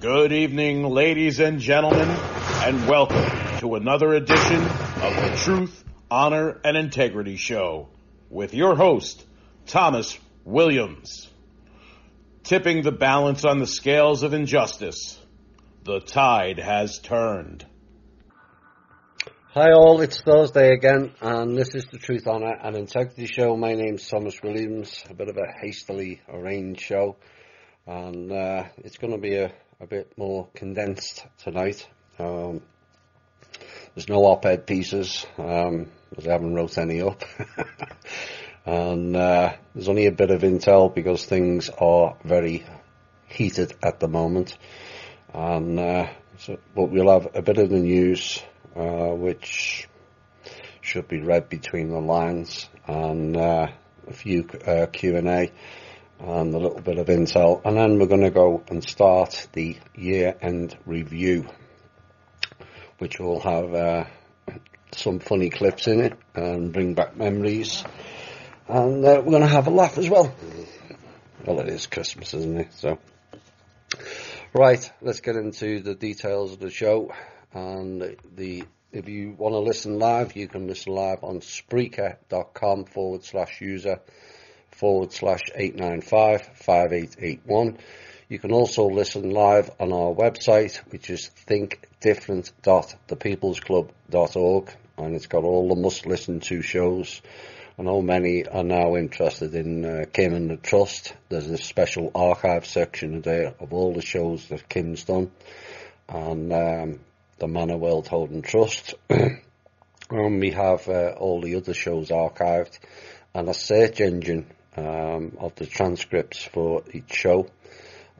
Good evening, ladies and gentlemen, and welcome to another edition of the Truth, Honor, and Integrity Show with your host, Thomas Williams. Tipping the balance on the scales of injustice, the tide has turned. Hi all, it's Thursday again, and this is the Truth, Honor, and Integrity Show. My name's Thomas Williams, a bit of a hastily arranged show, and it's going to be a bit more condensed tonight. There's no op-ed pieces, because I haven't wrote any up. And there's only a bit of intel because things are very heated at the moment. And but we'll have a bit of the news, which should be read between the lines, and a few Q&A. And a little bit of intel, and then we're going to go and start the year-end review, which will have some funny clips in it and bring back memories, and we're going to have a laugh as well. Well, it is Christmas, isn't it? So, right, let's get into the details of the show. And if you want to listen live, you can listen live on Spreaker.com/user/895-5881. You can also listen live on our website, which is thinkdifferent.thepeoplesclub.org, and it's got all the must-listen to shows. I know many are now interested in Kim and the Trust. There's a special archive section there of all the shows that Kim's done, and the Manor World Holding Trust. And we have all the other shows archived, and a search engine of the transcripts for each show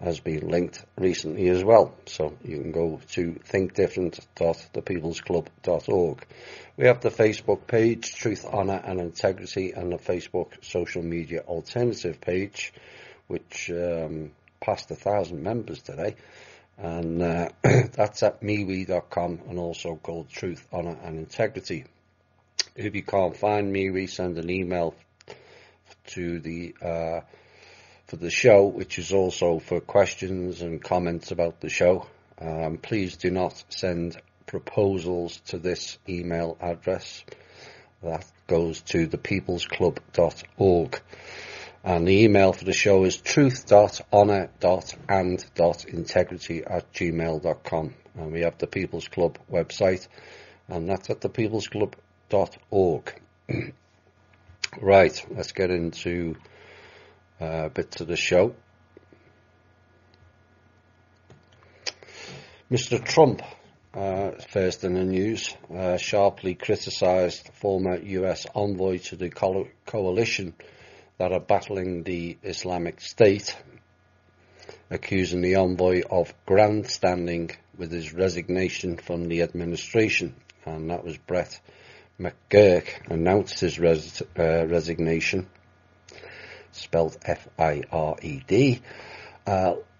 has been linked recently as well. So you can go to thinkdifferent.thepeoplesclub.org. We have the Facebook page, Truth, Honor and Integrity, and the Facebook social media alternative page, which passed 1,000 members today. And that's at MeWe.com, and also called Truth, Honor and Integrity. If you can't find MeWe, send an email to the for the show, which is also for questions and comments about the show. Please do not send proposals to this email address. That goes to thepeoplesclub.org. And the email for the show is truth.honor.and.integrity@gmail.com. And we have the People's Club website, and that's at thepeoplesclub.org. Right, let's get into bits of the show. Mr. Trump, first in the news, sharply criticised former US envoy to the coalition that are battling the Islamic State, accusing the envoy of grandstanding with his resignation from the administration. And that was Brett McGurk announced his resignation, spelled F-I-R-E-D,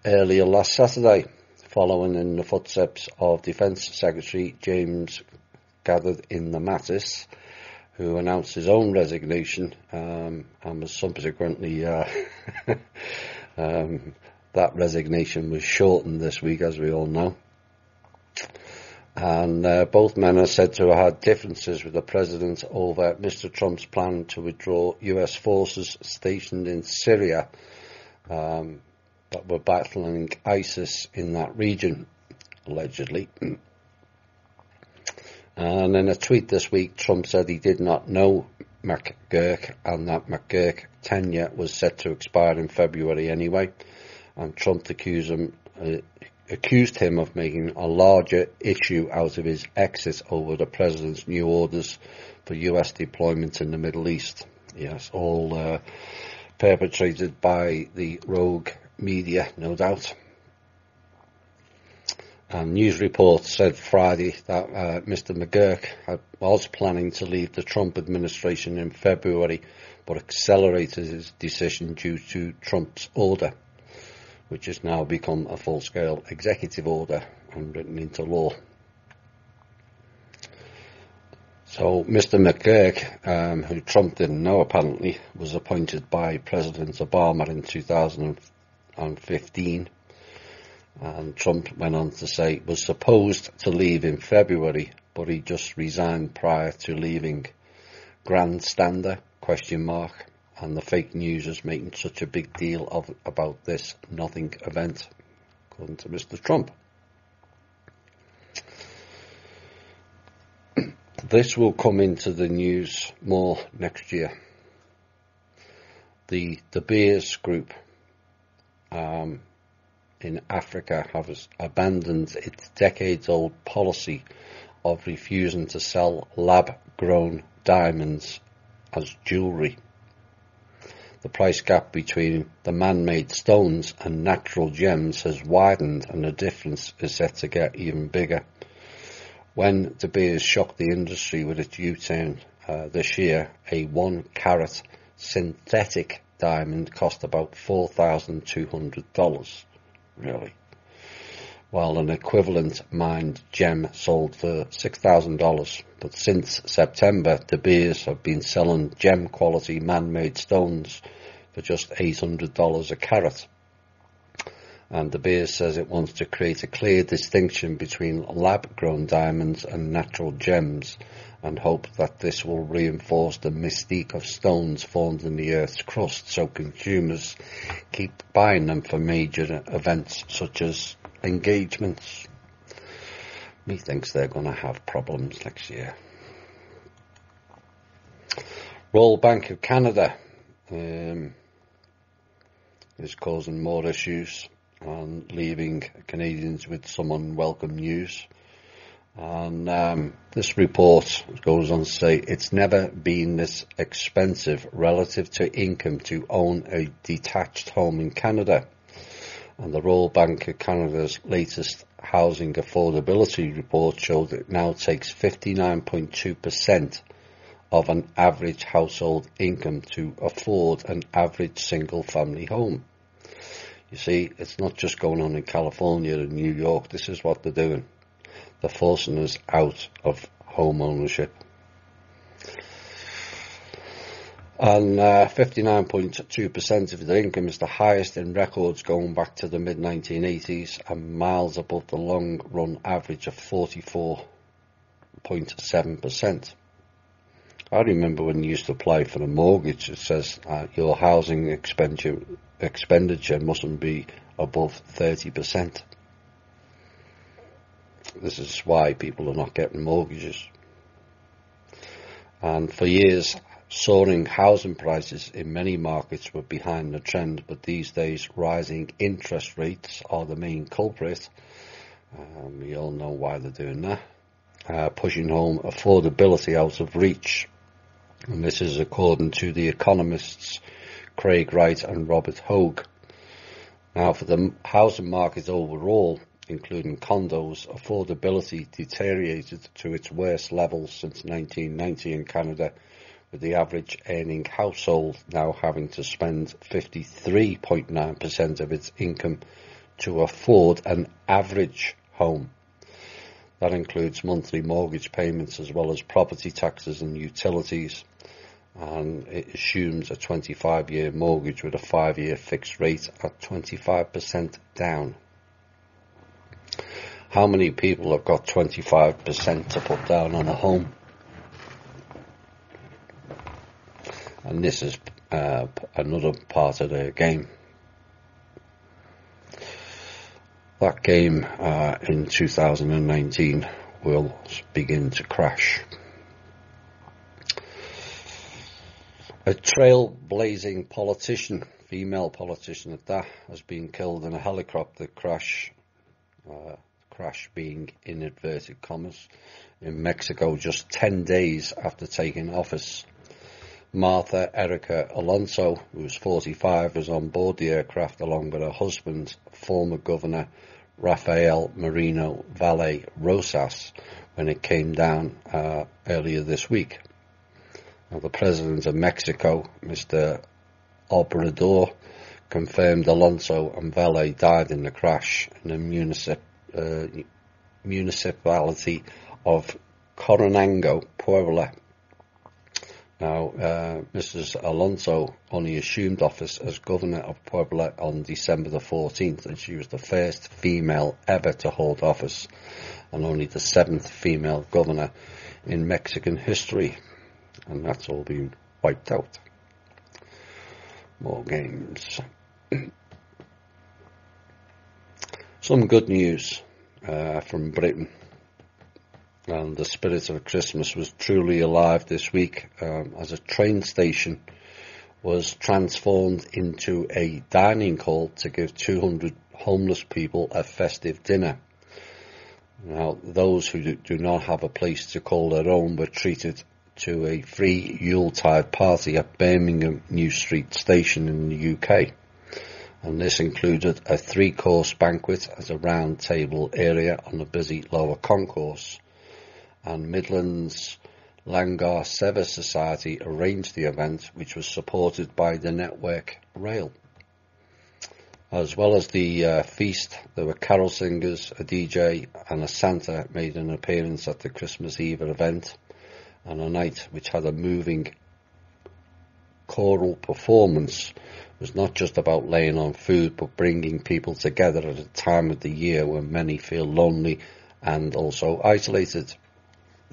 earlier last Saturday, following in the footsteps of Defence Secretary James Gathered in the Mattis, who announced his own resignation, and was subsequently that resignation was shortened this week, as we all know. And both men are said to have had differences with the president over Mr. Trump's plan to withdraw US forces stationed in Syria that were battling ISIS in that region, allegedly. And in a tweet this week, Trump said he did not know McGurk, and that McGurk tenure was set to expire in February anyway. And Trump accused him of making a larger issue out of his exit over the president's new orders for US deployment in the Middle East. Yes, all perpetrated by the rogue media, no doubt. And news reports said Friday that Mr. McGurk was planning to leave the Trump administration in February, but accelerated his decision due to Trump's order, which has now become a full-scale executive order and written into law. So Mr. McGurk, who Trump didn't know apparently, was appointed by President Obama in 2015 And Trump went on to say was supposed to leave in February, but he just resigned prior to leaving. Grandstander, ? And the fake news is making such a big deal about this nothing event, according to Mr. Trump. This will come into the news more next year. The De Beers Group in Africa has abandoned its decades-old policy of refusing to sell lab-grown diamonds as jewellery. The price gap between the man-made stones and natural gems has widened, and the difference is set to get even bigger. When De Beers shocked the industry with its U-turn this year, a 1-carat synthetic diamond cost about $4,200, really, while an equivalent mined gem sold for $6,000. But since September, De Beers have been selling gem-quality man-made stones for just $800 a carat. And De Beers says it wants to create a clear distinction between lab-grown diamonds and natural gems, and hope that this will reinforce the mystique of stones formed in the Earth's crust, so consumers keep buying them for major events such as engagements. Methinks they're going to have problems next year. Royal Bank of Canada is causing more issues and leaving Canadians with some unwelcome news. And this report goes on to say it's never been this expensive relative to income to own a detached home in Canada. And the Royal Bank of Canada's latest housing affordability report showed it now takes 59.2% of an average household income to afford an average single-family home. You see, it's not just going on in California and New York. This is what they're doing. They're forcing us out of home ownership. And 59.2% of their income is the highest in records going back to the mid-1980s, and miles above the long-run average of 44.7%. I remember when you used to apply for a mortgage, it says your housing expenditure mustn't be above 30%. This is why people are not getting mortgages. And for years, soaring housing prices in many markets were behind the trend, but these days rising interest rates are the main culprit. We all know why they're doing that. Pushing home affordability out of reach. And this is according to the economists Craig Wright and Robert Hogue. Now, for the housing market overall, including condos, affordability deteriorated to its worst levels since 1990 in Canada, with the average earning household now having to spend 53.9% of its income to afford an average home. That includes monthly mortgage payments as well as property taxes and utilities, and it assumes a 25-year mortgage with a 5-year fixed rate at 25% down. How many people have got 25% to put down on a home? And this is another part of their game. That game in 2019 will begin to crash. A trailblazing politician, female politician at that, has been killed in a helicopter crash, crash being in inverted commas, in Mexico just 10 days after taking office. Martha Erica Alonso, who was 45, was on board the aircraft along with her husband, former governor Rafael Moreno Valle Rosas, when it came down earlier this week. Now, the president of Mexico, Mr. Obrador, confirmed Alonso and Valle died in the crash in the municipality of Coronango, Puebla. Now, Mrs. Alonso only assumed office as governor of Puebla on December the 14th, and she was the first female ever to hold office, and only the 7th female governor in Mexican history, and that's all been wiped out. More games. Some good news from Britain. And the spirit of Christmas was truly alive this week as a train station was transformed into a dining hall to give 200 homeless people a festive dinner. Now, those who do not have a place to call their own were treated to a free Yuletide party at Birmingham New Street Station in the UK. And this included a 3-course banquet at a round table area on a busy lower concourse. And Midlands Langar Seva Society arranged the event, which was supported by the Network Rail. As well as the feast, there were carol singers, a DJ and a Santa made an appearance at the Christmas Eve event, and a night which had a moving choral performance was not just about laying on food, but bringing people together at a time of the year when many feel lonely and also isolated.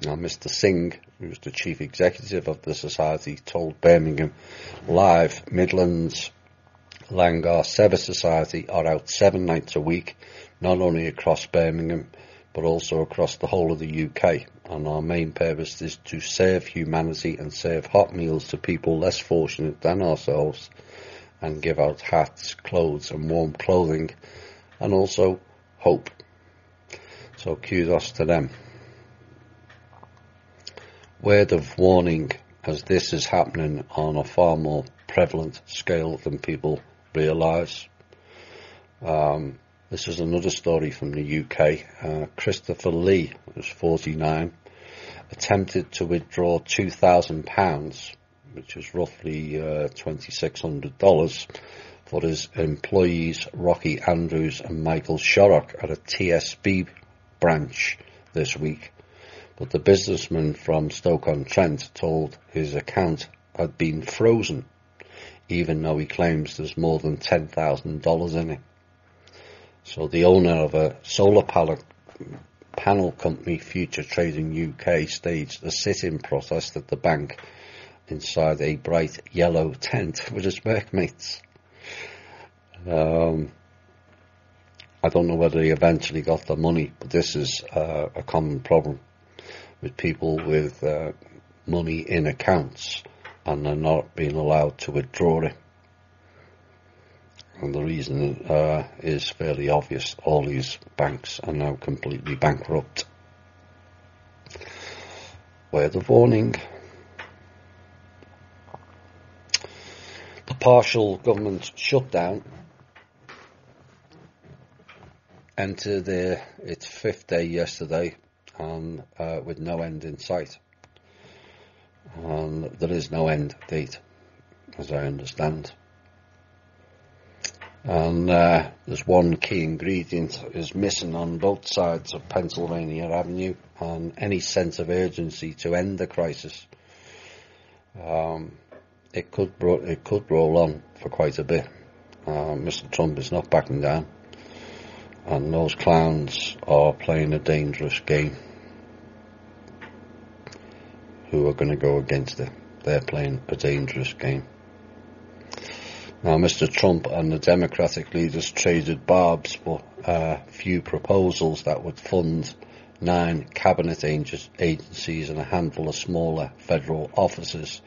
Now, Mr. Singh, who was the chief executive of the society, told Birmingham Live Midlands Langar Seva Society are out 7 nights a week, not only across Birmingham, but also across the whole of the UK. And our main purpose is to serve humanity and serve hot meals to people less fortunate than ourselves, and give out hats, clothes and warm clothing, and also hope. So kudos to them. Word of warning, as this is happening on a far more prevalent scale than people realise. This is another story from the UK. Christopher Lee, who's 49, attempted to withdraw £2,000, which is roughly $2,600, for his employees Rocky Andrews and Michael Shorrock at a TSB branch this week. But the businessman from Stoke-on-Trent told his account had been frozen, even though he claims there's more than $10,000 in it. So the owner of a solar panel company, Future Trading UK, staged a sit-in protest at the bank inside a bright yellow tent with his workmates. I don't know whether he eventually got the money, but this is a common problem with people with money in accounts and they're not being allowed to withdraw it. And the reason is fairly obvious. All these banks are now completely bankrupt. Word of warning. The partial government shutdown entered its 5th day yesterday, and with no end in sight. And there is no end date, as I understand. And there's one key ingredient is missing on both sides of Pennsylvania Avenue, and any sense of urgency to end the crisis. It could roll on for quite a bit. Mr. Trump is not backing down, and those clowns are playing a dangerous game. Who are going to go against it? They're playing a dangerous game. Now, Mr. Trump and the Democratic leaders traded barbs for a few proposals that would fund 9 cabinet agencies and a handful of smaller federal offices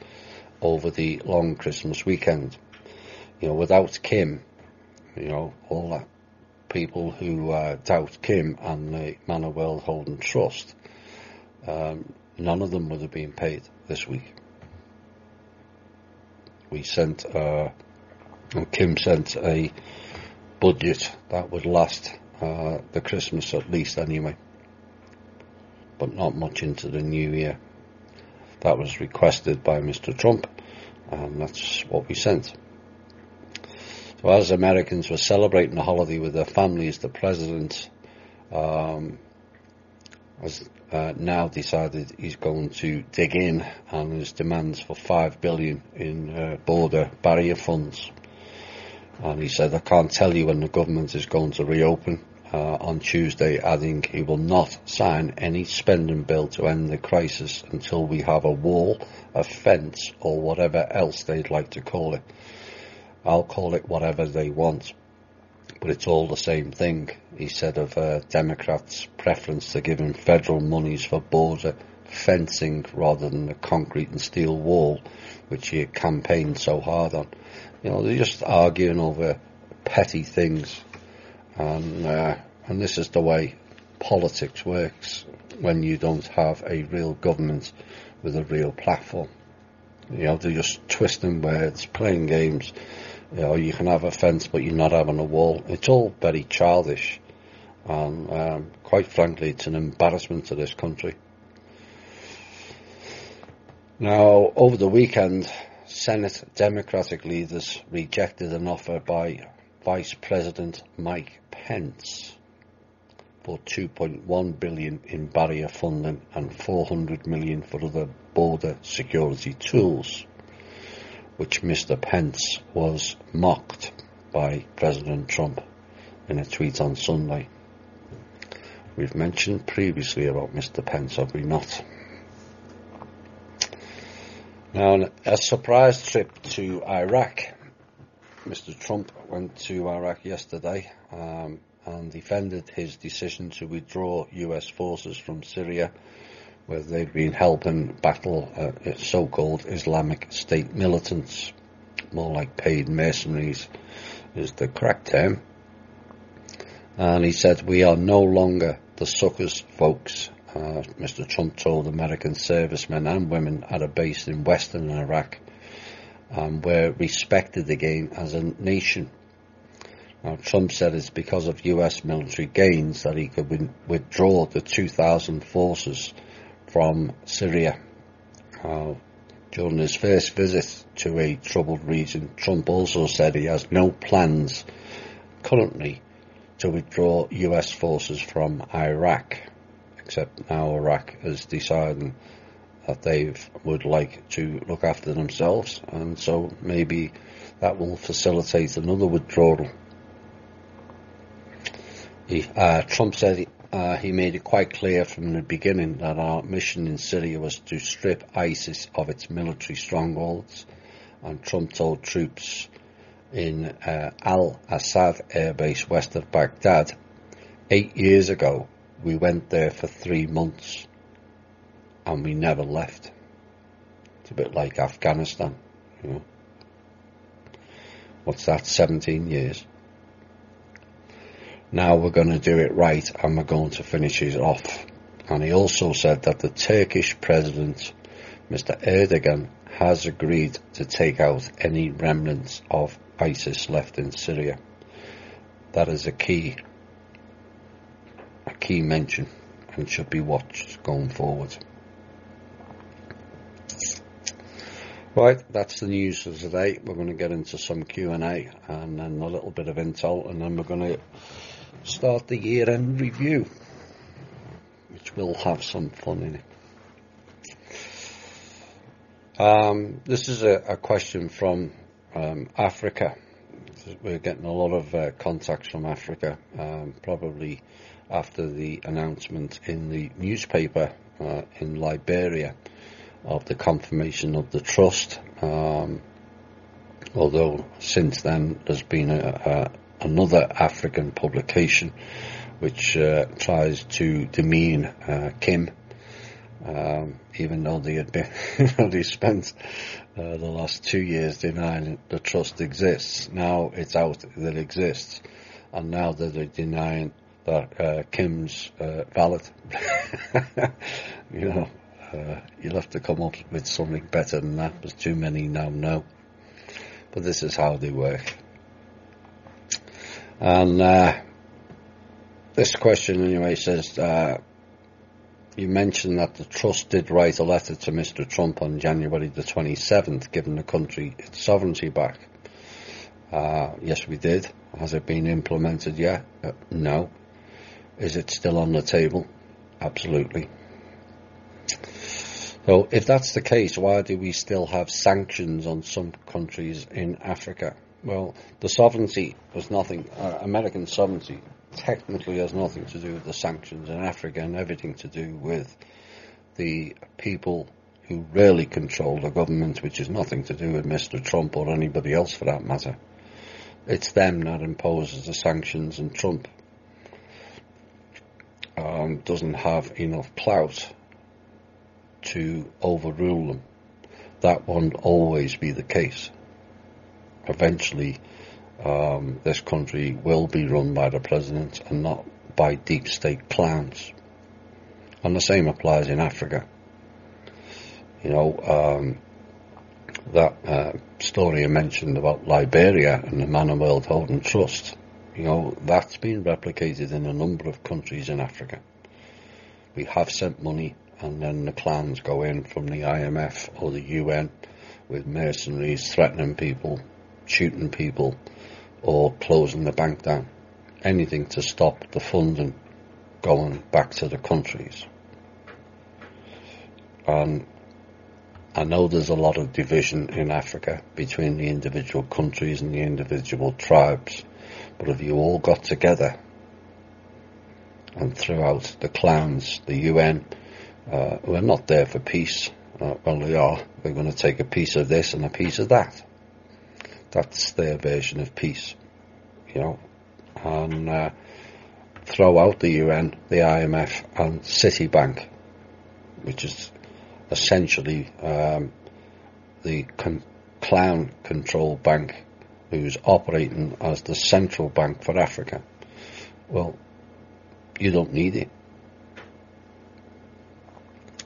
over the long Christmas weekend. You know, without Kim, you know, all that people who doubt Kim and the Manor World Holding Trust, none of them would have been paid this week. Kim sent a budget that would last the Christmas at least anyway, but not much into the new year. That was requested by Mr. Trump, and that's what we sent. So as Americans were celebrating the holiday with their families, the president has now decided he's going to dig in on his demands for $5 billion in border barrier funds. And he said, I can't tell you when the government is going to reopen. On Tuesday, adding he will not sign any spending bill to end the crisis until we have a wall, a fence, or whatever else they'd like to call it. I'll call it whatever they want, but it's all the same thing, he said of Democrats' preference to giving federal monies for border fencing rather than the concrete and steel wall, which he had campaigned so hard on. You know, they're just arguing over petty things. And this is the way politics works when you don't have a real government with a real platform. You know, they're just twisting words, playing games. You know, you can have a fence, but you're not having a wall. It's all very childish. And quite frankly, it's an embarrassment to this country. Now, over the weekend, Senate Democratic leaders rejected an offer by Vice President Mike Pence for $2.1 billion in barrier funding and $400 million for other border security tools, which Mr. Pence was mocked by President Trump in a tweet on Sunday. We've mentioned previously about Mr. Pence, have we not? Now, a surprise trip to Iraq. Mr. Trump went to Iraq yesterday and defended his decision to withdraw US forces from Syria, where they've been helping battle so-called Islamic State militants. More like paid mercenaries is the correct term. And he said, we are no longer the suckers, folks. Mr. Trump told American servicemen and women at a base in western Iraq, we're respected again as a nation. Now, Trump said it's because of US military gains that he could withdraw the 2,000 forces from Syria. During his first visit to a troubled region, Trump also said he has no plans currently to withdraw US forces from Iraq, except now Iraq is deciding that they would like to look after themselves, and so maybe that will facilitate another withdrawal. Trump said he made it quite clear from the beginning that our mission in Syria was to strip ISIS of its military strongholds, and Trump told troops in Al-Assad Air Base west of Baghdad, 8 years ago we went there for 3 months and we never left. It's a bit like Afghanistan, you know. What's that, 17 years? Now we're going to do it right and we're going to finish it off. And he also said that the Turkish president, Mr. Erdogan, has agreed to take out any remnants of ISIS left in Syria. That is a key mention and should be watched going forward. Right, that's the news for today. We're going to get into some Q&A and then a little bit of intel, and then we're going to start the year-end review, which will have some fun in it. This is a question from Africa. We're getting a lot of contacts from Africa, probably after the announcement in the newspaper in Liberia of the confirmation of the trust, although since then there's been another African publication which tries to demean Kim, even though they spent the last 2 years denying the trust exists. Now it's out that it exists, and now that they're denying that Kim's valid. You know, you'll have to come up with something better than that, because too many now know. But this is how they work. And this question anyway says, you mentioned that the trust did write a letter to Mr. Trump on January the 27th, giving the country its sovereignty back. Yes, we did. Has it been implemented yet? No. Is it still on the table? absolutely. So if that's the case, why do we still have sanctions on some countries in Africa? Well, the sovereignty was nothing, American sovereignty technically has nothing to do with the sanctions in Africa and everything to do with the people who really control the government, which has nothing to do with Mr. Trump or anybody else for that matter. It's them that imposes the sanctions, and Trump doesn't have enough clout to overrule them. That won't always be the case. Eventually, this country will be run by the president and not by deep state clans. And the same applies in Africa. You know, that story I mentioned about Liberia and the Man of World Holding Trust, you know, that's been replicated in a number of countries in Africa. We have sent money, and then the clans go in from the IMF or the UN with mercenaries threatening people, shooting people, or closing the bank down. Anything to stop the funding going back to the countries. And I know there's a lot of division in Africa between the individual countries and the individual tribes, but if you all got together and threw out the clans, the UN, we're not there for peace. Well, they are. They're going to take a piece of this and a piece of that. That's their version of peace, you know. And throw out the UN, the IMF, and Citibank, which is essentially the clown control bank who's operating as the central bank for Africa. Well, you don't need it.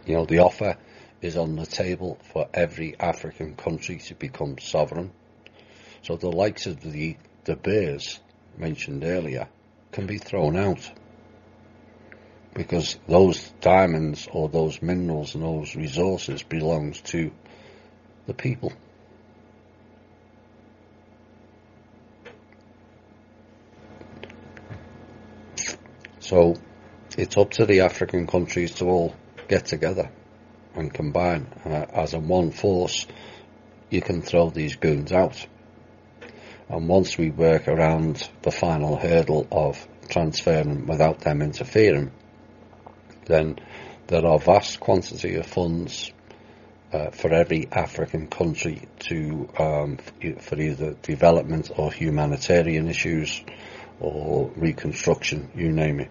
You know, the offer is on the table for every African country to become sovereign. So the likes of the Bears mentioned earlier can be thrown out, because those diamonds or those minerals and those resources belongs to the people. So it's up to the African countries to all get together and combine. As a one force, you can throw these goons out. And once we work around the final hurdle of transferring without them interfering, then there are vast quantity of funds for every African country to for either development or humanitarian issues or reconstruction, you name it.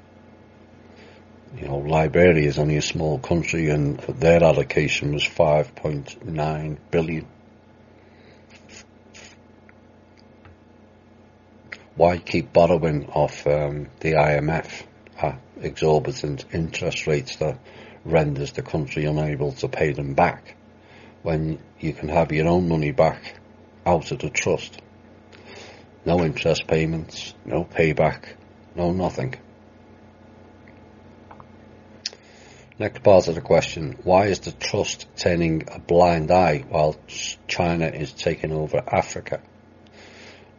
You know, Liberia is only a small country, and their allocation was 5.9 billion. Why keep borrowing off the IMF at exorbitant interest rates that renders the country unable to pay them back, when you can have your own money back out of the trust? No interest payments, no payback, no nothing. Next part of the question: why is the trust turning a blind eye while China is taking over Africa?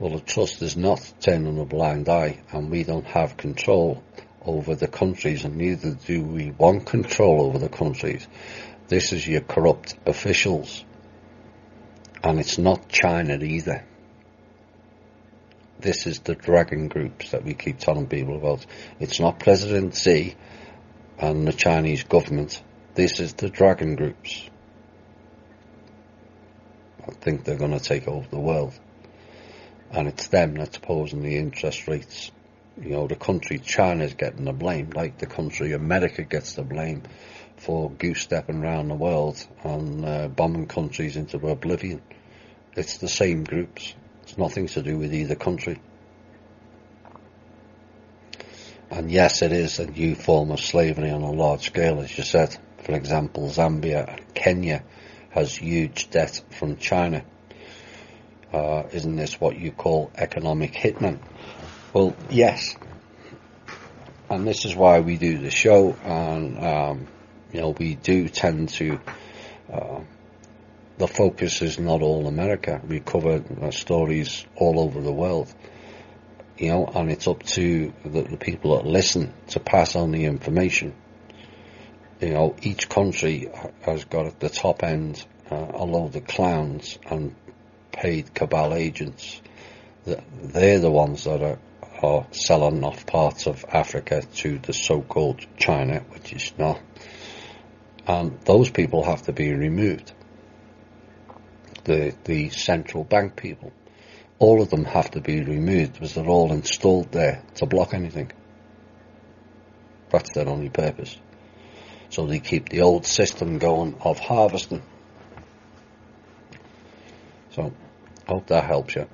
Well, the trust is not turning a blind eye, and we don't have control over the countries, and neither do we want control over the countries. This is your corrupt officials, and it's not China either. This is the dragon groups that we keep telling people about. It's not President Xi and the Chinese government. This is the dragon groups. I think they're going to take over the world. And it's them that's posing the interest rates. You know, the country China's getting the blame, like the country America gets the blame for goose-stepping around the world and bombing countries into oblivion. It's the same groups. It's nothing to do with either country. And yes, it is a new form of slavery on a large scale, as you said. For example, Zambia and Kenya has huge debt from China. Isn't this what you call economic hitmen? Well, yes. And this is why we do the show, and you know, we do tend to the focus is not all America. We cover stories all over the world, you know, and it's up to the people that listen to pass on the information. each country has got at the top end a load of clowns and paid cabal agents. They're the ones that are selling off parts of Africa to the so-called China, which is not. And those people have to be removed. The central bank people, all of them have to be removed because they're all installed there to block anything. That's their only purpose. So they keep the old system going of harvesting. So, I hope that helps you.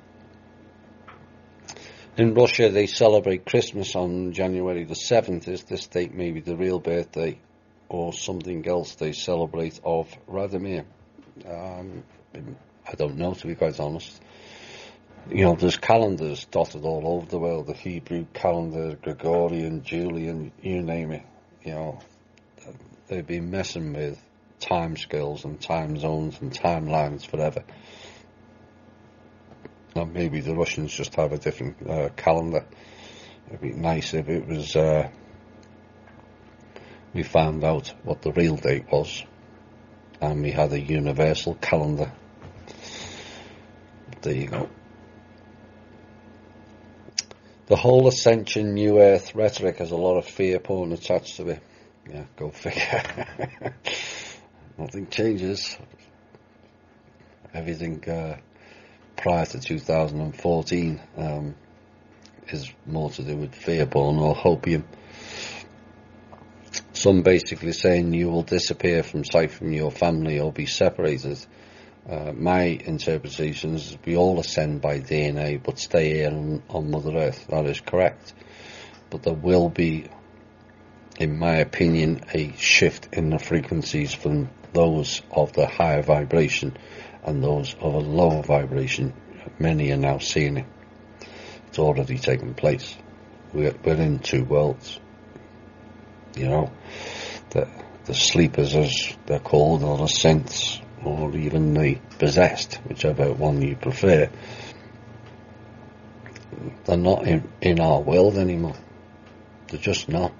In Russia, they celebrate Christmas on January the 7th. Is this date maybe the real birthday or something else they celebrate of Vladimir? I don't know, to be quite honest. There's calendars dotted all over the world. The Hebrew calendar, Gregorian, Julian, you name it. They've been messing with time scales and time zones and timelines forever. Or maybe the Russians just have a different calendar. It'd be nice if it was, we found out what the real date was and we had a universal calendar. There you go. The whole Ascension New Earth rhetoric has a lot of fear porn attached to it. Yeah, go figure. Nothing changes. Everything prior to 2014 is more to do with fear porn or hopium. Some basically saying you will disappear from sight from your family or be separated. My interpretation is we all ascend by DNA but stay here on Mother Earth. That is correct. But there will be, in my opinion, a shift in the frequencies from those of the higher vibration and those of a lower vibration. Many are now seeing it. It's already taken place. We're in two worlds. The sleepers, as they're called, or the saints, or even the possessed, whichever one you prefer, they're not in our world anymore. They're just not.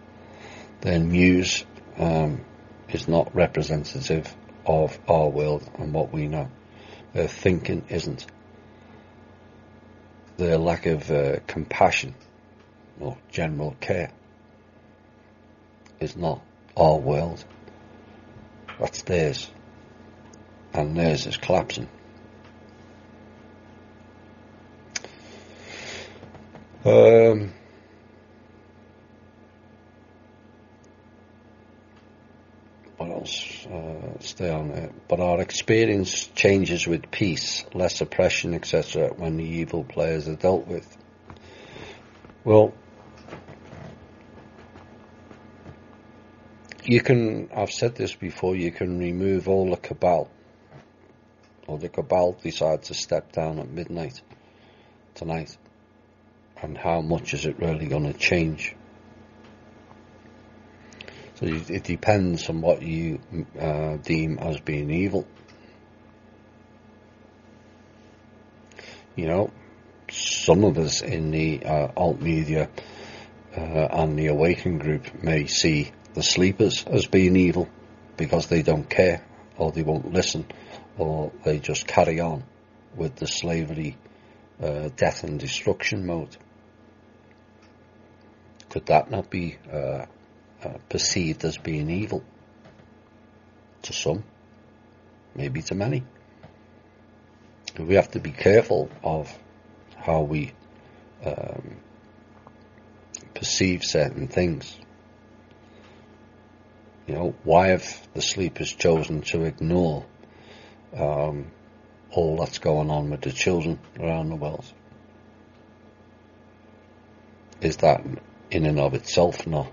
Their news is not representative of our world and what we know. Their thinking isn't. Their lack of compassion or general care is not our world. That's theirs. And theirs is collapsing. What else? Stay on it. But our experience changes with peace, less oppression, etc. when the evil players are dealt with. Well, I've said this before, you can remove all the cabal, or the cabal decide to step down at midnight tonight, and how much is it really going to change? So it depends on what you deem as being evil. Some of us in the alt media and the Awaken group may see the sleepers as being evil because they don't care, or they won't listen, or they just carry on with the slavery, death and destruction mode. Could that not be perceived as being evil? To some, maybe to many. We have to be careful of how we perceive certain things. Why have the sleepers chosen to ignore all that's going on with the children around the world? Is that in and of itself not?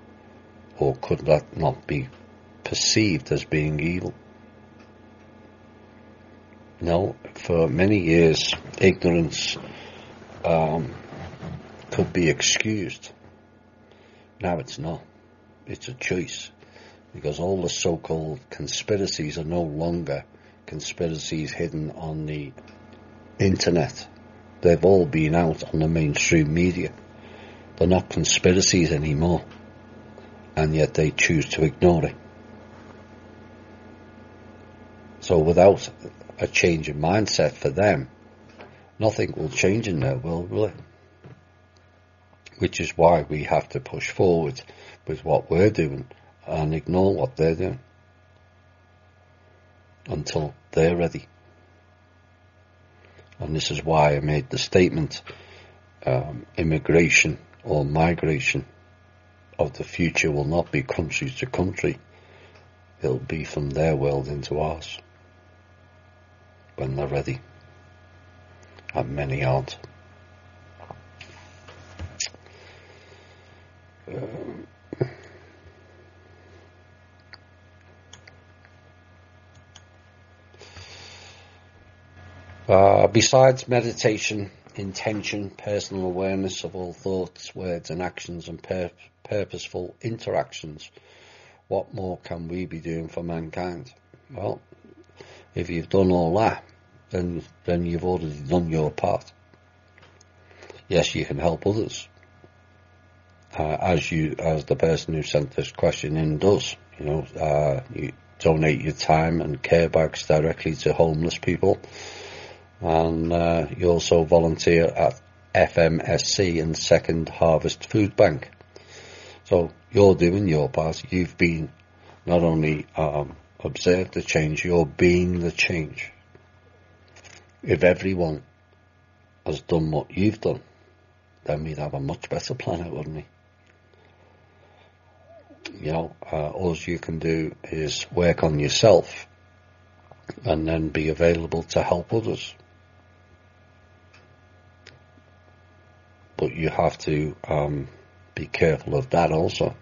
Or could that not be perceived as being evil? No, for many years, ignorance could be excused. Now it's not. It's a choice. Because all the so-called conspiracies are no longer conspiracies hidden on the internet. They've all been out on the mainstream media. They're not conspiracies anymore. And yet they choose to ignore it. So without a change in mindset for them, nothing will change in their world, will it? Which is why we have to push forward with what we're doing and ignore what they're doing until they're ready. And this is why I made the statement, immigration or migration of the future will not be country to country. It'll be from their world into ours when they're ready. And many aren't. Besides meditation, intention, personal awareness of all thoughts, words and actions, and purposeful interactions, what more can we be doing for mankind? Well, if you've done all that, then you've already done your part. Yes, you can help others, as the person who sent this question in does. You donate your time and care bags directly to homeless people. And you also volunteer at FMSC and Second Harvest Food Bank. So you're doing your part. You've been not only observed the change, you're being the change. If everyone has done what you've done, then we'd have a much better planet, wouldn't we? All you can do is work on yourself and then be available to help others. But you have to be careful of that also,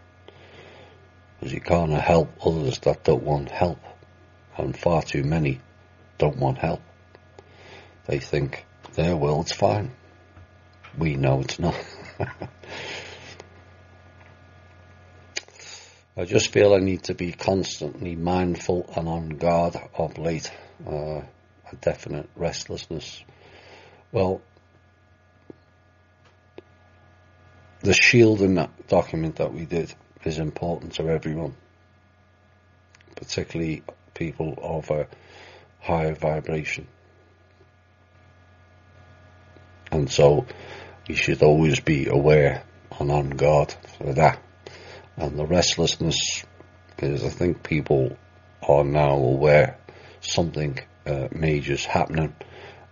because you can't help others that don't want help, and far too many don't want help. They think their world's fine. We know it's not. I just feel I need to be constantly mindful and on guard of late. A definite restlessness. Well, the shielding document that we did is important to everyone, particularly people of a higher vibration. And so you should always be aware and on guard for that. And the restlessness is, I think people are now aware something major's happening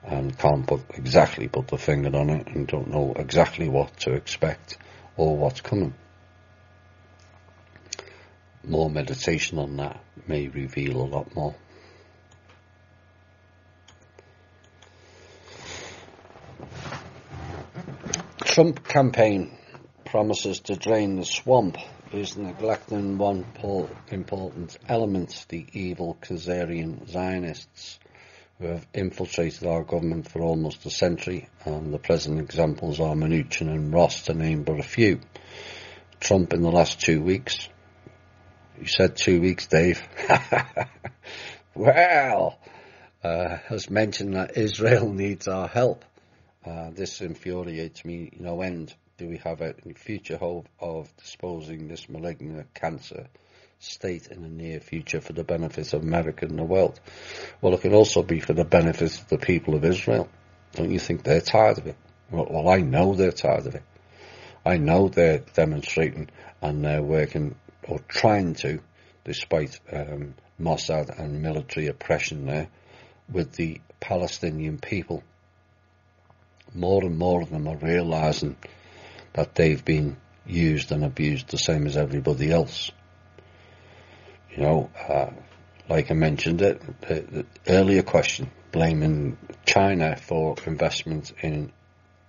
and can't exactly put the finger on it and don't know exactly what to expect or what's coming. More meditation on that may reveal a lot more. Trump campaign promises to drain the swamp is neglecting one important element, the evil Khazarian Zionists, who have infiltrated our government for almost a century, and the present examples are Mnuchin and Ross, to name but a few. Trump in the last 2 weeks, you said 2 weeks, Dave, has mentioned that Israel needs our help. This infuriates me no end. Do we have a future hope of disposing this malignant cancer state in the near future for the benefit of America and the world? Well, it can also be for the benefit of the people of Israel. Don't you think they're tired of it? Well, I know they're tired of it. I know they're demonstrating and they're working or trying to, despite Mossad and military oppression there, with the Palestinian people. More and more of them are realising that they've been used and abused the same as everybody else. Like I mentioned the earlier question, blaming China for investment in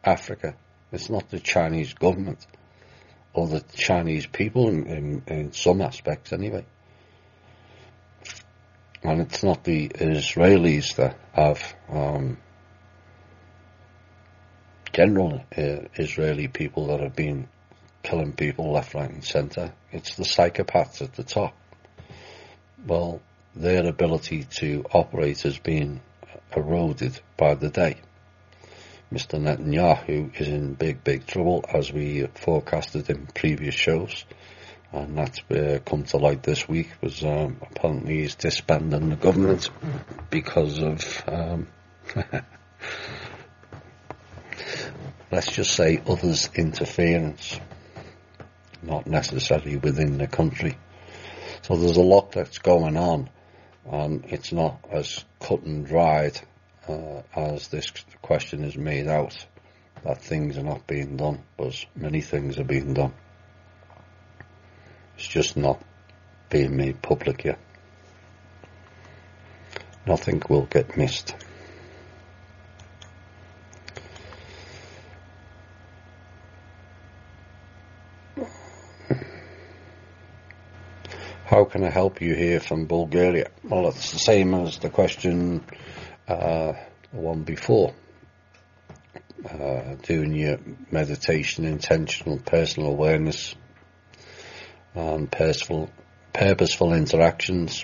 Africa. It's not the Chinese government or the Chinese people in some aspects anyway. And it's not the Israelis that have general Israeli people that have been killing people left, right and centre. It's the psychopaths at the top. Well, their ability to operate is being eroded by the day. Mr. Netanyahu is in big trouble, as we forecasted in previous shows, and that's come to light this week, was apparently he's disbanding the government because of, let's just say, others' interference, not necessarily within the country. So there's a lot that's going on, and it's not as cut and dried as this question is made out, that things are not being done, because many things are being done. It's just not being made public yet. Nothing will get missed. How can I help you here from Bulgaria? Well, it's the same as the question, the one before. Doing your meditation, intentional personal awareness, and purposeful interactions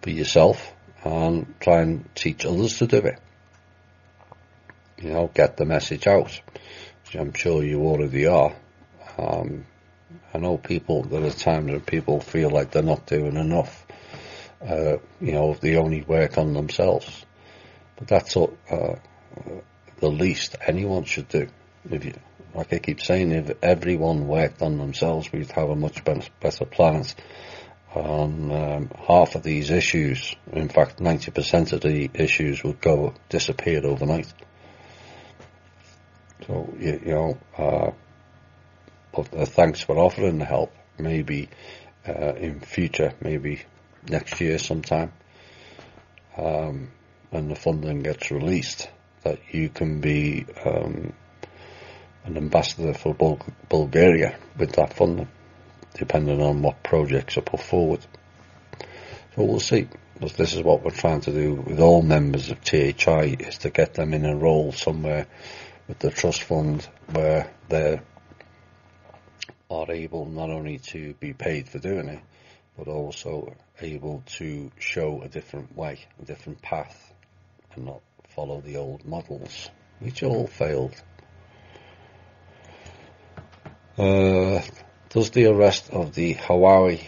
for yourself, and try and teach others to do it. You know, get the message out, which I'm sure you already are. I know there are times when people feel like they're not doing enough. They only work on themselves. But that's the least anyone should do. Like I keep saying, if everyone worked on themselves, we'd have a much better planet. And half of these issues, in fact 90% of the issues, would disappear overnight. So, but thanks for offering the help. Maybe in future, maybe next year sometime, when the funding gets released, that you can be an ambassador for Bulgaria with that funding, depending on what projects are put forward. So we'll see, because this is what we're trying to do with all members of THI, is to get them in a role somewhere with the trust fund where they are able not only to be paid for doing it, but also able to show a different way, a different path, and not follow the old models, which all failed. Does the arrest of the Huawei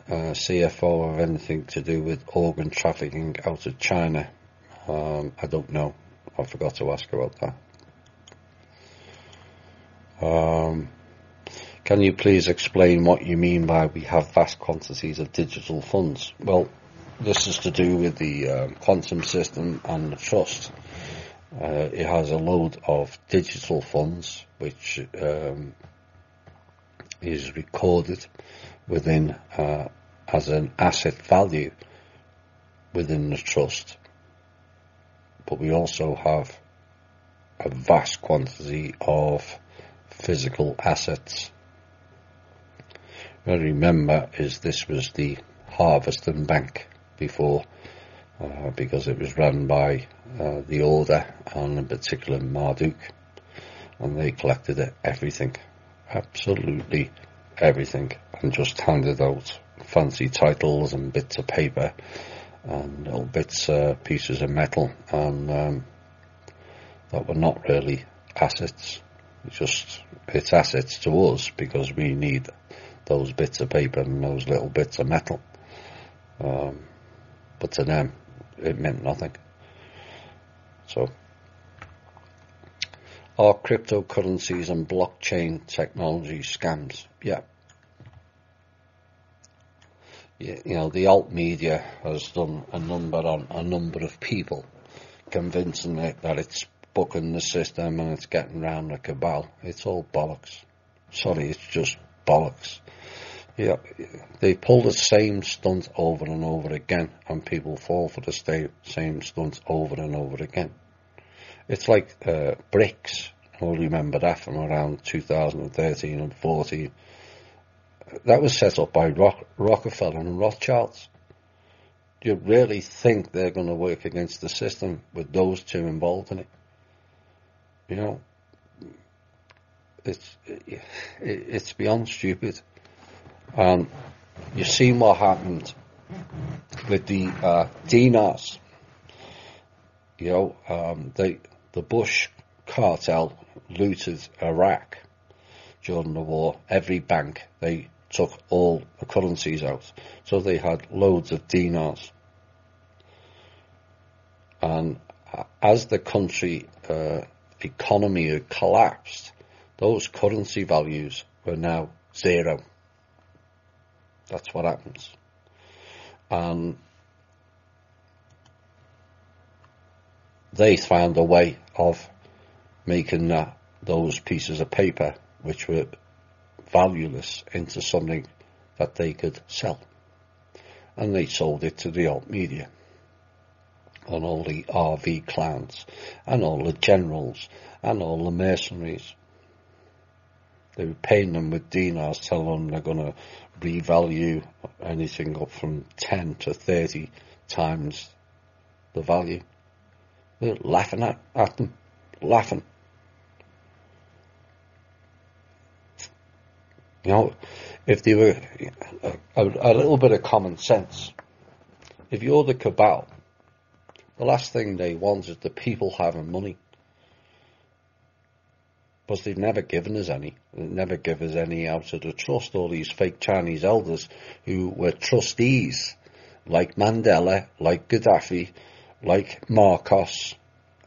CFO have anything to do with organ trafficking out of China? I don't know. I forgot to ask about that. Can you please explain what you mean by we have vast quantities of digital funds? Well, this is to do with the quantum system and the trust. It has a load of digital funds which is recorded within as an asset value within the trust. But we also have a vast quantity of physical assets. What I remember is this was the Harveston Bank before, because it was run by the Order, and in particular Marduk, and they collected everything, absolutely everything, and just handed out fancy titles and bits of paper and little pieces of metal, and that were not really assets. It's assets to us because we need those bits of paper and those little bits of metal. But to them, it meant nothing. So, are cryptocurrencies and blockchain technology scams? Yeah. The alt media has done a number on a number of people, convincing it that it's bucking the system and it's getting round the cabal. It's all bollocks. Sorry, it's just bollocks. Yeah, they pull the same stunt over and over again, and people fall for the same stunt over and over again. It's like BRICS. I remember that from around 2013 and 14. That was set up by Rockefeller and Rothschilds. Do you really think they're going to work against the system with those two involved in it? It's beyond stupid. You've seen what happened with the dinars. The Bush cartel looted Iraq during the war. Every bank, they took all the currencies out. So they had loads of dinars. And as the country economy had collapsed, those currency values were now zero. That's what happens. And they found a way of making those pieces of paper, which were valueless, into something that they could sell. And they sold it to the alt media, and all the RV clowns, and all the generals, and all the mercenaries. They were paying them with dinars, telling them they're going to revalue anything up from 10 to 30 times the value. They're laughing at them, laughing. You know, if they were a little bit of common sense, if you're the cabal, the last thing they want is the people having money. Because they've never given us any. They've never given us any out of the trust. All these fake Chinese elders who were trustees, like Mandela, like Gaddafi, like Marcos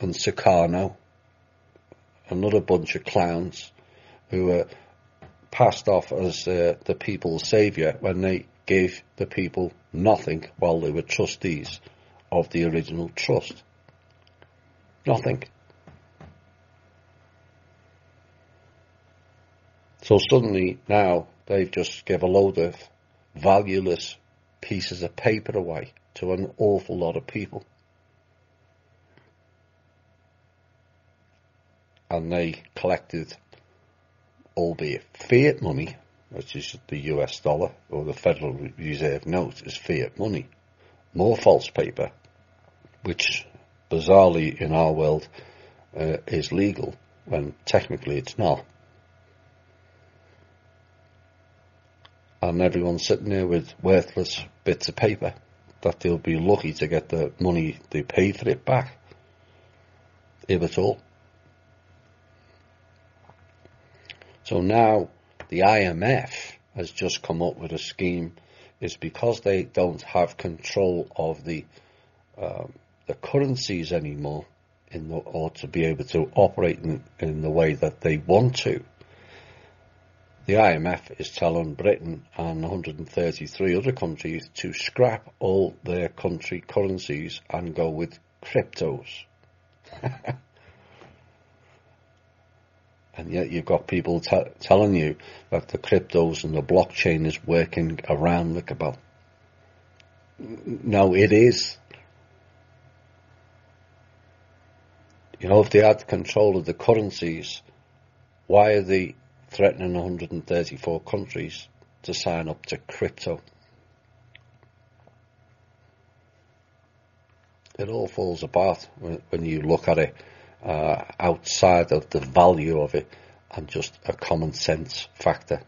and Sukarno, another bunch of clowns who were passed off as the people's saviour when they gave the people nothing while they were trustees of the original trust. Nothing. So suddenly now they've just give a load of valueless pieces of paper away to an awful lot of people. And they collected, albeit fiat money, which is the US dollar, or the Federal Reserve note is fiat money, more false paper, which bizarrely in our world is legal, when technically it's not. And everyone's sitting there with worthless bits of paper that they'll be lucky to get the money they paid for it back, if at all. So now the IMF has just come up with a scheme. It's because they don't have control of the currencies anymore, or to be able to operate in the way that they want to. The IMF is telling Britain and 133 other countries to scrap all their country currencies and go with cryptos. And yet you've got people telling you that the cryptos and the blockchain is working around the cabal. No, it is. You know, if they had control of the currencies, why are they threatening 134 countries to sign up to crypto? It all falls apart when you look at it outside of the value of it and just a common sense factor.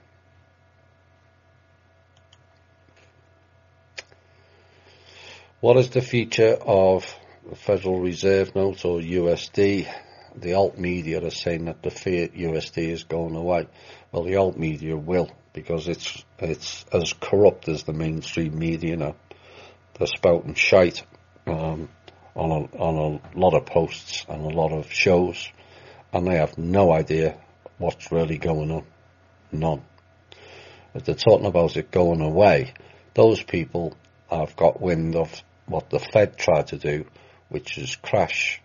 What is the future of the Federal Reserve note, or USD? The alt media are saying that the fiat USD is going away. Well, the alt media will, because it's as corrupt as the mainstream media now. They're spouting shite on a lot of posts and a lot of shows, and they have no idea what's really going on. None. If they're talking about it going away, those people have got wind of what the Fed tried to do, which is crash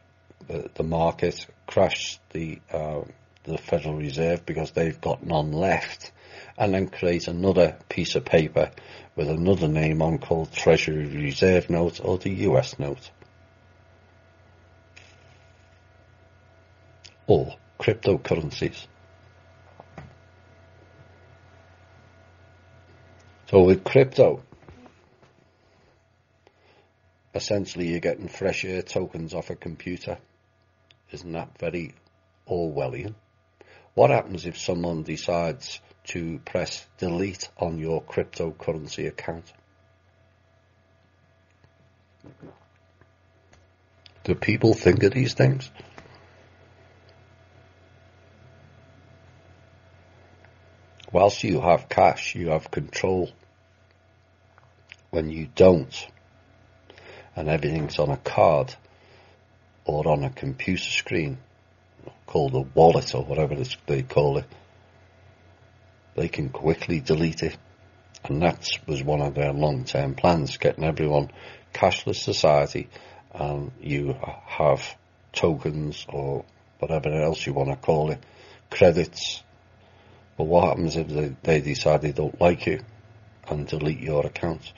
the market, crash the Federal Reserve, because they've got none left, and then create another piece of paper with another name on called Treasury Reserve Note, or the US note, or cryptocurrencies. So with crypto, essentially you're getting fresh air tokens off a computer. Isn't that very Orwellian? What happens if someone decides to press delete on your cryptocurrency account? Do people think of these things? whilst you have cash, you have control. When you don't, and everything's on a card or on a computer screen, called a wallet or whatever they call it, they can quickly delete it. And that was one of their long-term plans, getting everyone cashless society, and you have tokens or whatever else you want to call it, credits. But what happens if they decide they don't like you and delete your account?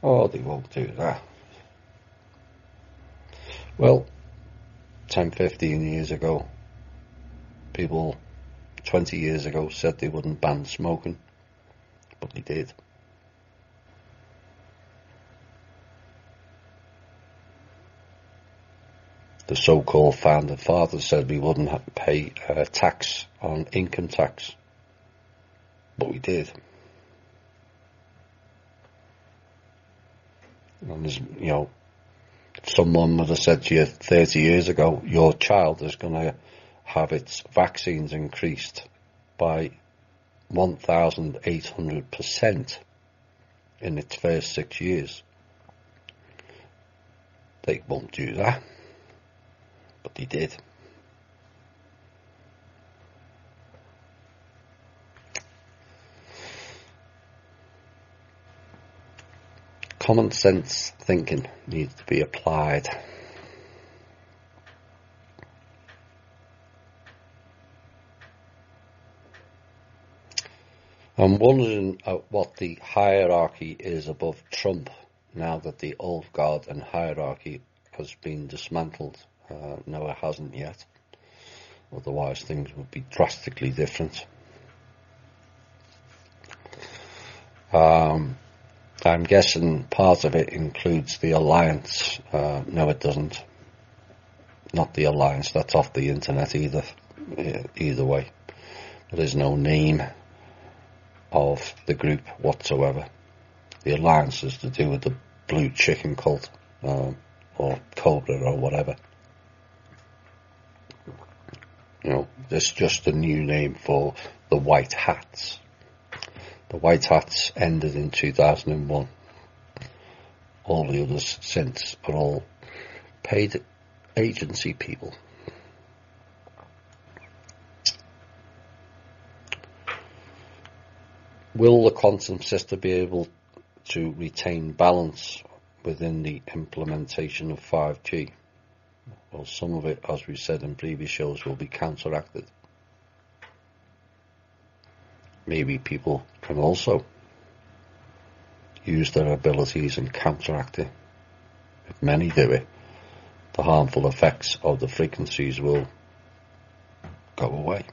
Oh, they won't do that. Well, 10, 15 years ago, people 20 years ago said they wouldn't ban smoking, but they did. The so-called founding fathers said we wouldn't have to pay tax on income tax, but we did. And there's, if someone would have said to you 30 years ago, your child is going to have its vaccines increased by 1,800% in its first 6 years, they won't do that. But they did. Common sense thinking needs to be applied. I'm wondering what the hierarchy is above Trump now that the old guard and hierarchy has been dismantled. No, it hasn't yet. Otherwise, things would be drastically different. I'm guessing part of it includes the alliance. No, it doesn't. Not the alliance. That's off the internet either. Either way, there is no name of the group whatsoever. The alliance is to do with the blue chicken cult, or Cobra or whatever. This is just a new name for the White Hats. The White Hats ended in 2001. All the others since are all paid agency people. Will the quantum system be able to retain balance within the implementation of 5G? Well, some of it, as we said in previous shows, will be counteracted. Maybe people can also use their abilities and counteract it. If many do it, the harmful effects of the frequencies will go away.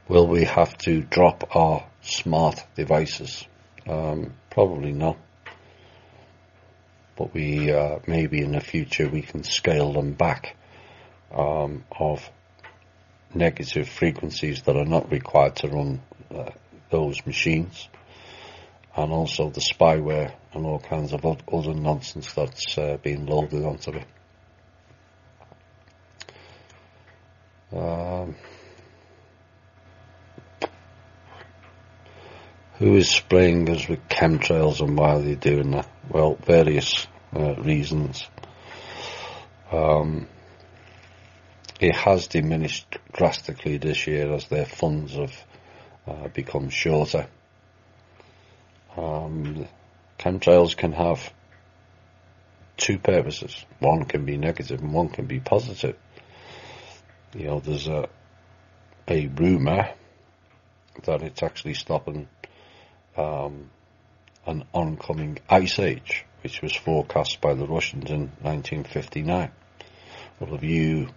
Will we have to drop our smart devices? Probably not. But we maybe in the future we can scale them back of negative frequencies that are not required to run those machines, and also the spyware and all kinds of other nonsense that's being loaded onto it. Who is spraying us with chemtrails and why are they doing that? Well, various reasons. It has diminished drastically this year as their funds have become shorter. Chemtrails can have two purposes. One can be negative and one can be positive. There's a rumour that it's actually stopping an oncoming ice age, which was forecast by the Russians in 1959. Well, if you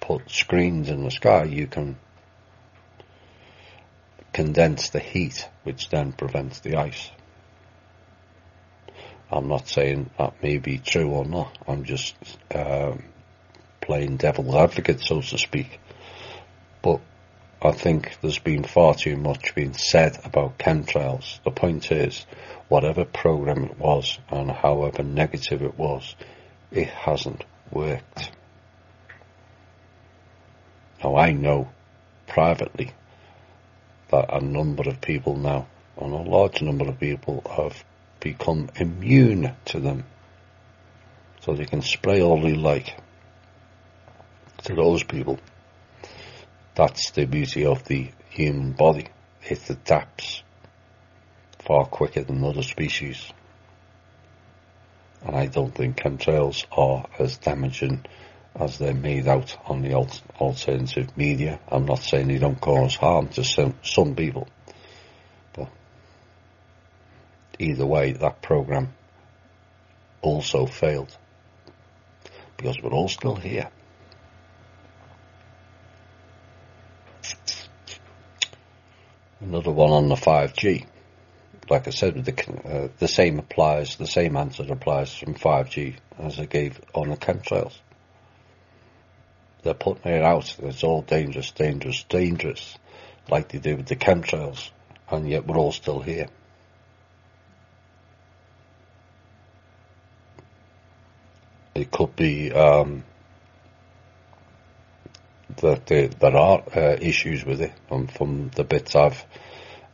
put screens in the sky, you can condense the heat, which then prevents the ice. I'm not saying that may be true or not. I'm just playing devil's advocate, so to speak. But I think there's been far too much being said about chemtrails. The point is, whatever program it was and however negative it was, it hasn't worked. Now I know privately that a number of people now, and a large number of people, have become immune to them. So they can spray all they like to those people. That's the beauty of the human body. It adapts far quicker than other species. And I don't think chemtrails are as damaging as they're made out on the alternative media. I'm not saying they don't cause harm to some people. But either way, that program also failed. Because we're all still here. Another one on the 5G. Like I said, the same answer applies from 5G as I gave on the chemtrails. They're putting it out, it's all dangerous, dangerous, dangerous, like they do with the chemtrails, and yet we're all still here. It could be that there are issues with it, and from the bits I've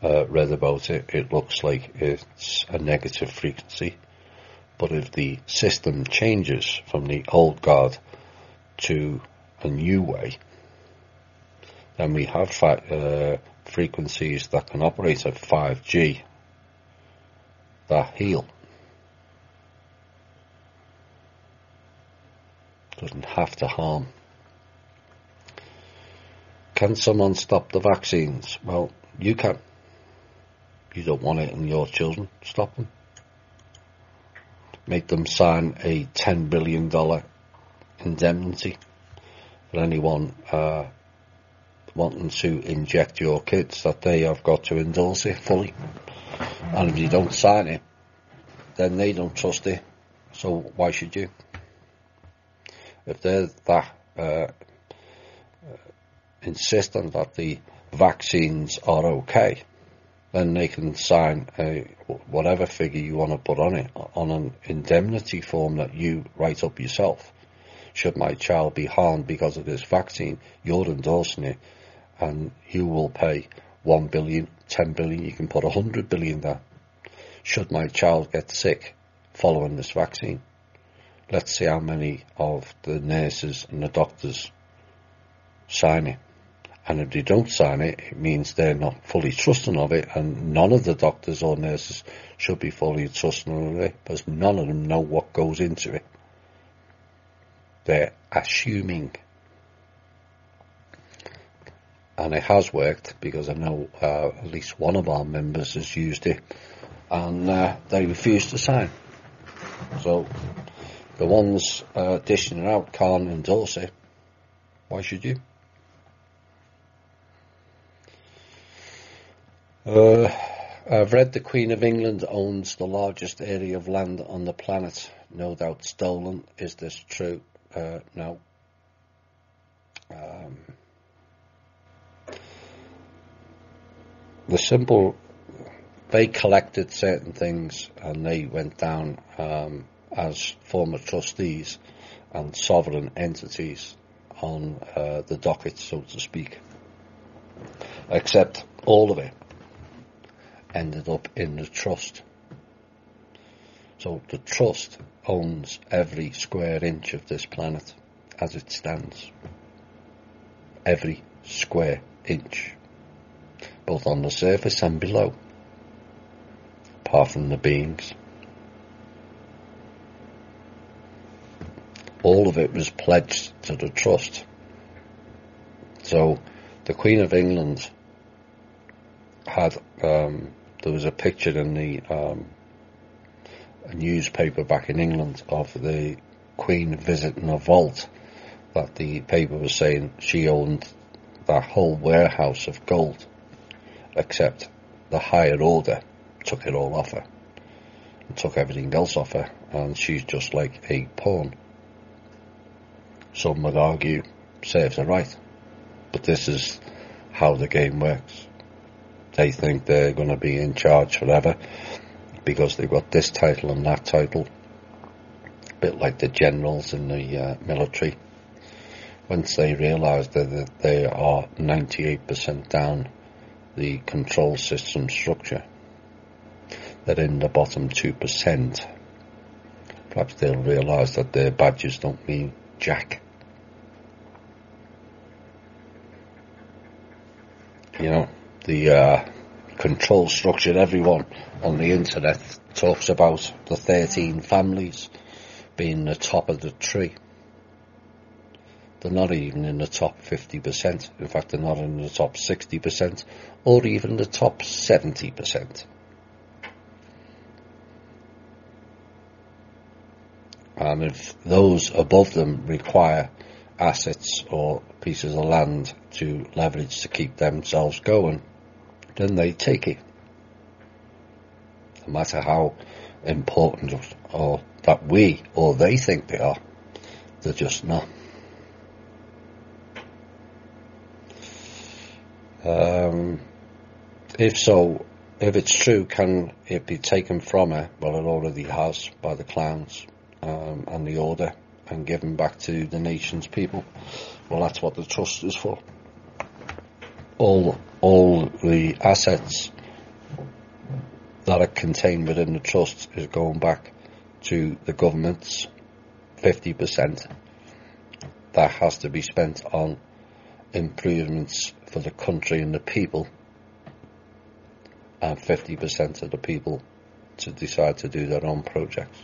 read about it, it looks like it's a negative frequency. But if the system changes from the old guard to a new way, then we have frequencies that can operate at 5G that heal. Doesn't have to harm. Can someone stop the vaccines? Well, you can. You don't want it in your children. Stop them. Make them sign a $10 billion indemnity for anyone wanting to inject your kids, that they have got to endorse it fully. And if you don't sign it, then they don't trust it. So why should you? If they're that insistent that the vaccines are okay, then they can sign whatever figure you want to put on it, on an indemnity form that you write up yourself. Should my child be harmed because of this vaccine, you're endorsing it, and you will pay 1 billion, 10 billion, you can put 100 billion there. Should my child get sick following this vaccine, let's see how many of the nurses and the doctors sign it. And if they don't sign it, it means they're not fully trusting of it, and none of the doctors or nurses should be fully trusting of it, because none of them know what goes into it. They're assuming. And it has worked, because I know at least one of our members has used it, and they refuse to sign. So the ones dishing it out can't endorse it. Why should you? I've read the Queen of England owns the largest area of land on the planet. No doubt stolen. Is this true? No. They collected certain things, and they went down as former trustees and sovereign entities on the docket, so to speak. Except all of it ended up in the trust. So the trust owns every square inch of this planet as it stands. Every square inch. Both on the surface and below. Apart from the beings. All of it was pledged to the trust. So the Queen of England had, there was a picture in the a newspaper back in England of the Queen visiting a vault, that the paper was saying she owned that whole warehouse of gold, except the higher order took it all off her and took everything else off her, and she's just like a pawn. Some would argue serves her right, but this is how the game works. They think they're going to be in charge forever because they've got this title and that title, a bit like the generals in the military. Once they realise that they are 98% down the control system structure, that in the bottom 2%, perhaps they'll realise that their badges don't mean jack. You know, the control structure, everyone on the internet talks about the 13 families being the top of the tree. They're not even in the top 50%. In fact, they're not in the top 60% or even the top 70%. And if those above them require assets or pieces of land to leverage to keep themselves going, then they take it. No matter how important or that we or they think they are, they're just not. If it's true, can it be taken from her? Well, it already has by the clowns and the order, and given back to the nation's people. Well, that's what the trust is for. All the assets that are contained within the trust is going back to the government's 50%. That has to be spent on improvements for the country and the people, and 50% of the people to decide to do their own projects.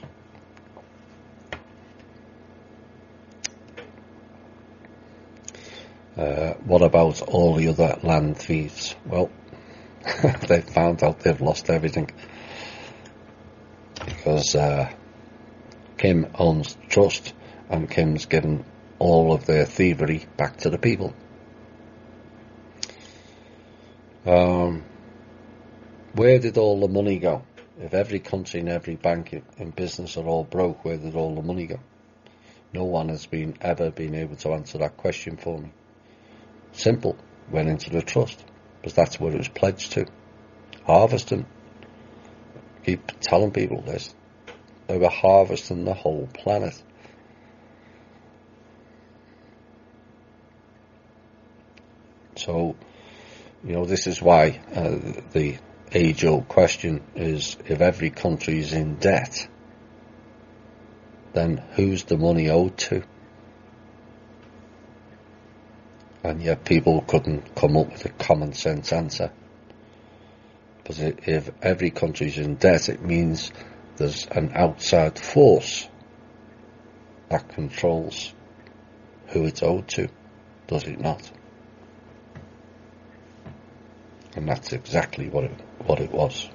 What about all the other land thieves? Well, they've found out they've lost everything, because Kim owns the trust, and Kim's given all of their thievery back to the people. Where did all the money go? If every country and every bank and business are all broke, where did all the money go? No one has ever been able to answer that question for me. Simple, went into the trust, because that's what it was pledged to. Harvesting. Keep telling people this. They were harvesting the whole planet. So, this is why the age-old question is, if every country is in debt, then who's the money owed to? And yet people couldn't come up with a common sense answer. Because if every country is in debt, it means there's an outside force that controls who it's owed to, does it not? And that's exactly what it was.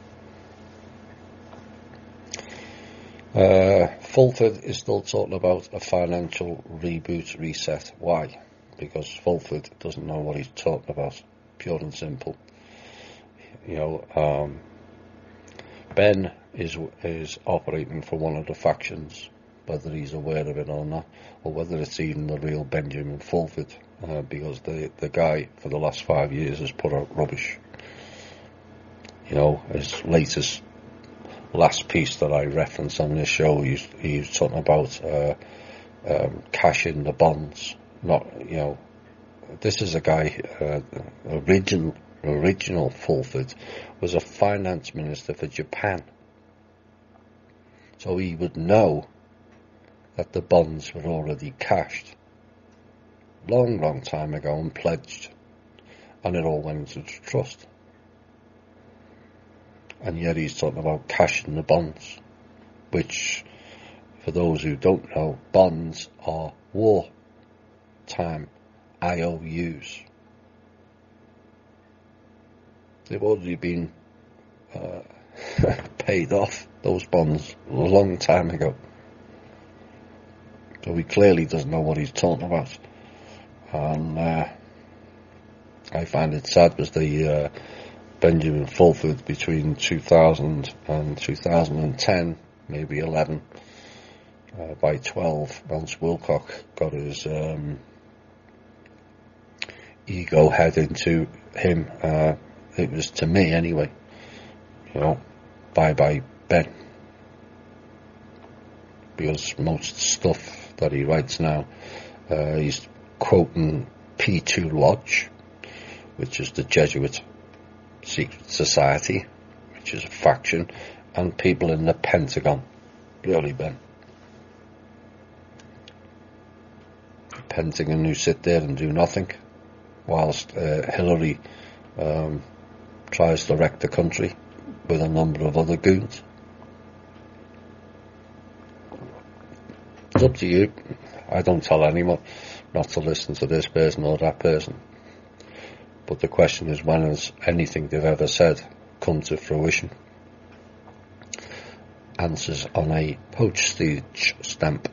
Fulford is still talking about a financial reboot reset. Why? Because Fulford doesn't know what he's talking about. Pure and simple. Ben is operating for one of the factions, whether he's aware of it or not, or whether it's even the real Benjamin Fulford, because the guy for the last 5 years has put out rubbish. His last piece that I referenced on this show, he was talking about cashing the bonds. This is a guy, original Fulford was a finance minister for Japan. So he would know that the bonds were already cashed long time ago and pledged, and it all went into the trust. And yet he's talking about cashing the bonds, which, for those who don't know, bonds are wartime IOUs. They've already been paid off, those bonds, a long time ago. So he clearly doesn't know what he's talking about. And I find it sad, because the Benjamin Fulford between 2000 and 2010, maybe 11, by 12, once Wilcock got his ego head into him, it was, to me anyway, bye Ben. Because most stuff that he writes now, he's quoting P2 Lodge, which is the Jesuit secret society, which is a faction, and people in the Pentagon. Really, Ben. The Pentagon who sit there and do nothing, whilst Hillary tries to wreck the country with a number of other goons. It's up to you. I don't tell anyone not to listen to this person or that person. But the question is, when has anything they've ever said come to fruition? Answers on a postage stamp.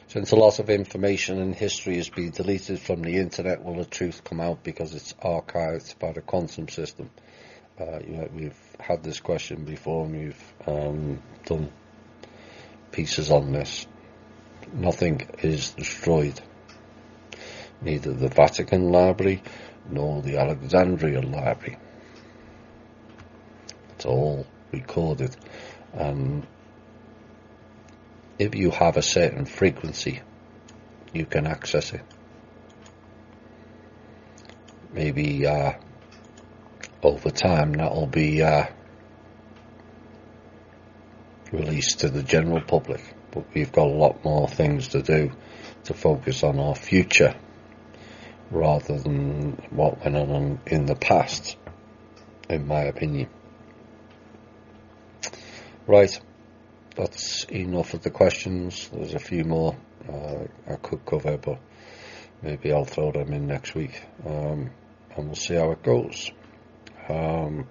Since a lot of information and history has been deleted from the internet, will the truth come out because it's archived by the quantum system? We've had this question before, and we've done pieces on this. Nothing is destroyed. Neither the Vatican Library nor the Alexandria Library. It's all recorded. If you have a certain frequency, you can access it. Maybe over time that'll be released to the general public. But we've got a lot more things to do to focus on our future rather than what went on in the past, in my opinion. Right, that's enough of the questions. There's a few more I could cover, but maybe I'll throw them in next week, and we'll see how it goes. We're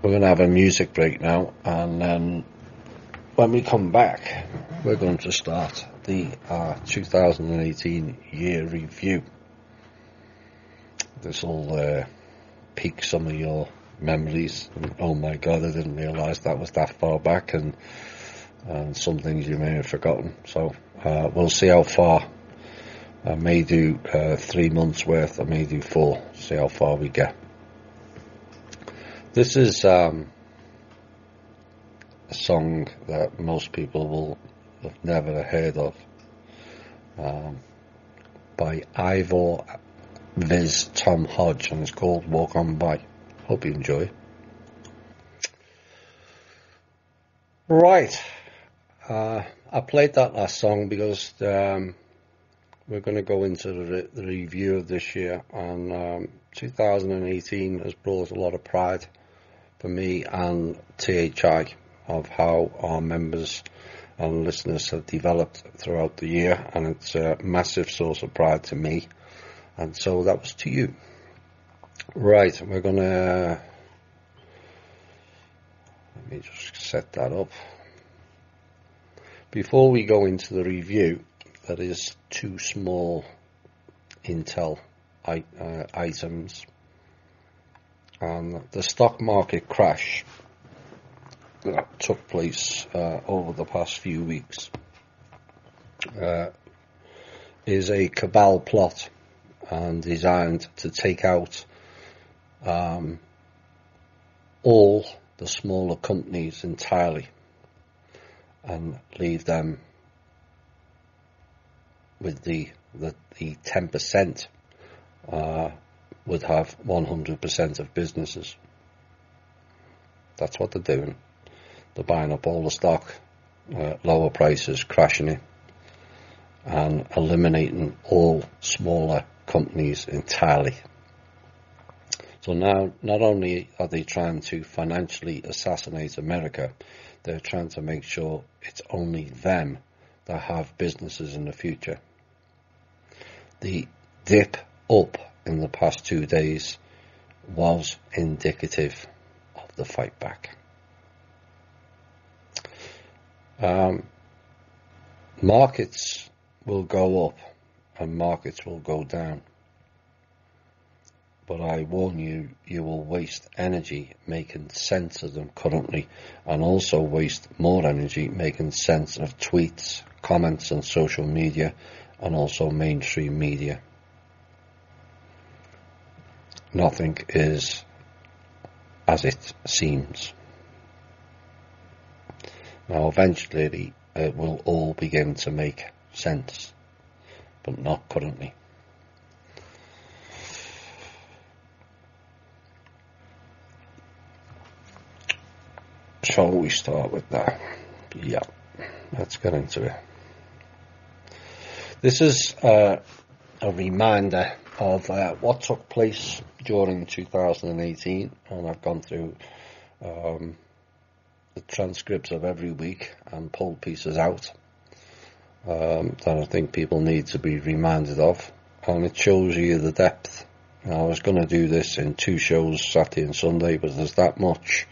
going to have a music break now, and then when we come back, we're going to start the 2018 year review. This will pique some of your memories. Oh my God, I didn't realise that was that far back, and some things you may have forgotten. So we'll see how far. I may do 3 months worth, I may do 4, see how far we get. This is a song that most people will have never heard of, by Ivor Viz Tom Hodge, and it's called Walk On By. Hope you enjoy. Right, I played that last song because we're going to go into the review of this year, and 2018 has brought a lot of pride for me and THI of how our members and listeners have developed throughout the year, and it's a massive source of pride to me, and so that was to you. Right, we're going to, let me just set that up. Before we go into the review, there is 2 small Intel items. And the stock market crash that took place over the past few weeks is a cabal plot and designed to take out all the smaller companies entirely and leave them with the 10% would have 100% of businesses. That's what they're doing. They're buying up all the stock, lower prices, crashing it, and eliminating all smaller companies entirely. So now, not only are they trying to financially assassinate America, they're trying to make sure it's only them that have businesses in the future. The dip up in the past 2 days was indicative of the fight back. Markets will go up and markets will go down. But I warn you, you will waste energy making sense of them currently, and also waste more energy making sense of tweets, comments on social media, and also mainstream media. Nothing is as it seems. Now eventually it will all begin to make sense, but not currently. shall we start with that? Yeah, let's get into it. This is a reminder of what took place during 2018, and I've gone through the transcripts of every week and pulled pieces out that I think people need to be reminded of, and it shows you the depth. Now, I was going to do this in 2 shows, Saturday and Sunday, but there's that much.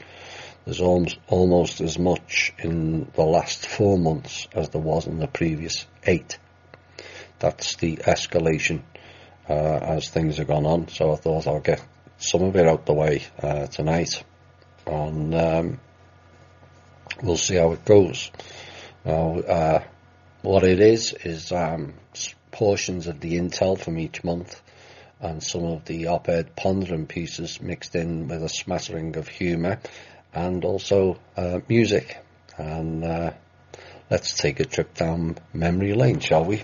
There's almost as much in the last 4 months as there was in the previous 8. That's the escalation as things have gone on. So I thought I'll get some of it out the way tonight, and we'll see how it goes. Now, what it is portions of the intel from each month and some of the op-ed pondering pieces mixed in with a smattering of humour and also music. And let's take a trip down memory lane, shall we?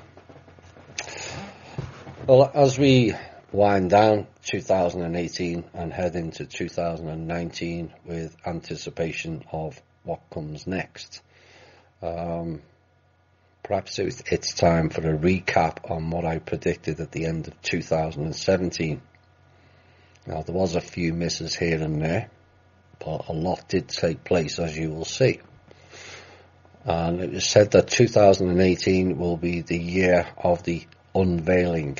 Well, as we wind down 2018 and head into 2019 with anticipation of what comes next, perhaps it's time for a recap on what I predicted at the end of 2017. Now, there was a few misses here and there, but a lot did take place, as you will see. And it was said that 2018 will be the year of the unveiling.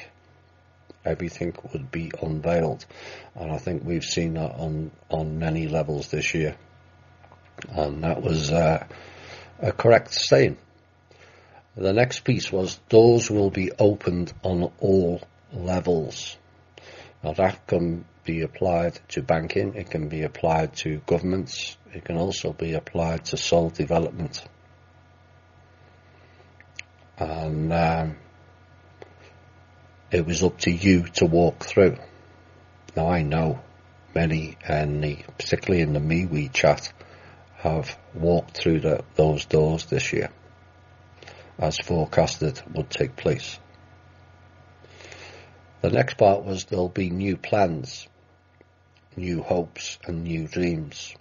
Everything would be unveiled, and I think we've seen that on many levels this year, and that was a correct saying. The next piece was doors will be opened on all levels. Now, that can be applied to banking, it can be applied to governments, it can also be applied to soul development. And it was up to you to walk through. Now, I know many, particularly in the MeWe chat, have walked through those doors this year, as forecasted would take place. The next part was there'll be new plans, new hopes and new dreams.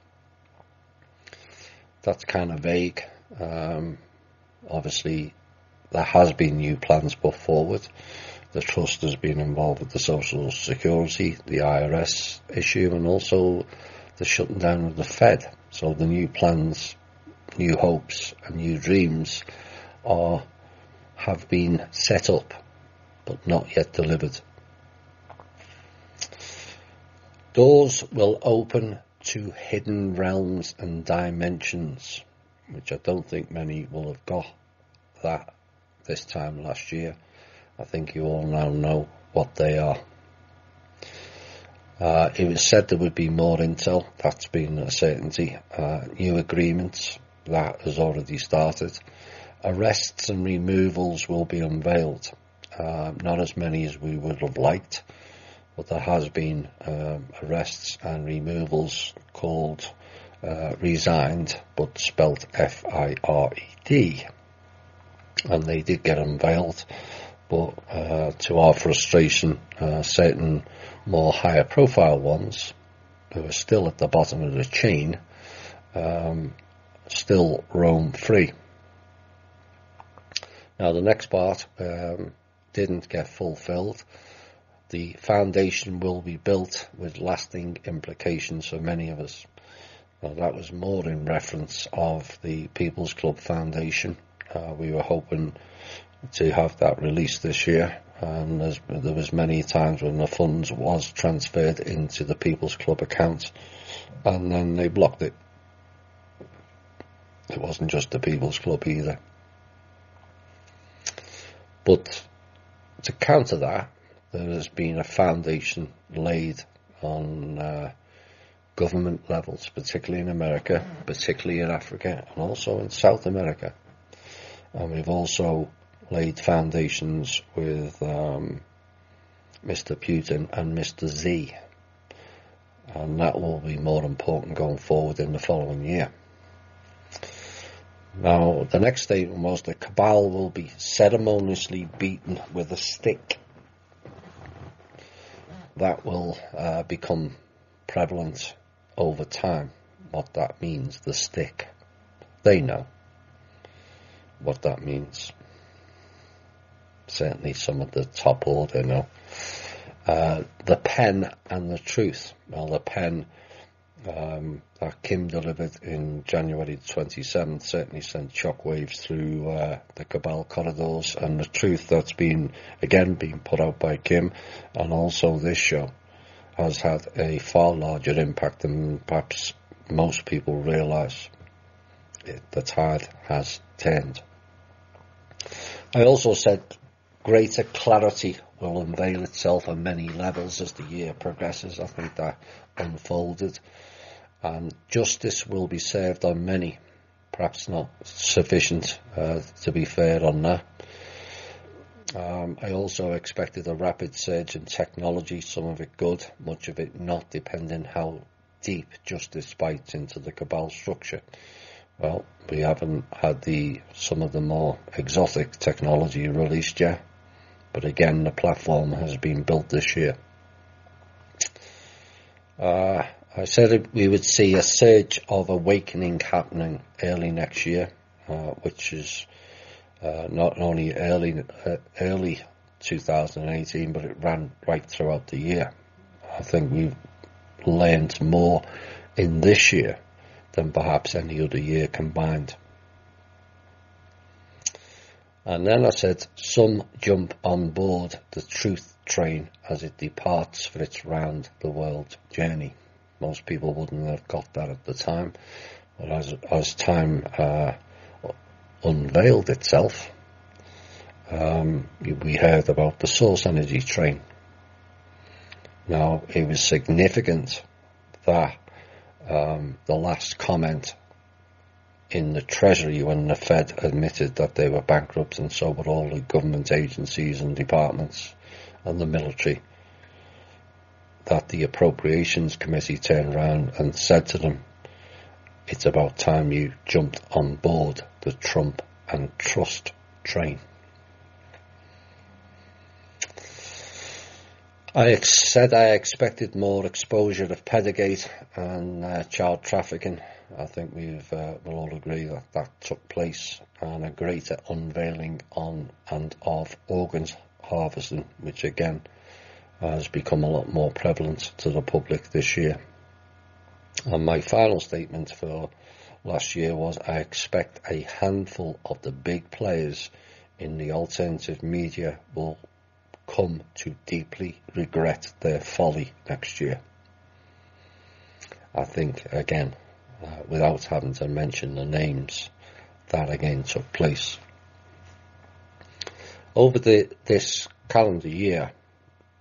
That's kind of vague. Obviously, there has been new plans put forward. The Trust has been involved with the Social Security, the IRS issue, and also the shutting down of the Fed. So the new plans, new hopes and new dreams have been set up, but not yet delivered. Doors will open to hidden realms and dimensions, which I don't think many will have got that this time last year. I think you all now know what they are. It was said there would be more intel. That's been a certainty. New agreements, that has already started. Arrests and removals will be unveiled. Not as many as we would have liked, but there has been arrests and removals called resigned, but spelt F-I-R-E-D. And they did get unveiled, but to our frustration, certain more higher profile ones, who are still at the bottom of the chain, still roam free. Now, the next part didn't get fulfilled. The foundation will be built with lasting implications for many of us. Now, that was more in reference of the People's Club Foundation. We were hoping to have that released this year, and there was many times when the funds was transferred into the People's Club account, and then they blocked it. It wasn't just the People's Club either. But to counter that, there has been a foundation laid on government levels, particularly in America, particularly in Africa, and also in South America. And we've also laid foundations with Mr. Putin and Mr. Z. And that will be more important going forward in the following year. Now, the next statement was the cabal will be ceremoniously beaten with a stick. That will become prevalent over time. what that means, the stick. They know what that means. Certainly some of the top order know. The pen and the truth. Well, the pen that Kim delivered in January 27th certainly sent shockwaves through the cabal corridors, and the truth that's been put out by Kim and also this show has had a far larger impact than perhaps most people realise. The tide has turned. I also said greater clarity will unveil itself on many levels as the year progresses. I think that unfolded, and justice will be served on many, perhaps not sufficient to be fair on that. I also expected a rapid surge in technology, some of it good, much of it not, depending how deep justice bites into the cabal structure. Well, we haven't had some of the more exotic technology released yet, but again, the platform has been built this year. I said we would see a surge of awakening happening early next year, which is not only early 2018, but it ran right throughout the year. I think we've learned more in this year than perhaps any other year combined. And then I said some jump on board the truth train as it departs for its round the world journey. Most people wouldn't have got that at the time, but as time unveiled itself, we heard about the source energy train. Now, it was significant that the last comment in the Treasury, when the Fed admitted that they were bankrupt, and so were all the government agencies and departments and the military, that the Appropriations Committee turned around and said to them, it's about time you jumped on board the Trump and trust train. I said I expected more exposure of Pedogate and child trafficking. I think we'll all agree that took place, and a greater unveiling on and of organs harvesting, which again has become a lot more prevalent to the public this year. And my final statement for last year was I expect a handful of the big players in the alternative media will come to deeply regret their folly next year. I think, again, without having to mention the names, that again took place. Over this calendar year,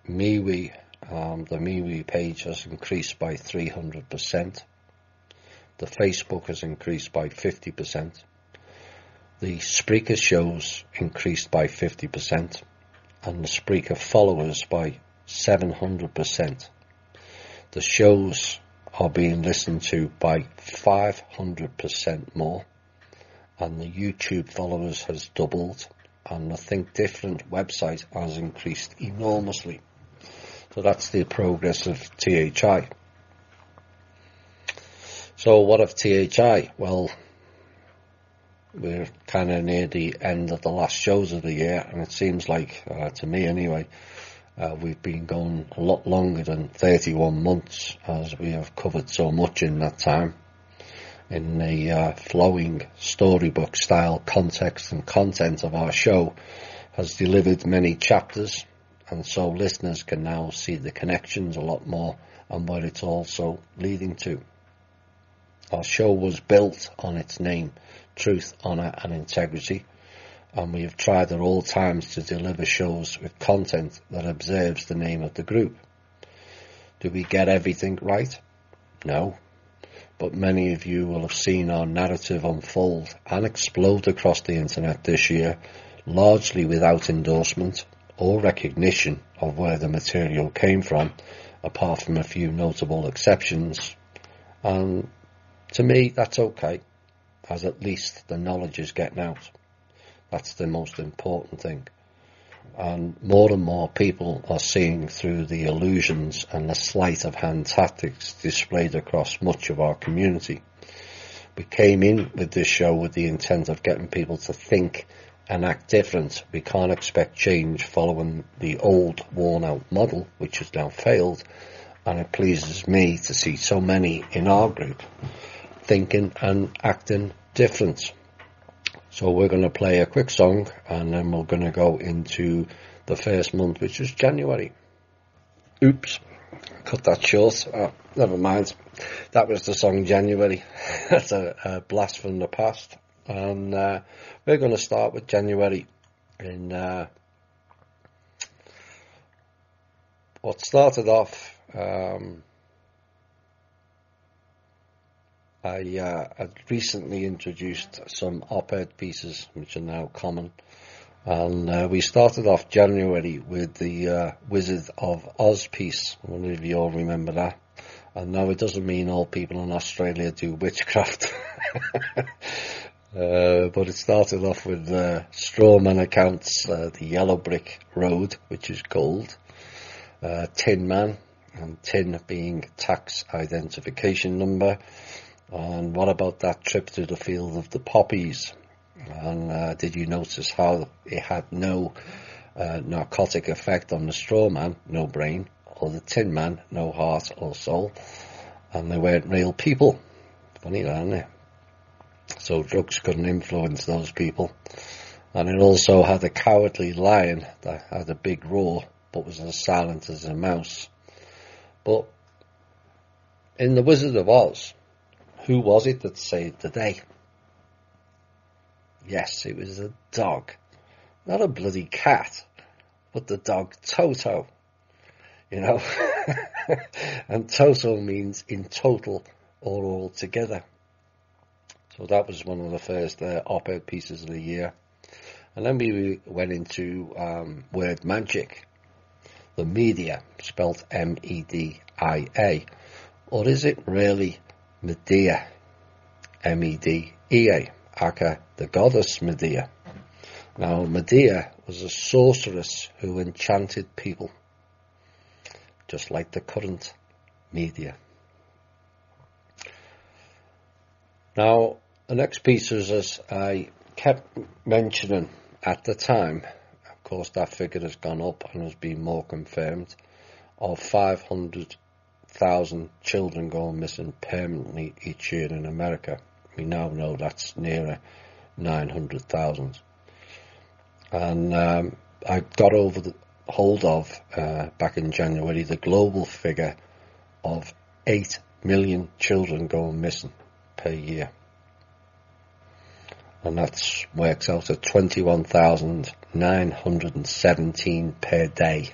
MeWe, the MeWe page has increased by 300%. The Facebook has increased by 50%. The Spreaker shows increased by 50%. And the Spreaker followers by 700%. The shows are being listened to by 500% more, and the YouTube followers has doubled, and the Think Different website has increased enormously. So that's the progress of THI. So what of THI? Well, we're kind of near the end of the last shows of the year, and it seems like, to me anyway, we've been going a lot longer than 31 months, as we have covered so much in that time. In the flowing storybook style context and content of our show has delivered many chapters, and so listeners can now see the connections a lot more and where it's also leading to. Our show was built on its name, Truth, Honour and Integrity, and we have tried at all times to deliver shows with content that observes the name of the group. Do we get everything right? No. But many of you will have seen our narrative unfold and explode across the internet this year, largely without endorsement or recognition of where the material came from, apart from a few notable exceptions. And to me, that's okay, as at least the knowledge is getting out. That's the most important thing. and more people are seeing through the illusions and the sleight of hand tactics displayed across much of our community. We came in with this show with the intent of getting people to think and act different. We can't expect change following the old worn-out model, which has now failed, and it pleases me to see so many in our group thinking and acting different. So we're going to play a quick song, and then we're going to go into the first month, which is January. Oops, cut that short. Oh, never mind. That was the song January. That's a blast from the past. And we're going to start with January in what started off. I had recently introduced some op-ed pieces, which are now common. And we started off January with the Wizard of Oz piece. I wonder if you all remember that. And no, it doesn't mean all people in Australia do witchcraft. But it started off with Strawman Accounts, the Yellow Brick Road, which is gold, Tin Man, and tin being tax identification number. And what about that trip to the field of the poppies? And did you notice how it had no narcotic effect on the straw man, no brain, or the tin man, no heart or soul, and they weren't real people? Funny that, isn't it? So drugs couldn't influence those people. And it also had a cowardly lion that had a big roar, but was as silent as a mouse. But in The Wizard of Oz, who was it that saved the day? Yes, it was a dog. Not a bloody cat, but the dog Toto. You know? And Toto means in total or all together. So that was one of the first op-ed pieces of the year. And then we went into word magic. The media, spelt M-E-D-I-A. Or is it really Medea? M-E-D-E-A. Aka, the goddess Medea. Now, Medea was a sorceress who enchanted people, just like the current media. Now, the next piece is, as I kept mentioning at the time, of course that figure has gone up and has been more confirmed, of 500,000 children going missing permanently each year in America. We now know that's nearer 900,000. And I got hold of, back in January, the global figure of 8 million children going missing per year. And that works out at 21,917 per day.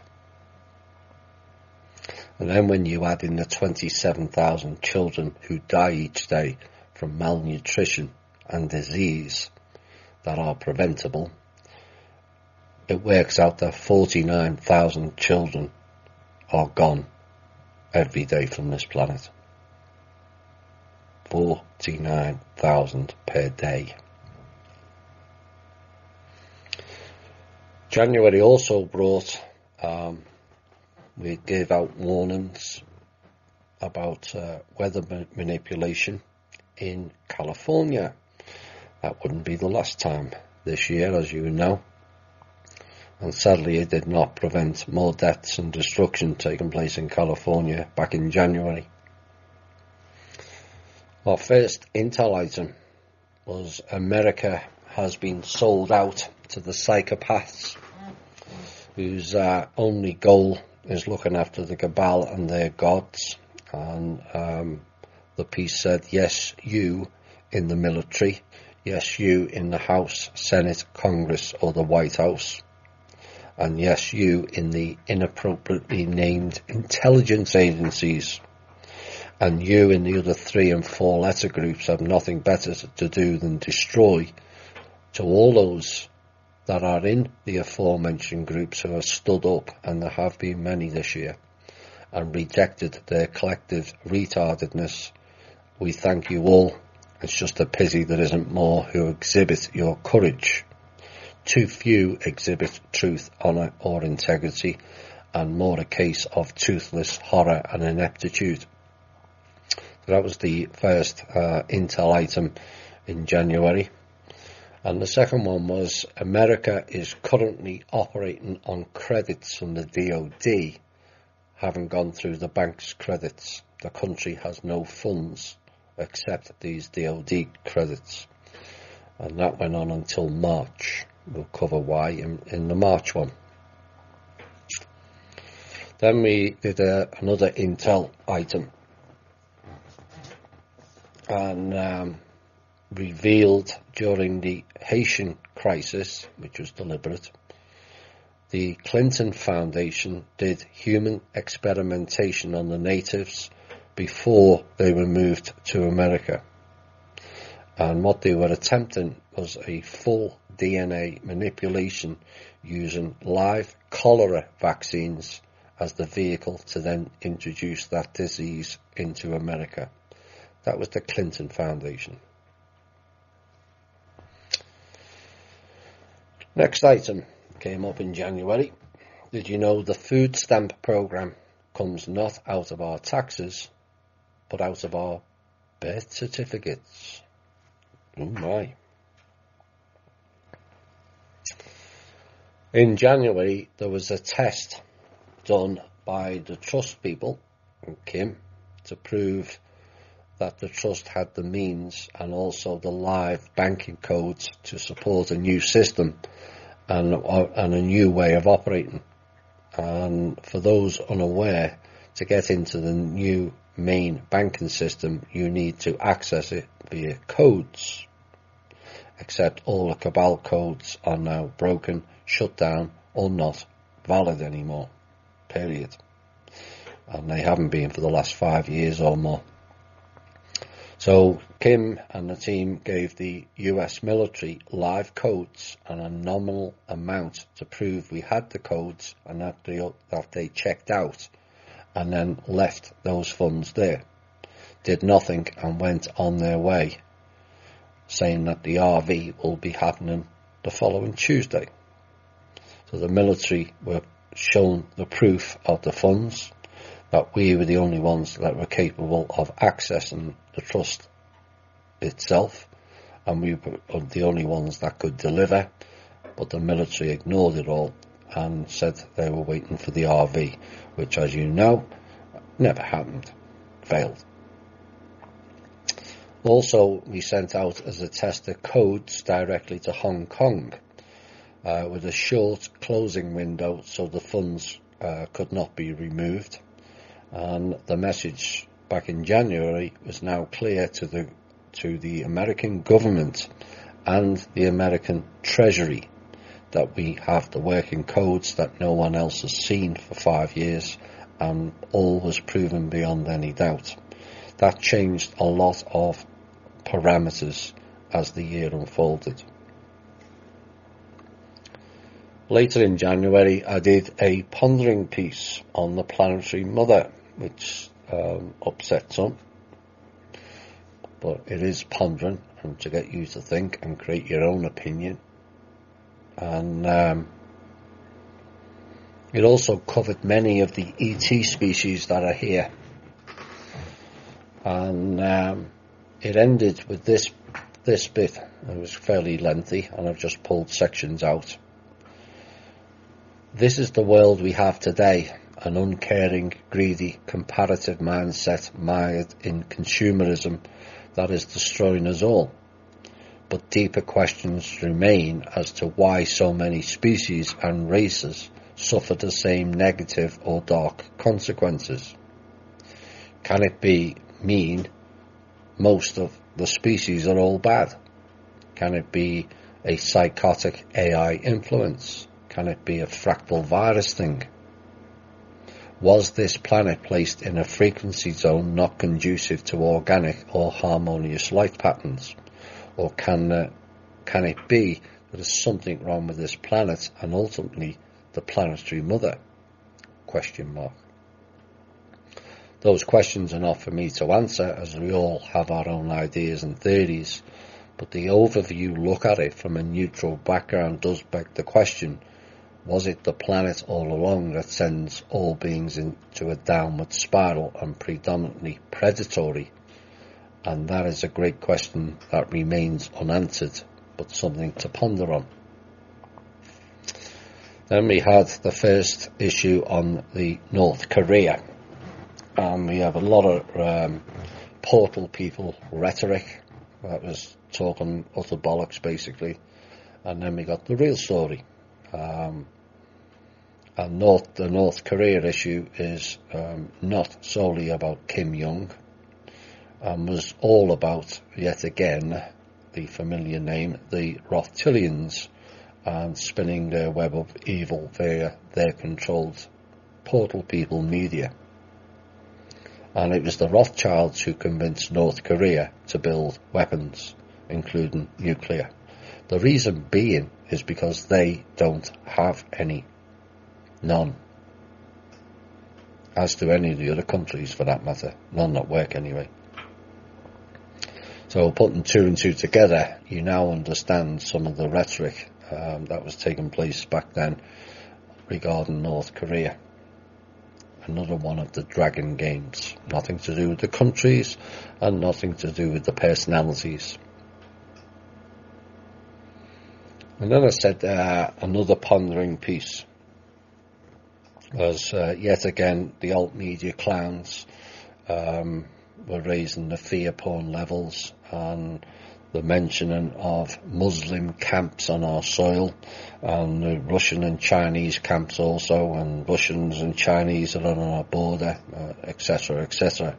And then when you add in the 27,000 children who die each day from malnutrition and disease that are preventable, it works out that 49,000 children are gone every day from this planet. 49,000 per day. January also brought, we gave out warnings about weather manipulation in California. That wouldn't be the last time this year, as you know. And sadly, it did not prevent more deaths and destruction taking place in California back in January. Our first intel item was America has been sold out to the psychopaths whose only goal is looking after the cabal and their gods. And the piece said, yes, you in the military, yes, you in the House, Senate, Congress or the White House, and yes, you in the inappropriately named intelligence agencies, and you in the other 3 and 4 letter groups have nothing better to do than destroy to all those that are in the aforementioned groups who have stood up, and there have been many this year, and rejected their collective retardedness. We thank you all. It's just a pity there isn't more who exhibit your courage too few exhibit truth, honour or integrity, and more a case of toothless horror and ineptitude. That was the first intel item in January. And the second one was America is currently operating on credits from the DOD, having gone through the bank's credits. The country has no funds except these DOD credits. And that went on until March. We'll cover why in the March one. Then we did another intel item and revealed during the Haitian crisis, which was deliberate, the Clinton Foundation did human experimentation on the natives before they were moved to America. And what they were attempting was a full DNA manipulation using live cholera vaccines as the vehicle to then introduce that disease into America. That was the Clinton Foundation. Next item came up in January. Did you know the food stamp program comes not out of our taxes, but out of our birth certificates? Oh my. In January, there was a test done by the trust people, Kim, to prove that the trust had the means and also the live banking codes to support a new system and a new way of operating. And for those unaware, to get into the new main banking system, you need to access it via codes. Except all the Cabal codes are now broken, shut down, or not valid anymore. Period. And they haven't been for the last 5 years or more. So Kim and the team gave the US military live codes and a nominal amount to prove we had the codes and that they checked out, and then left those funds there. Did nothing and went on their way, saying that the RV will be happening the following Tuesday. So the military were shown the proof of the funds, that we were the only ones that were capable of accessing the trust itself, and we were the only ones that could deliver, but the military ignored it all and said they were waiting for the RV, which, as you know, never happened, failed. Also, we sent out as a tester codes directly to Hong Kong with a short closing window so the funds could not be removed. And the message back in January was now clear to the American government and the American Treasury that we have the working codes that no one else has seen for 5 years, and all was proven beyond any doubt. That changed a lot of parameters as the year unfolded. Later in January, I did a pondering piece on the planetary mother, which upset some, but it is pondering and to get you to think and create your own opinion. And it also covered many of the ET species that are here. And it ended with this bit. It was fairly lengthy, and I've just pulled sections out. This is the world we have today, an uncaring, greedy, comparative mindset mired in consumerism that is destroying us all. But deeper questions remain as to why so many species and races suffer the same negative or dark consequences. Can it be mean most of the species are all bad? Can it be a psychotic AI influence? Can it be a fractal virus thing? Was this planet placed in a frequency zone not conducive to organic or harmonious life patterns? Or can it be that there's something wrong with this planet and ultimately the planetary mother? Question mark. Those questions are not for me to answer, as we all have our own ideas and theories, But the overview look at it from a neutral background does beg the question, was it the planet all along that sends all beings into a downward spiral and predominantly predatory? And that is a great question that remains unanswered, but something to ponder on. Then we had the first issue on the North Korea, and we have a lot of portal people rhetoric that was talking utter bollocks basically, and then we got the real story. And the North Korea issue is not solely about Kim Jong, and was all about, yet again, the familiar name, the Rothschildians, and spinning their web of evil via their controlled portal people media. And it was the Rothschilds who convinced North Korea to build weapons, including nuclear. The reason being is because they don't have any. None. As do any of the other countries for that matter. None that work anyway. So putting two and two together, you now understand some of the rhetoric that was taking place back then regarding North Korea. Another one of the dragon games. Nothing to do with the countries and nothing to do with the personalities. And then I said another pondering piece was yet again the alt media clowns were raising the fear porn levels and the mentioning of Muslim camps on our soil, and the Russian and Chinese camps also, and Russians and Chinese are on our border, etc., etc.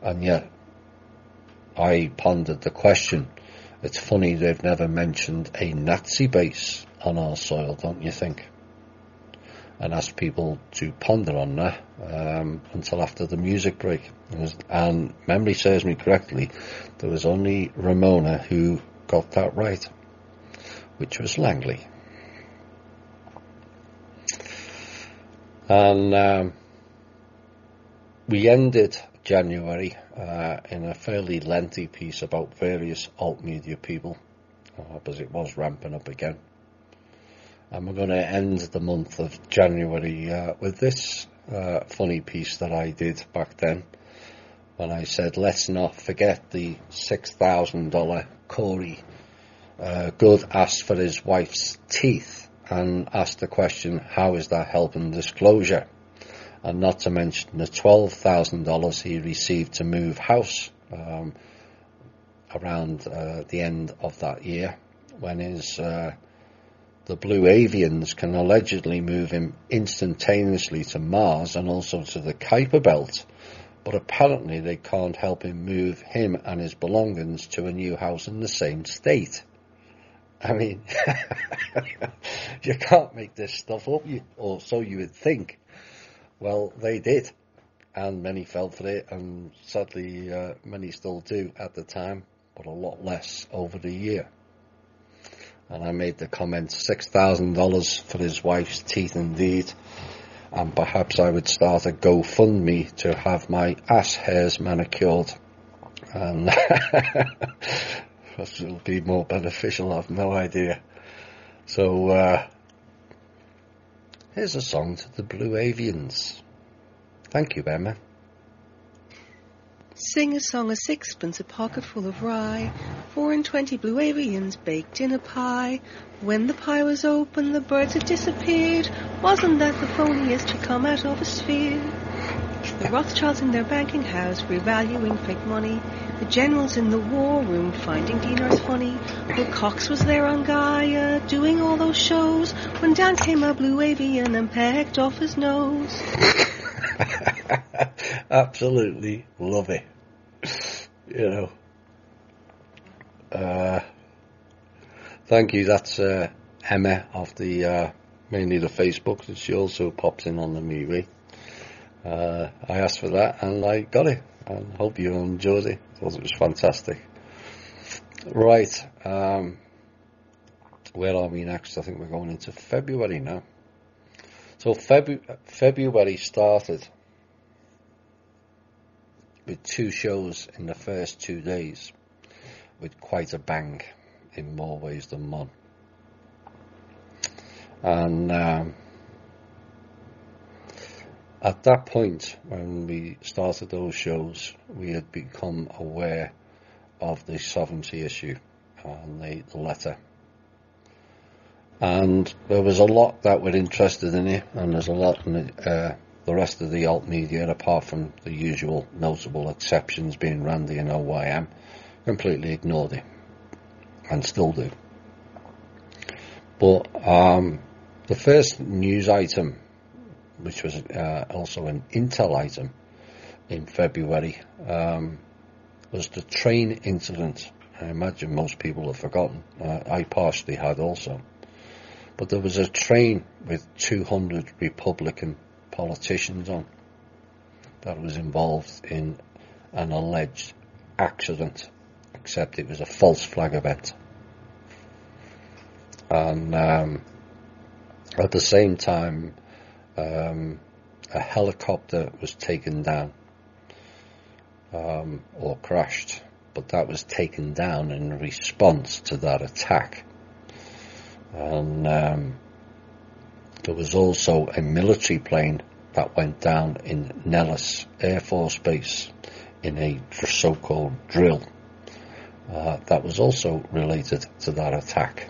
And yet, I pondered the question, it's funny they've never mentioned a Nazi base on our soil, don't you think? And asked people to ponder on that until after the music break. And memory serves me correctly, there was only Ramona who got that right, which was Langley. And we ended January in a fairly lengthy piece about various alt media people, because it was ramping up again. And we're going to end the month of January with this funny piece that I did back then, when I said, let's not forget the $6,000 Corey Good asked for his wife's teeth, and asked the question, how is that helping disclosure? And not to mention the $12,000 he received to move house around the end of that year, when his the Blue Avians can allegedly move him instantaneously to Mars and also to the Kuiper Belt, but apparently they can't help him move him and his belongings to a new house in the same state. I mean, you can't make this stuff up, or so you would think. Well, they did, and many fell for it, and sadly many still do at the time, but a lot less over the year. And I made the comment, $6,000 for his wife's teeth indeed, and perhaps I would start a GoFundMe to have my ass hairs manicured, and it will be more beneficial, I've no idea. So here's a song to the Blue Avians. Thank you, Emma. Sing a song, a sixpence, a pocket full of rye, 4 Blue Avians baked in a pie. When the pie was open, the birds had disappeared. Wasn't that the phoniest to come out of a sphere? The Rothschilds in their banking house, revaluing fake money. The generals in the war room, finding dinars funny. Will Cox was there on Gaia, doing all those shows, when down came a Blue Avian and pecked off his nose. Absolutely love it. You know. Thank you. That's Emma of the mainly the Facebook, and she also pops in on the MeWe. I asked for that and I got it, and hope you enjoyed it. I thought it was fantastic. Right, where are we next? I think we're going into February now. So February started with 2 shows in the first 2 days. with quite a bang in more ways than one. And at that point, when we started those shows, we had become aware of the sovereignty issue and the letter. And there was a lot that were interested in it, and there's a lot in the rest of the alt media, apart from the usual notable exceptions being Randy and OYM, completely ignored it, and still do. But the first news item, which was also an Intel item in February, was the train incident. I imagine most people have forgotten. I partially had also. But there was a train with 200 Republican politicians on that was involved in an alleged accident, except it was a false flag event. And at the same time, a helicopter was taken down, or crashed, but that was taken down in response to that attack. And there was also a military plane that went down in Nellis Air Force Base in a so-called drill that was also related to that attack.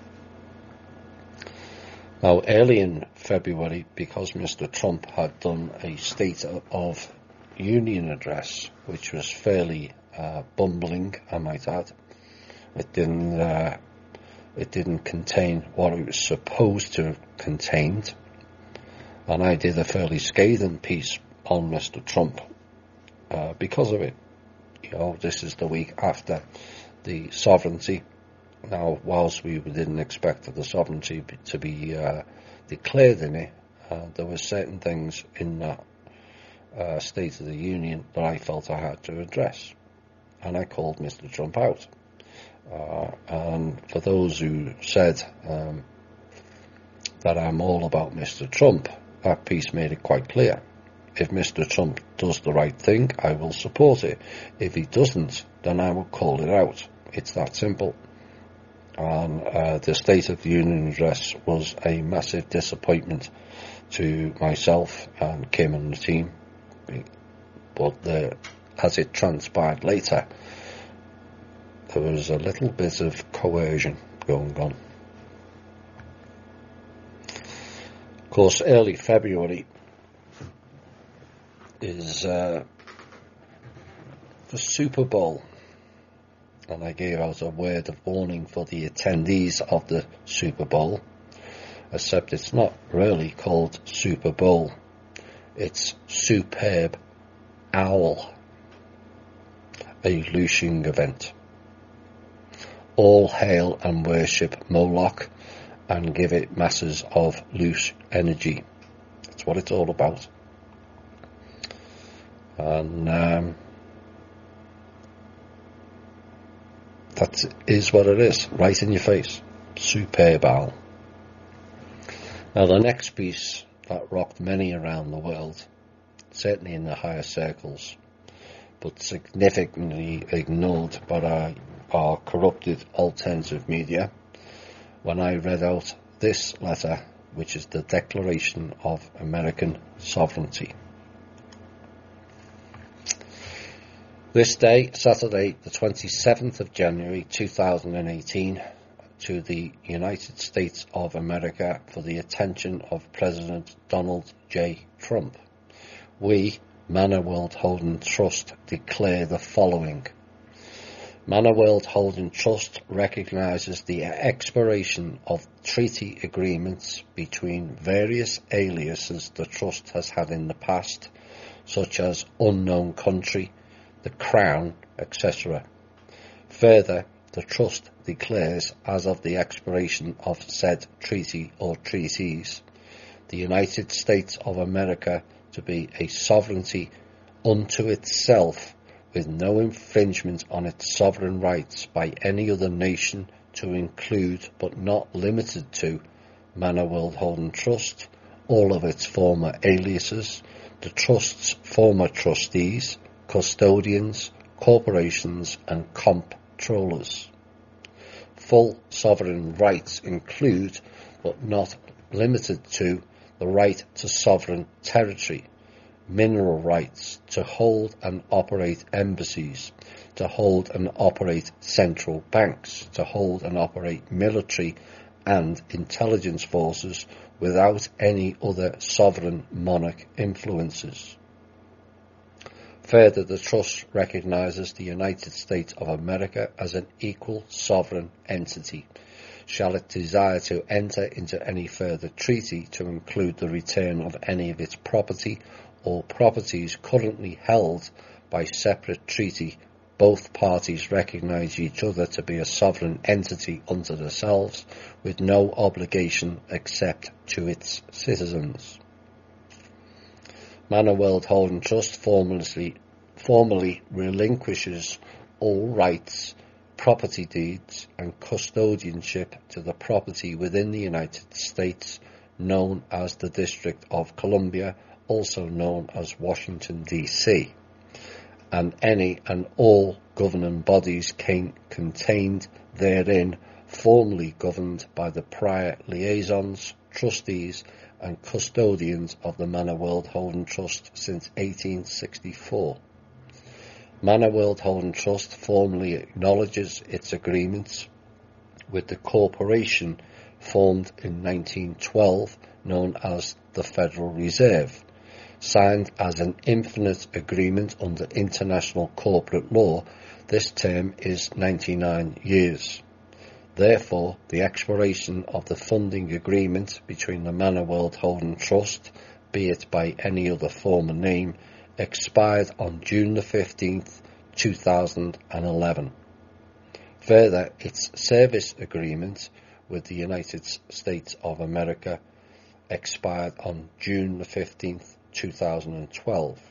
Now, early in February, because Mr. Trump had done a State of Union address, which was fairly bumbling, I might add, it didn't contain what it was supposed to have contained, and I did a fairly scathing piece on Mr. Trump because of it. You know, this is the week after the sovereignty. Now, whilst we didn't expect the sovereignty to be declared in it, there were certain things in that State of the Union that I felt I had to address, and I called Mr. Trump out. And for those who said that I'm all about Mr. Trump, that piece made it quite clear. If Mr. Trump does the right thing, I will support it. If he doesn't, then I will call it out. It's that simple. And the State of the Union address was a massive disappointment to myself and Kim and the team. But as it transpired later, there was a little bit of coercion going on. Of course, early February is the Super Bowl, and I gave out a word of warning for the attendees of the Super Bowl, except it's not really called Super Bowl, it's Superb Owl, a looshing event. All hail and worship Moloch and give it masses of loose energy. That's what it's all about. And that is what it is, right in your face. Superb owl. Now, the next piece that rocked many around the world, certainly in the higher circles, but significantly ignored by our corrupted alternative media, when I read out this letter, which is the Declaration of American Sovereignty. This day, Saturday, the 27th of January 2018, to the United States of America for the attention of President Donald J. Trump. We, Manor World Holding Trust, declare the following. Manor World Holding Trust recognises the expiration of treaty agreements between various aliases the Trust has had in the past, such as Unknown Country, the Crown, etc. Further, the Trust declares, as of the expiration of said treaty or treaties, the United States of America to be a sovereignty unto itself, with no infringement on its sovereign rights by any other nation, to include but not limited to Manor World Holding Trust, all of its former aliases, the Trust's former trustees, custodians, corporations and comptrollers. full sovereign rights include, but not limited to, the right to sovereign territory, mineral rights, to hold and operate embassies, to hold and operate central banks, to hold and operate military and intelligence forces without any other sovereign monarch influences. Further, the Trust recognises the United States of America as an equal sovereign entity. Shall it desire to enter into any further treaty to include the return of any of its property or properties currently held by separate treaty, both parties recognise each other to be a sovereign entity unto themselves, with no obligation except to its citizens. Manor World Holding Trust formally relinquishes all rights, property deeds and custodianship to the property within the United States known as the District of Columbia, also known as Washington, D.C., and any and all governing bodies contained therein, formally governed by the prior liaisons, trustees and custodians of the Manor World Holding Trust since 1864. Manor World Holding Trust formally acknowledges its agreements with the corporation formed in 1912, known as the Federal Reserve, signed as an infinite agreement under international corporate law. This term is 99 years. Therefore, the expiration of the funding agreement between the Manor World Holding Trust, be it by any other form or name, expired on June the 15th, 2011. Further, its service agreement with the United States of America expired on June the 15th, 2012.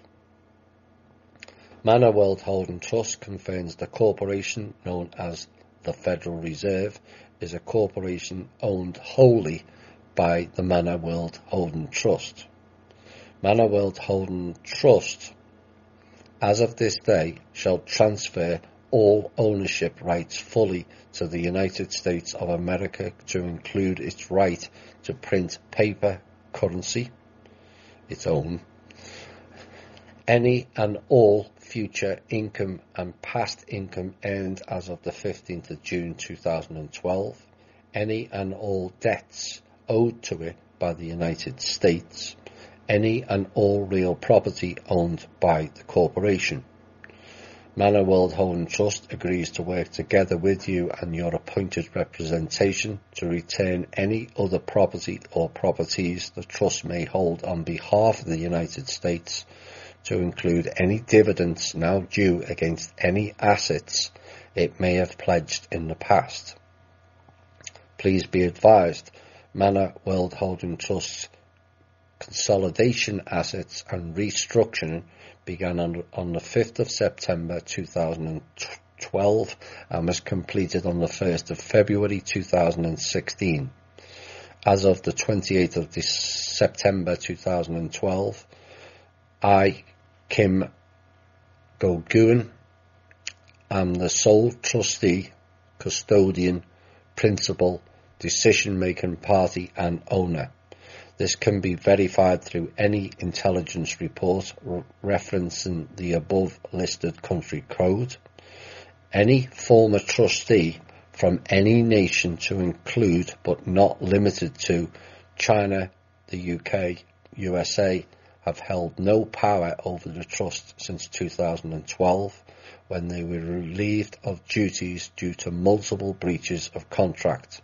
Manor World Holding Trust confirms the corporation known as the Federal Reserve is a corporation owned wholly by the Manor World Holding Trust. Manor World Holding Trust, as of this day, shall transfer all ownership rights fully to the United States of America, to include its right to print paper currency, its own, any and all future income and past income earned as of the 15th of June 2012, any and all debts owed to it by the United States, any and all real property owned by the corporation. Manor World Holding Trust agrees to work together with you and your appointed representation to return any other property or properties the Trust may hold on behalf of the United States, to include any dividends now due against any assets it may have pledged in the past. Please be advised, Manor World Holding Trust's consolidation assets and restructuring began on the 5th of September 2012 and was completed on the 1st of February 2016. As of the 28th of September 2012, I, Kim Goguin, am the sole trustee, custodian, principal, decision-making party and owner. This can be verified through any intelligence report referencing the above listed country code. Any former trustee from any nation, to include but not limited to China, the UK, USA, have held no power over the trust since 2012, when they were relieved of duties due to multiple breaches of contract.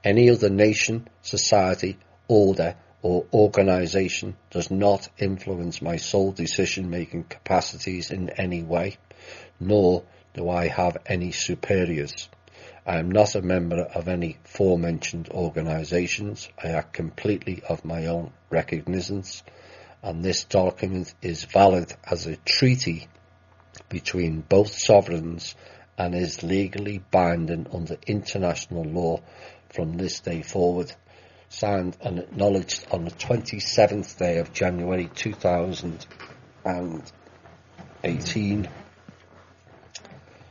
Any other nation, society, order or organisation does not influence my sole decision-making capacities in any way, nor do I have any superiors. I am not a member of any aforementioned organisations. I act completely of my own recognizance, and this document is valid as a treaty between both sovereigns and is legally binding under international law from this day forward. Signed and acknowledged on the 27th day of January 2018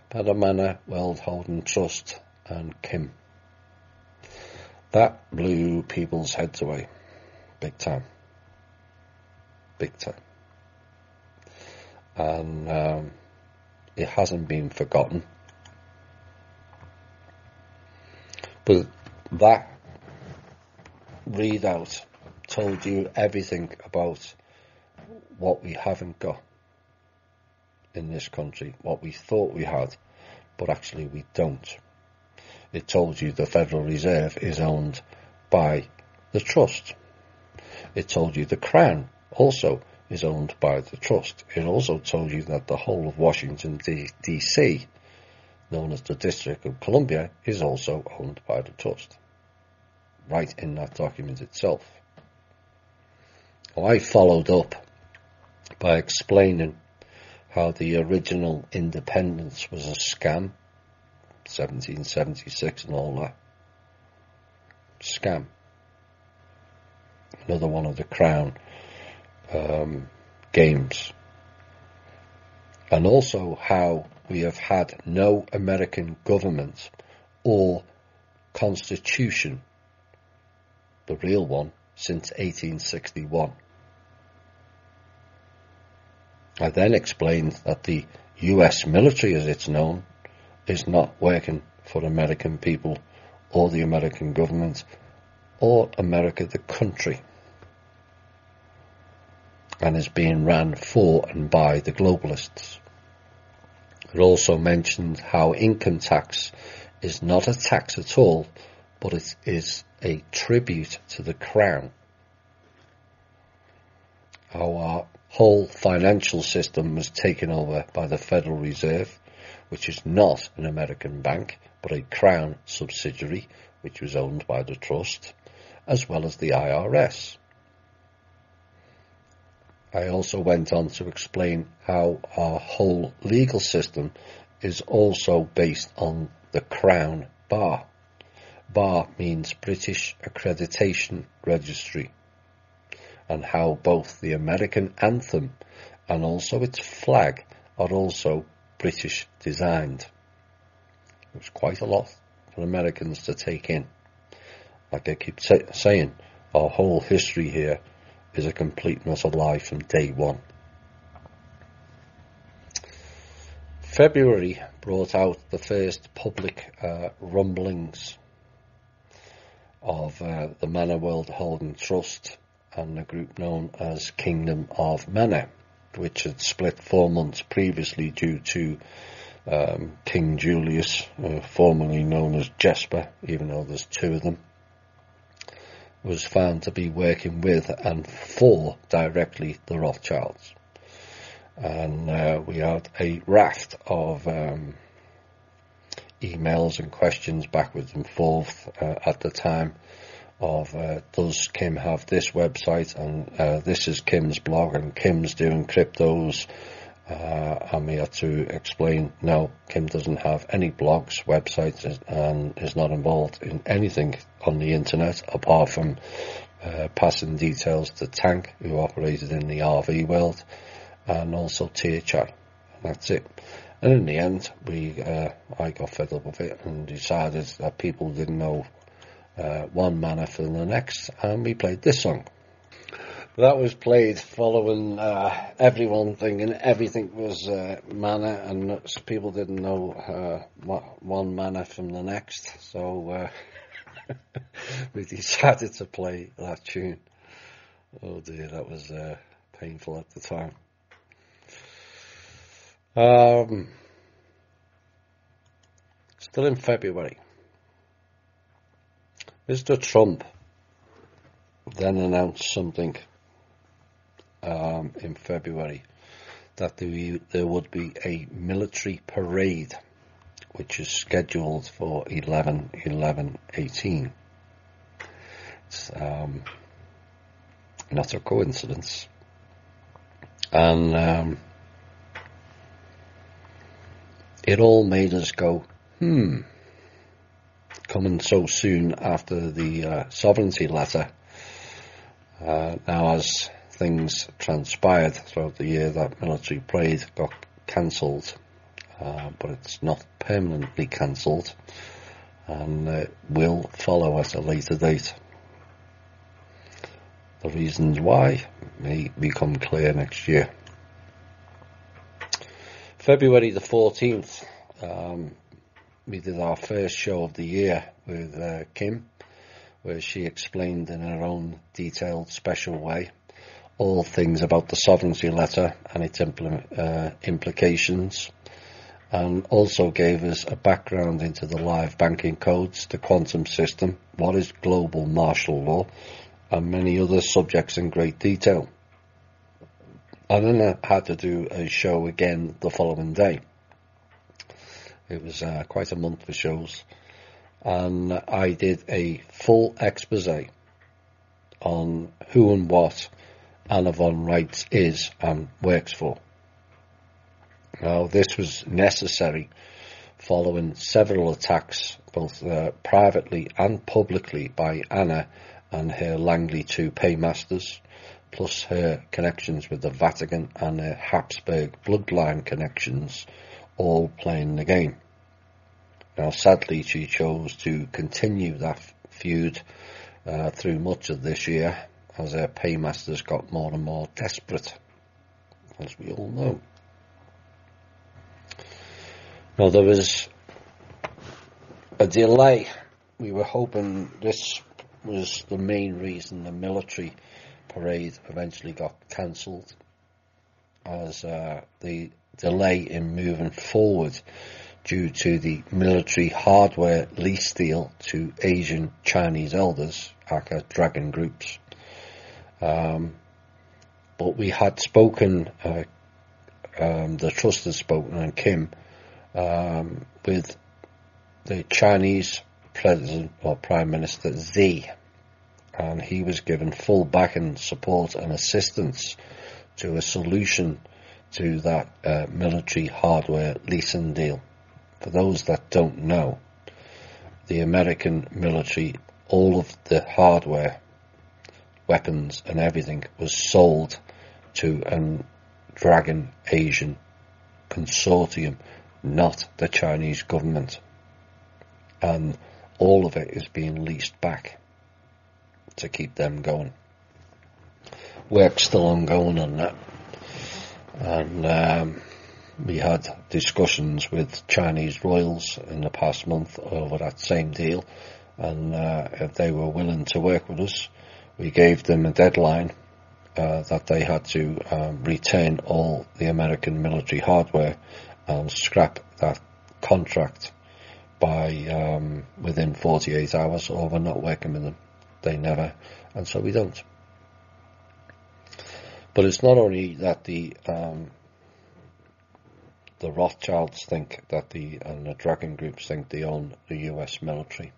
by the Manor World Holding Trust. and Kim. That blew people's heads away. Big time. Big time. And it hasn't been forgotten. But that readout told you everything about what we haven't got in this country, what we thought we had, but actually we don't. It told you the Federal Reserve is owned by the Trust. It told you the Crown also is owned by the Trust. It also told you that the whole of Washington DC, known as the District of Columbia, is also owned by the Trust. Right in that document itself. Well, I followed up by explaining how the original independence was a scam, 1776 and all that. Scam. Another one of the Crown games. And also how we have had no American government or constitution, the real one, since 1861. I then explained that the US military, as it's known, is not working for the American people or the American government or America the country, and is being ran for and by the globalists. It also mentioned how income tax is not a tax at all, but it is a tribute to the Crown. How our whole financial system was taken over by the Federal Reserve, which is not an American bank, but a Crown subsidiary, which was owned by the Trust, as well as the IRS. I also went on to explain how our whole legal system is also based on the Crown Bar. Bar means British Accreditation Registry, and how both the American anthem and also its flag are also British designed. It was quite a lot for Americans to take in. Like I keep saying, our whole history here is a complete and utter lie from day one. February brought out the first public rumblings of the Manor World Holding Trust and the group known as Kingdom of Manor, which had split 4 months previously due to King Julius, formerly known as Jesper, even though there's two of them, was found to be working with and for directly the Rothschilds. And we had a raft of emails and questions backwards and forth at the time of does Kim have this website, and this is Kim's blog, and Kim's doing cryptos, and we had to explain no, Kim doesn't have any blogs, websites, and is not involved in anything on the internet apart from passing details to Tank, who operated in the RV world, and also THI, and that's it. And in the end, I got fed up with it and decided that people didn't know one manor from the next, and we played this song. That was played following everyone thinking everything was manor, and people didn't know one manor from the next, so we decided to play that tune. Oh dear, that was painful at the time. Still in February, Mr. Trump then announced something in February, that there would be a military parade which is scheduled for 11/11/18. It's not a coincidence, and it all made us go, coming so soon after the sovereignty letter. Now, as things transpired throughout the year, that military parade got cancelled, but it's not permanently cancelled. and will follow at a later date. The reasons why may become clear next year. February the 14th, we did our first show of the year with Kim, where she explained in her own detailed, special way all things about the sovereignty letter and its implications, and also gave us a background into the live banking codes, the quantum system, what is global martial law, and many other subjects in great detail. And then I had to do a show again the following day. It was quite a month for shows, and I did a full expose on who and what Anna von Reitz is and works for. Now, this was necessary following several attacks, both privately and publicly, by Anna and her Langley II paymasters, plus her connections with the Vatican and her Habsburg bloodline connections, all playing the game. Now, sadly, she chose to continue that feud through much of this year, as her paymasters got more and more desperate, as we all know. Now, there was a delay. We were hoping this was the main reason the military parade eventually got cancelled, as the delay in moving forward due to the military hardware lease deal to Asian Chinese elders, aka dragon groups. But we had spoken, the trust had spoken, and Kim, with the Chinese President or Prime Minister Xi, and he was given full backing, support and assistance to a solution to that military hardware leasing deal. For those that don't know, the American military, all of the hardware, weapons and everything was sold to a Dragon Asian consortium, not the Chinese government, and all of it is being leased back to keep them going. Work's still ongoing on that, and we had discussions with Chinese royals in the past month over that same deal, and if they were willing to work with us, we gave them a deadline that they had to return all the American military hardware and scrap that contract by within 48 hours, or we're not working with them. They never, and so we don't. But it's not only that the Rothschilds think that and the Dragon groups think they own the US military.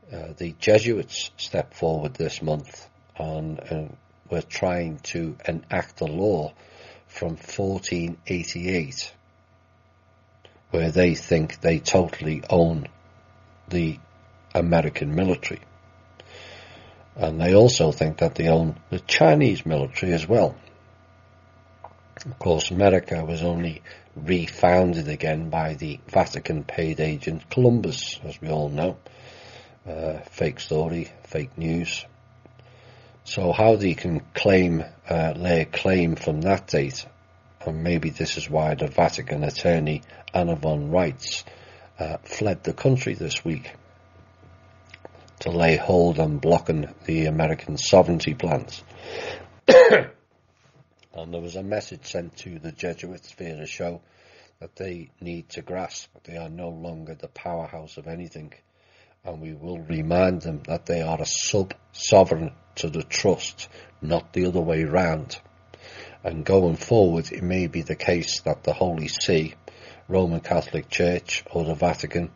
The Jesuits stepped forward this month and were trying to enact a law from 1488 where they think they totally own the American military. And they also think that they own the Chinese military as well. Of course, America was only refounded again by the Vatican paid agent Columbus, as we all know. Fake story, fake news. So how they can lay a claim from that date, and maybe this is why the Vatican attorney Anna von Reitz fled the country this week, to lay hold on blocking the American sovereignty plans. And there was a message sent to the Jesuits via the show that they need to grasp that they are no longer the powerhouse of anything, and we will remind them that they are a sub-sovereign to the trust, not the other way round. And going forward, it may be the case that the Holy See, Roman Catholic Church or the Vatican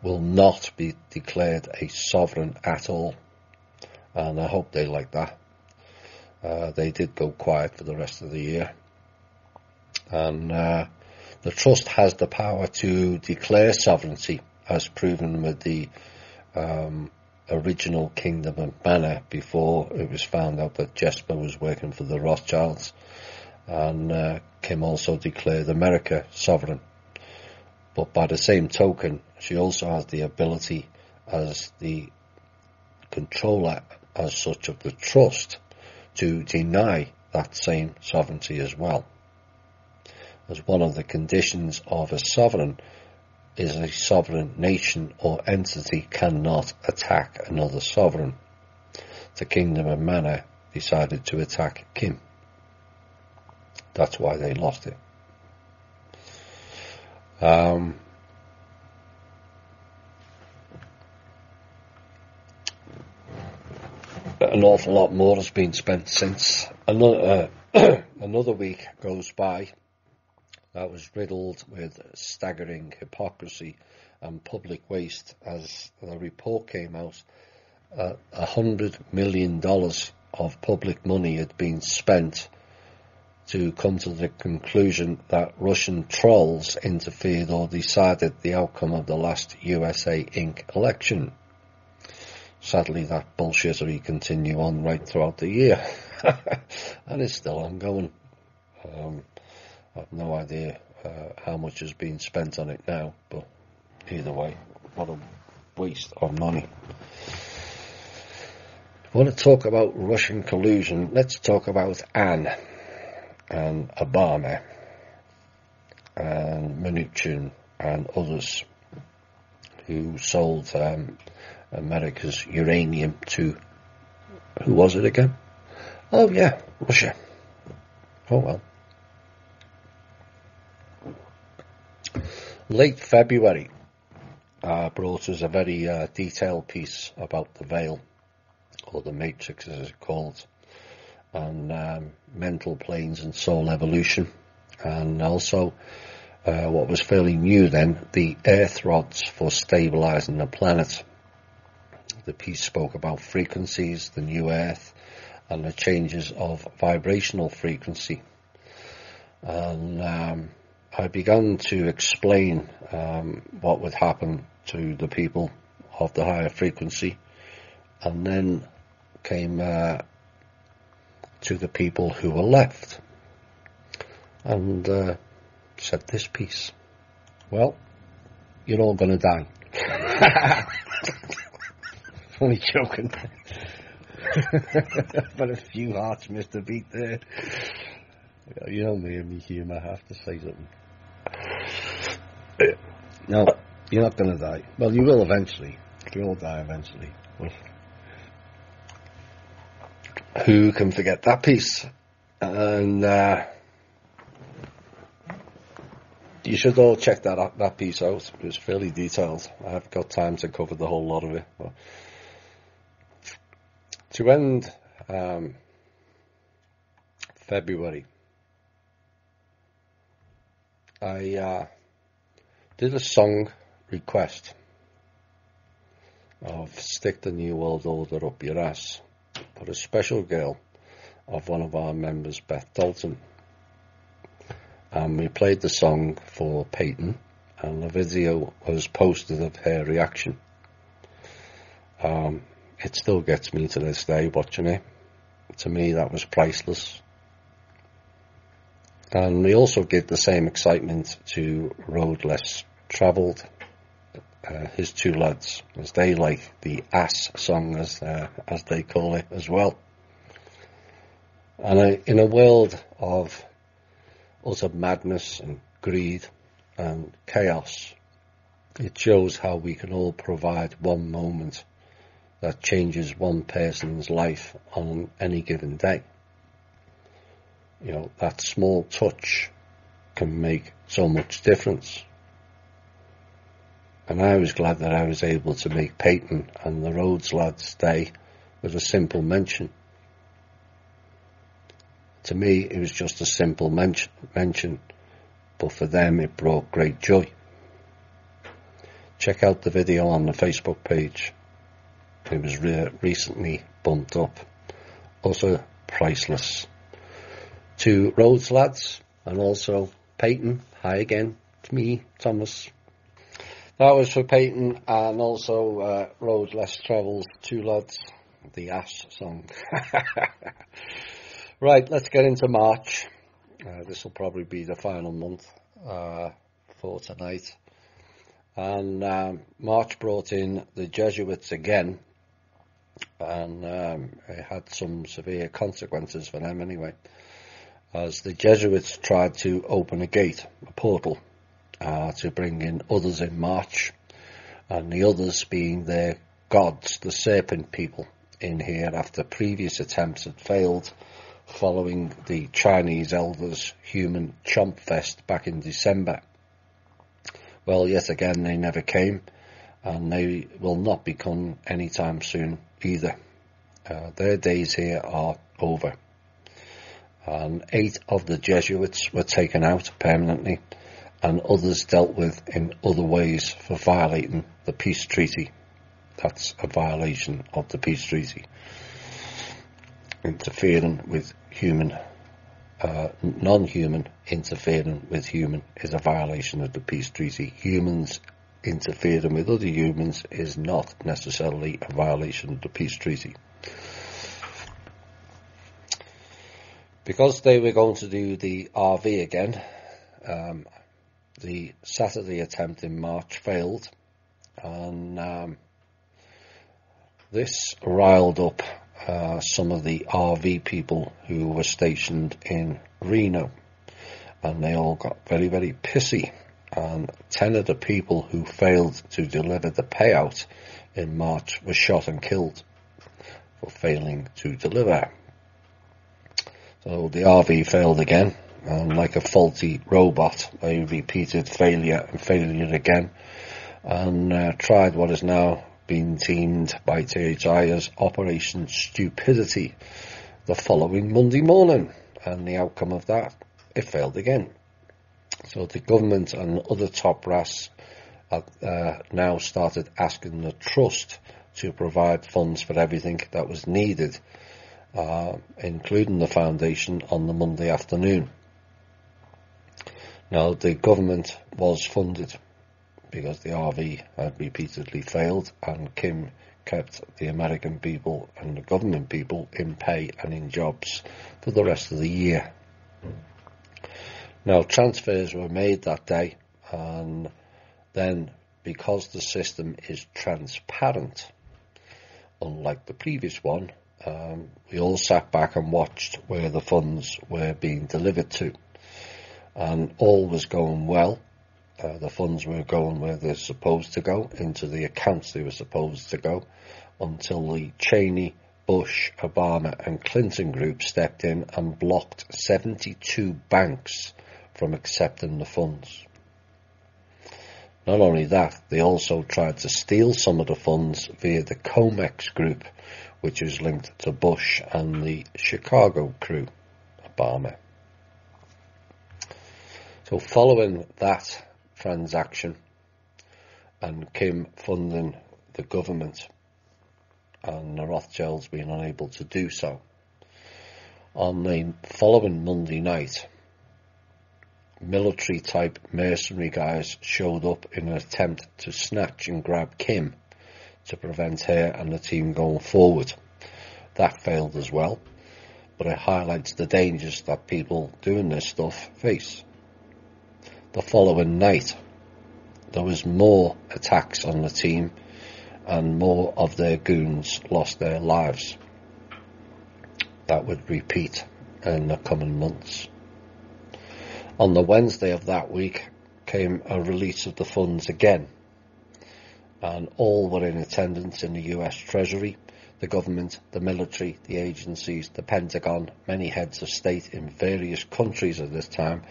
will not be declared a sovereign at all. And I hope they like that. They did go quiet for the rest of the year. And the trust has the power to declare sovereignty, as proven with the original Kingdom of Manor before it was found out that Jesper was working for the Rothschilds. And Kim also declared America sovereign. But by the same token, she also has the ability as the controller as such of the trust to deny that same sovereignty as well. As one of the conditions of a sovereign is a sovereign nation or entity cannot attack another sovereign. The Kingdom of Mana decided to attack Kim. That's why they lost it. An awful lot more has been spent since. Another week goes by that was riddled with staggering hypocrisy and public waste, as the report came out. $100 million of public money had been spent to come to the conclusion that Russian trolls interfered or decided the outcome of the last USA Inc. election. Sadly, that bullshittery continue on right throughout the year, and it's still ongoing. I have no idea how much has been spent on it now, but either way, what a waste of money. I want to talk about Russian collusion. Let's talk about Anne and Obama and Mnuchin and others who sold America's uranium to, who was it again? Oh yeah, Russia. Oh well. Late February brought us a very detailed piece about the Veil, or the Matrix as it's called, and mental planes and soul evolution, and also what was fairly new then, the earth rods for stabilizing the planet. The piece spoke about frequencies, the new earth, and the changes of vibrational frequency. And I began to explain what would happen to the people of the higher frequency, and then came to the people who were left, and said this piece. Well, you're all going to die. Only joking. But a few hearts missed a beat there. You know me and my humour, I have to say something. No, you're not going to die. Well, you will eventually. We all die eventually. Well, who can forget that piece? And you should all check that piece out. It was fairly detailed. I haven't got time to cover the whole lot of it. But to end February, I did a song request of Stick the New World Order Up Your Ass for a special girl of one of our members, Beth Dalton. And we played the song for Peyton, and the video was posted of her reaction. It still gets me to this day watching it. To me, that was priceless. And we also give the same excitement to Road Less Travelled, his two lads, as they like the ass song, as they call it as well. And in a world of utter madness and greed and chaos, it shows how we can all provide one moment that changes one person's life on any given day. You know, that small touch can make so much difference. And I was glad that I was able to make Peyton and the Rhodes lads' day with a simple mention. To me, it was just a simple mention, but for them it brought great joy. Check out the video on the Facebook page. It was recently bumped up. Also priceless. To Rhodes lads, and also Peyton, hi again, it's me, Thomas. That was for Peyton, and also Road Less Travelled, two lads, the ass song. Right, let's get into March. This will probably be the final month for tonight. And March brought in the Jesuits again, and it had some severe consequences for them anyway, as the Jesuits tried to open a gate, a portal, to bring in others in March, and the others being their gods, the serpent people, in here after previous attempts had failed following the Chinese elders' human chomp fest back in December. Well, yet again they never came, and they will not become anytime soon either. Their days here are over. And 8 of the Jesuits were taken out permanently, and others dealt with in other ways for violating the peace treaty. That's a violation of the peace treaty. Interfering with human, non-human interfering with human is a violation of the peace treaty. Humans interfering with other humans is not necessarily a violation of the peace treaty. Because they were going to do the RV again, the Saturday attempt in March failed, and this riled up some of the RV people who were stationed in Reno, and they all got very, very pissy, and 10 of the people who failed to deliver the payout in March were shot and killed for failing to deliver. So the RV failed again, and like a faulty robot, they repeated failure and failure again, and tried what is now been deemed by THI as Operation Stupidity the following Monday morning, and the outcome of that, it failed again. So the government and other top brass have now started asking the trust to provide funds for everything that was needed, including the foundation, on the Monday afternoon. Now, the government was funded because the RV had repeatedly failed, and Kim kept the American people and the government people in pay and in jobs for the rest of the year. Now, transfers were made that day, and then because the system is transparent, unlike the previous one, we all sat back and watched where the funds were being delivered to, and all was going well. The funds were going where they're supposed to go, into the accounts they were supposed to go, until the Cheney, Bush, Obama and Clinton group stepped in and blocked 72 banks from accepting the funds. Not only that, they also tried to steal some of the funds via the COMEX group, which is linked to Bush and the Chicago crew, Obama. So following that transaction and Kim funding the government and the Rothschilds being unable to do so, on the following Monday night, military-type mercenary guys showed up in an attempt to snatch and grab Kim to prevent her and the team going forward. That failed as well, but it highlights the dangers that people doing this stuff face. The following night, there was more attacks on the team, and more of their goons lost their lives. That would repeat in the coming months. On the Wednesday of that week came a release of the funds again, and all were in attendance in the US Treasury, the government, the military, the agencies, the Pentagon, many heads of state in various countries at this time.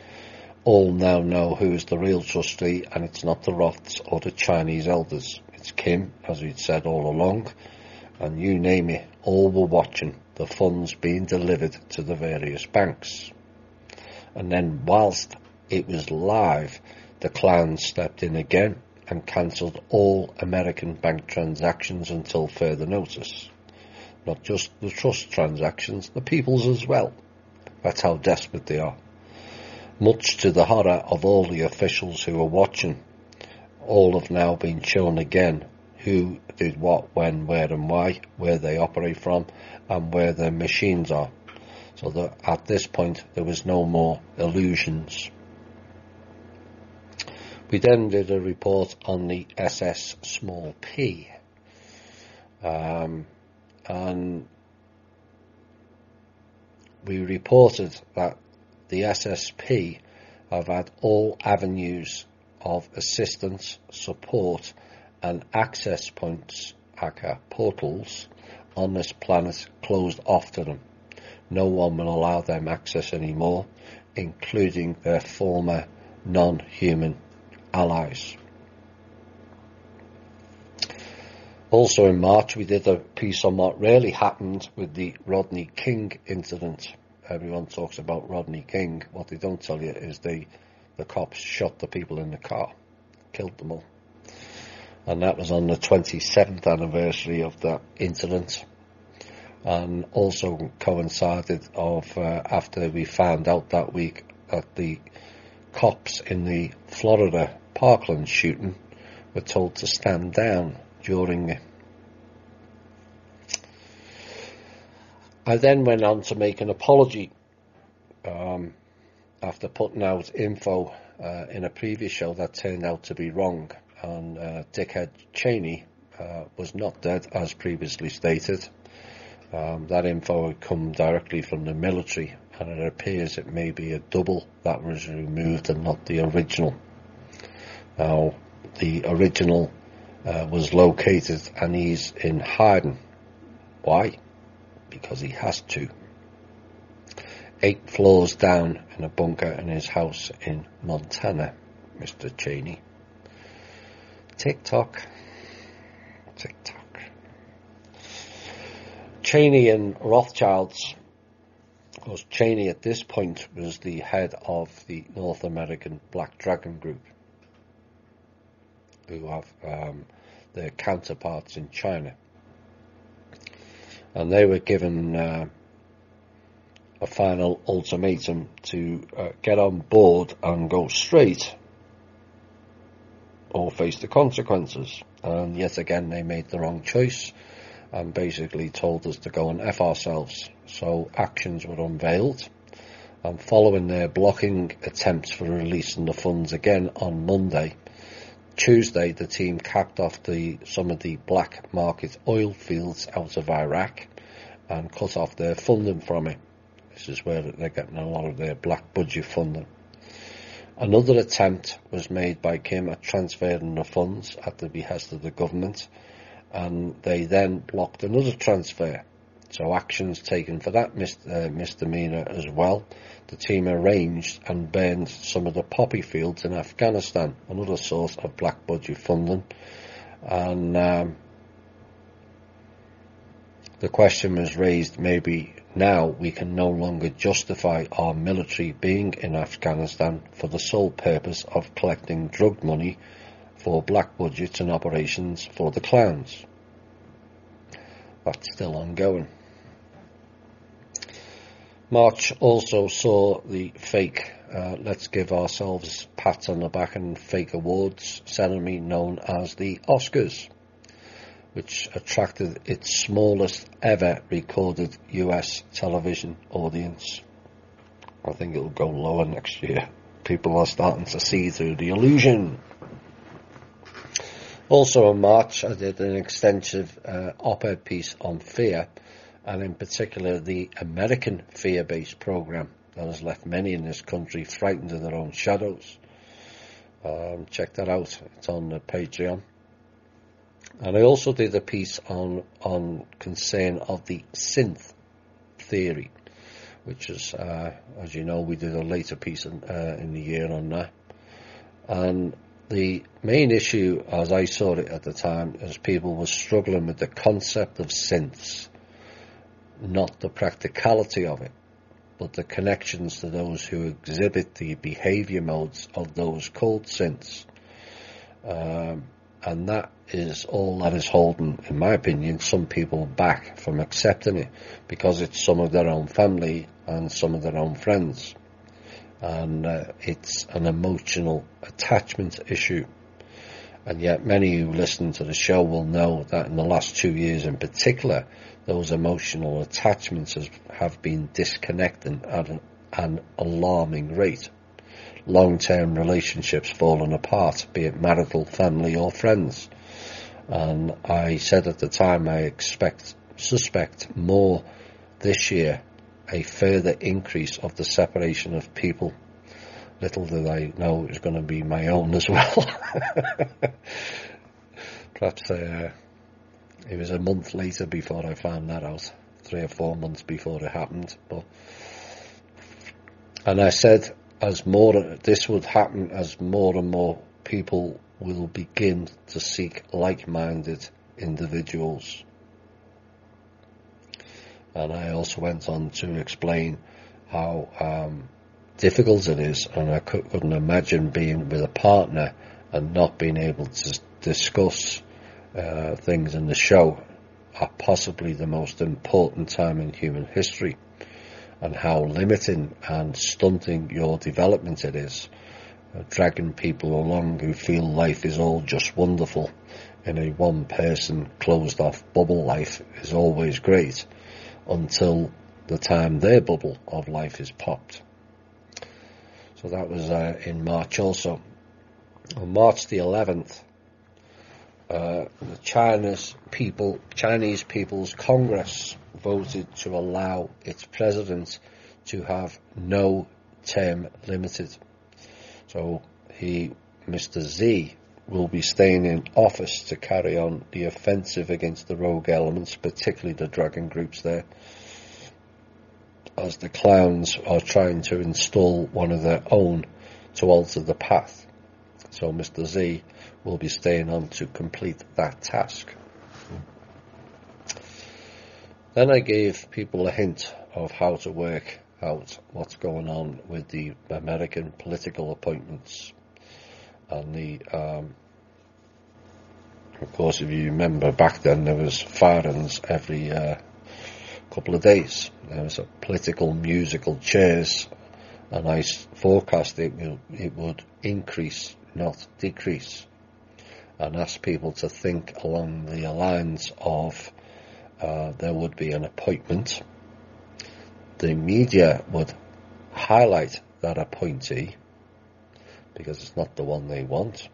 All now know who is the real trustee, and it's not the Roths or the Chinese elders. It's Kim, as we'd said all along, and you name it, all were watching the funds being delivered to the various banks. And then whilst it was live, the clowns stepped in again and cancelled all American bank transactions until further notice. Not just the trust transactions, the people's as well. That's how desperate they are. Much to the horror of all the officials who were watching, all have now been shown again who did what, when, where and why, where they operate from and where their machines are. So that at this point there was no more illusions. We then did a report on the SS Small P, and we reported that the SSP have had all avenues of assistance, support and access points, aka portals, on this planet closed off to them. No one will allow them access anymore, including their former non-human allies. Also in March we did a piece on what really happened with the Rodney King incident. Everyone talks about Rodney King. What they don't tell you is the cops shot the people in the car, killed them all. And that was on the 27th anniversary of that incident, and also coincided after we found out that week that the cops in the Florida Parkland shooting were told to stand down during it. I then went on to make an apology after putting out info in a previous show that turned out to be wrong, and Dickhead Cheney was not dead as previously stated. That info had come directly from the military, and it appears it may be a double that was removed and not the original. Now, the original was located and he's in hiding. Why? Because he has to. 8 floors down in a bunker in his house in Montana, Mr. Cheney. Tick-tock. Tick-tock. Cheney and Rothschilds. Of course, Cheney at this point was the head of the North American Black Dragon Group, who have their counterparts in China. And they were given a final ultimatum to get on board and go straight or face the consequences. And yet again they made the wrong choice and basically told us to go and F ourselves. So actions were unveiled, and following their blocking attempts for releasing the funds again on Monday, Tuesday the team capped off some of the black market oil fields out of Iraq and cut off their funding from it. This is where they're getting a lot of their black budget funding. Another attempt was made by Kim at transferring the funds at the behest of the government, and they then blocked another transfer. So actions taken for that misdemeanor as well. The team arranged and burned some of the poppy fields in Afghanistan, another source of black budget funding. And the question was raised, maybe now we can no longer justify our military being in Afghanistan for the sole purpose of collecting drug money for black budgets and operations for the clans. That's still ongoing. March also saw the fake let's give ourselves pats on the back and fake awards ceremony known as the Oscars, which attracted its smallest ever recorded US television audience. I think it'll go lower next year. People are starting to see through the illusion. Also in March I did an extensive op-ed piece on fear, and in particular the American fear-based program that has left many in this country frightened of their own shadows. Check that out, it's on the Patreon. And I also did a piece on concern of the synth theory, which is, as you know, we did a later piece in the year on that. And the main issue, as I saw it at the time, is people were struggling with the concept of synths, not the practicality of it, but the connections to those who exhibit the behaviour modes of those called synths. And that is all that is holding, in my opinion, some people back from accepting it, because it's some of their own family and some of their own friends. And it's an emotional attachment issue. And yet many who listen to the show will know that in the last 2 years in particular, those emotional attachments have been disconnecting at an alarming rate. long-term relationships falling apart, be it marital, family or friends. And I said at the time I suspect more this year, a further increase of the separation of people. Little did I know it was going to be my own as well. Perhaps it was a month later before I found that out, 3 or 4 months before it happened. And I said, this would happen as more and more people will begin to seek like-minded individuals. And I also went on to explain how difficult it is, and I couldn't imagine being with a partner and not being able to discuss things in the show at possibly the most important time in human history, and how limiting and stunting your development it is, dragging people along who feel life is all just wonderful in a one-person closed-off bubble. Life is always great until the time their bubble of life is popped. So that was in March also. On March the 11th, the Chinese People's Congress voted to allow its president to have no term limited. So Mr. Xi, will be staying in office to carry on the offensive against the rogue elements, particularly the dragon groups there, as the clowns are trying to install one of their own to alter the path. So Mr. Xi will be staying on to complete that task. Then I gave people a hint of how to work out what's going on with the American political appointments. And of course, if you remember back then, there was firings every couple of days. There was a political musical chairs, and I forecast it would increase, not decrease, and ask people to think along the lines of there would be an appointment. The media would highlight that appointee because it's not the one they want,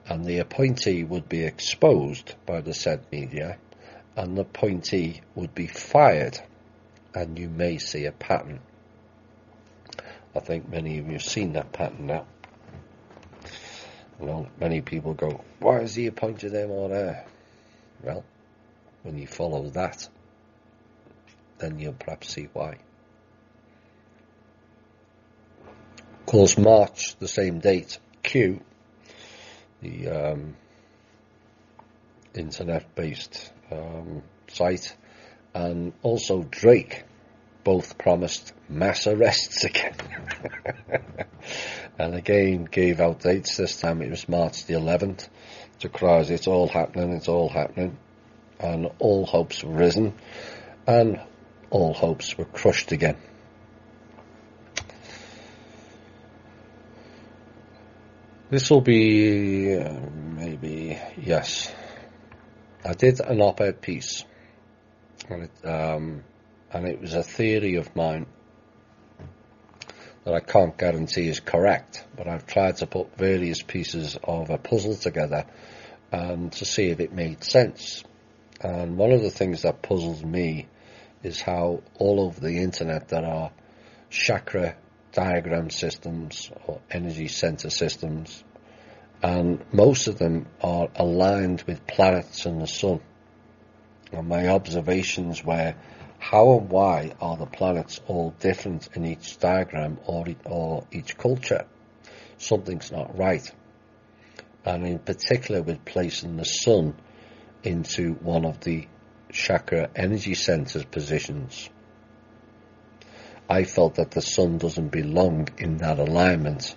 and the appointee would be exposed by the said media, and the appointee would be fired, and you may see a pattern. I think many of you have seen that pattern now. Many people go, why has he appointed him or her? Well, when you follow that, then you'll perhaps see why. Of course, March, the same date, Q, the internet-based site, and also Drake, both promised mass arrests again. And again gave out dates. This time it was March the 11th to cry, it's all happening, and all hopes were risen, and all hopes were crushed again. This will be yes. I did an op-ed piece, and it was a theory of mine that I can't guarantee is correct, but I've tried to put various pieces of a puzzle together and to see if it made sense. And one of the things that puzzles me is how all over the internet there are chakra diagram systems or energy center systems, and most of them are aligned with planets and the sun. And my observations were, how and why are the planets all different in each diagram or each culture? Something's not right. And in particular with placing the sun into one of the chakra energy centers positions, I felt that the sun doesn't belong in that alignment.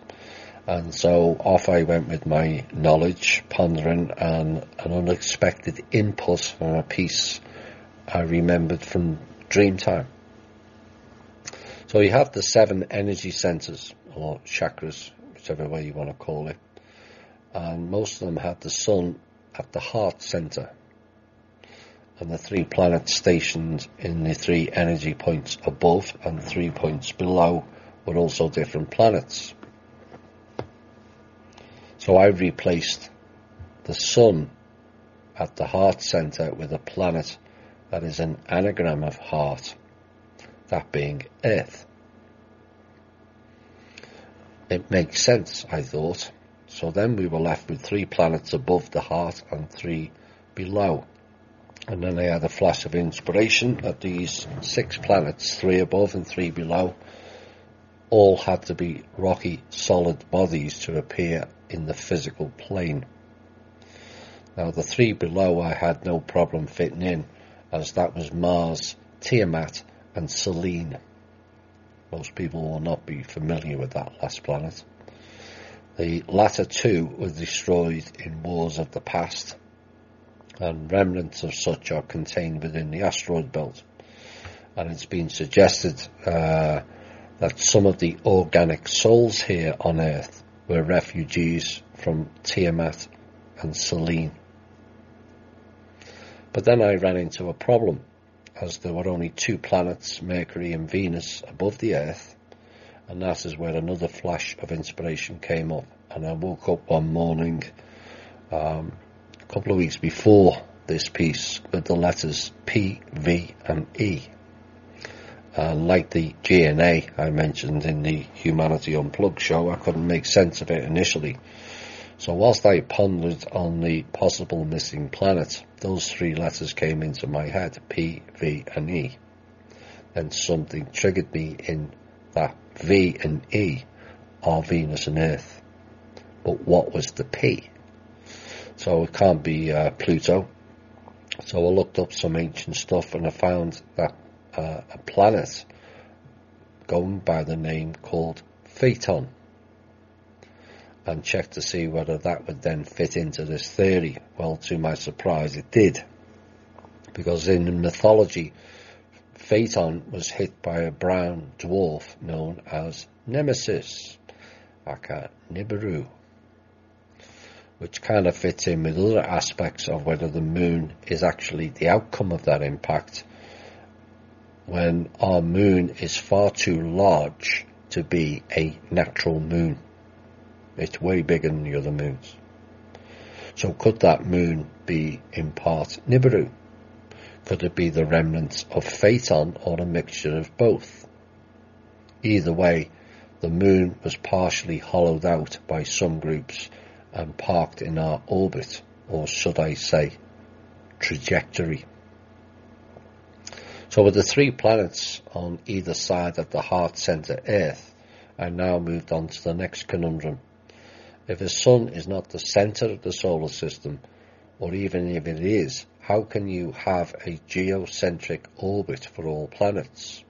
And so off I went with my knowledge, pondering, and an unexpected input from a piece I remembered from Dreamtime. So you have the 7 energy centers, or chakras, whichever way you want to call it. And most of them had the sun at the heart center, and the 3 planets stationed in the 3 energy points above and 3 points below were also different planets. So I replaced the sun at the heart center with a planet that is an anagram of heart, that being Earth. It makes sense, I thought. So then we were left with 3 planets above the heart and 3 below. And then I had a flash of inspiration that these 6 planets, 3 above and 3 below, all had to be rocky, solid bodies to appear in the physical plane. Now the 3 below I had no problem fitting in, as that was Mars, Tiamat and Selene. Most people will not be familiar with that last planet. The latter 2 were destroyed in wars of the past, and remnants of such are contained within the asteroid belt. And it's been suggested that some of the organic souls here on Earth were refugees from Tiamat and Selene. But then I ran into a problem, as there were only 2 planets, Mercury and Venus, above the Earth, and that is where another flash of inspiration came up. And I woke up one morning, a couple of weeks before this piece, with the letters P, V and E. And like the GNA I mentioned in the Humanity Unplugged show, I couldn't make sense of it initially. So whilst I pondered on the possible missing planet, those 3 letters came into my head, P, V and E. Then something triggered me in that V and E are Venus and Earth. But what was the P? So it can't be Pluto. So I looked up some ancient stuff and I found that a planet going by the name called Phaeton, and checked to see whether that would then fit into this theory. Well, to my surprise, it did, because in mythology, Phaeton was hit by a brown dwarf known as Nemesis, aka Nibiru, which kind of fits in with other aspects of whether the moon is actually the outcome of that impact, when our moon is far too large to be a natural moon. It's way bigger than the other moons. So could that moon be in part Nibiru? Could it be the remnants of Phaeton, or a mixture of both? Either way, the moon was partially hollowed out by some groups and parked in our orbit, or should I say, trajectory. So with the 3 planets on either side of the heart center Earth, I now moved on to the next conundrum. If the sun is not the center of the solar system, or even if it is, how can you have a geocentric orbit for all planets?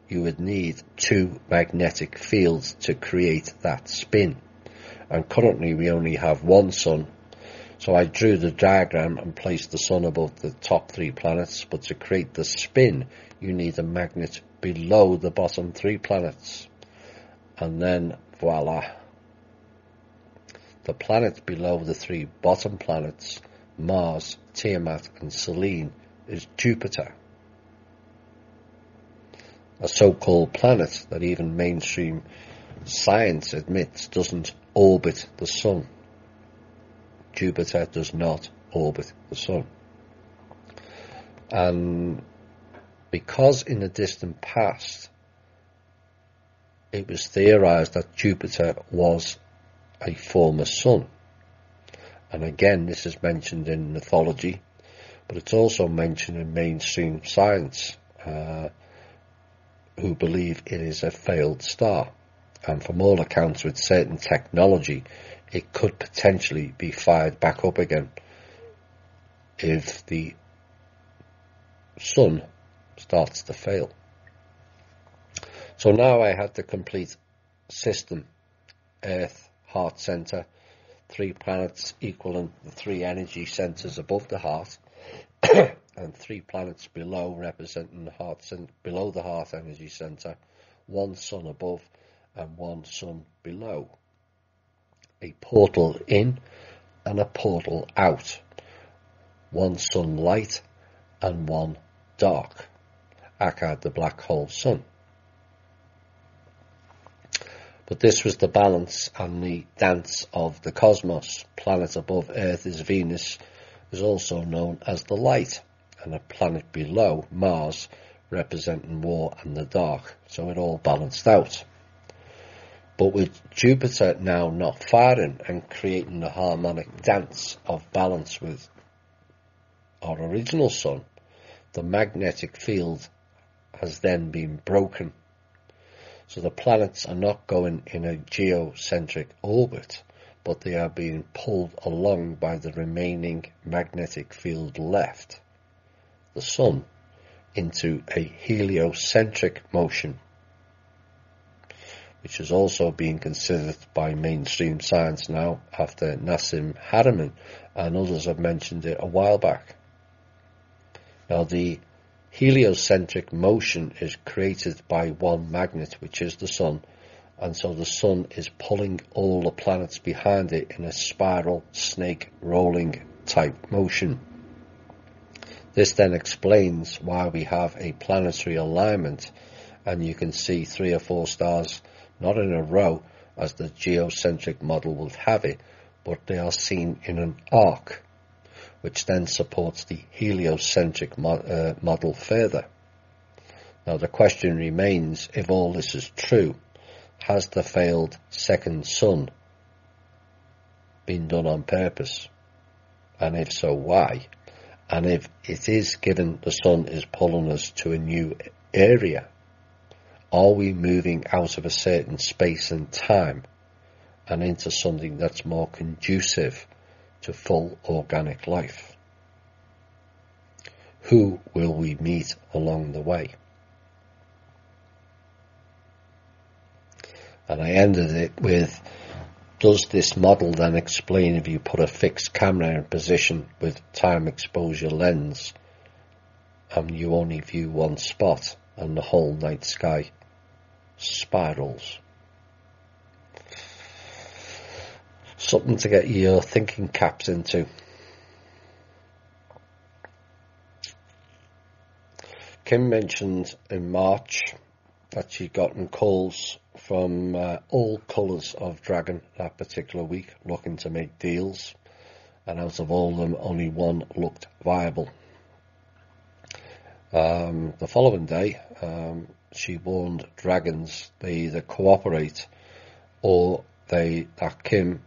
You would need 2 magnetic fields to create that spin, and currently we only have 1 sun. So I drew the diagram and placed the sun above the top 3 planets, but to create the spin you need a magnet below the bottom 3 planets, and then voila. The planet below the 3 bottom planets, Mars, Tiamat and Selene, is Jupiter, a so-called planet that even mainstream science admits doesn't orbit the sun. Jupiter does not orbit the sun. And because in the distant past it was theorized that Jupiter was a former sun, and again this is mentioned in mythology, but it's also mentioned in mainstream science, who believe it is a failed star, and from all accounts with certain technology it could potentially be fired back up again if the sun starts to fail. So now I had the complete system: Earth, heart center, 3 planets equaling the 3 energy centers above the heart, and 3 planets below representing the heart below the heart energy center, 1 sun above and 1 sun below. A portal in and a portal out. 1 sun light and 1 dark, aka the black hole sun. But this was the balance and the dance of the cosmos. Planet above Earth is Venus, is also known as the light, and a planet below, Mars, representing war and the dark. So it all balanced out. But with Jupiter now not firing and creating the harmonic dance of balance with our original sun, the magnetic field has then been broken. So the planets are not going in a geocentric orbit, but they are being pulled along by the remaining magnetic field left, the sun, into a heliocentric motion, which is also being considered by mainstream science now after Nassim Haramein and others have mentioned it a while back. Now the heliocentric motion is created by one magnet, which is the sun, and so the sun is pulling all the planets behind it in a spiral, snake rolling type motion. This then explains why we have a planetary alignment, and you can see 3 or 4 stars not in a row as the geocentric model would have it, but they are seen in an arc, which then supports the heliocentric model further. Now the question remains, if all this is true, has the failed second sun been done on purpose? And if so, why? And if it is given the sun is pulling us to a new area, are we moving out of a certain space and time and into something that's more conducive to full organic life? Who will we meet along the way? And I ended it with, does this model then explain if you put a fixed camera in position with time exposure lens and you only view one spot and the whole night sky spirals? Something to get your thinking caps into. Kim mentioned in March that she'd gotten calls from all colours of Dragon that particular week looking to make deals, and out of all of them only one looked viable. The following day she warned Dragons they either cooperate or that Kim,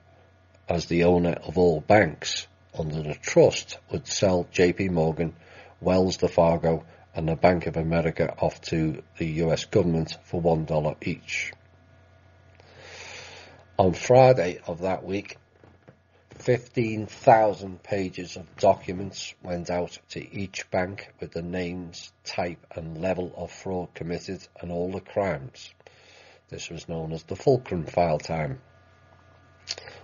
as the owner of all banks under the trust, would sell JP Morgan, Wells Fargo and the Bank of America off to the US government for $1 each. On Friday of that week, 15,000 pages of documents went out to each bank with the names, type and level of fraud committed and all the crimes. This was known as the Fulcrum file time.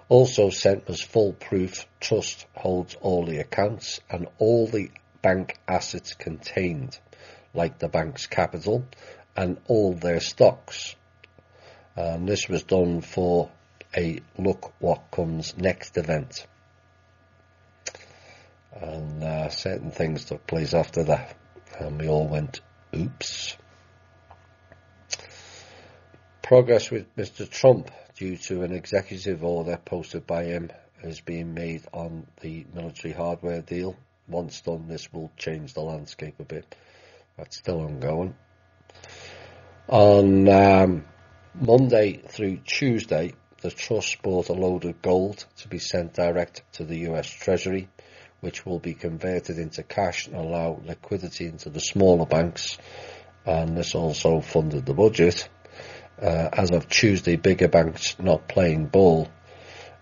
Also sent was full proof trust holds all the accounts and all the bank assets contained, like the bank's capital and all their stocks. And this was done for a look what comes next event. And certain things took place after that, and we all went, oops. Progress with Mr. Trump due to an executive order posted by him is being made on the military hardware deal. Once done, this will change the landscape a bit. That's still ongoing. On Monday through Tuesday, the trust bought a load of gold to be sent direct to the US Treasury, which will be converted into cash and allow liquidity into the smaller banks. And this also funded the budget. As of Tuesday, bigger banks not playing ball,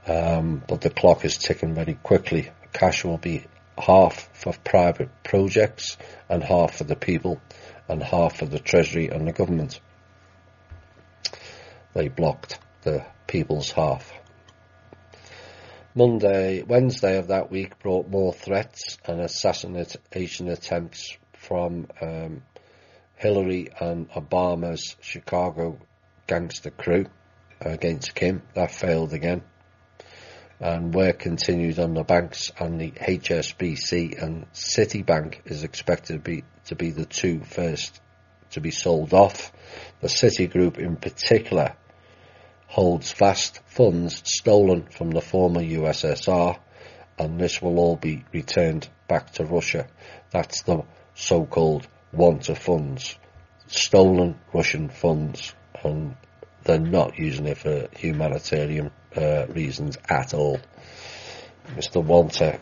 but the clock is ticking very quickly. Cash will be half for private projects and half for the people and half for the Treasury and the government. They blocked the people's half. Wednesday of that week brought more threats and assassination attempts from Hillary and Obama's Chicago gangster crew against Kim. That failed again. And work continued on the banks, and the HSBC and Citibank is expected to be the two first to be sold off. The Citigroup in particular holds vast funds stolen from the former USSR, and this will all be returned back to Russia. That's the so-called want of funds. Stolen Russian funds, and they're not using it for humanitarian reasons at all. Mr. Walter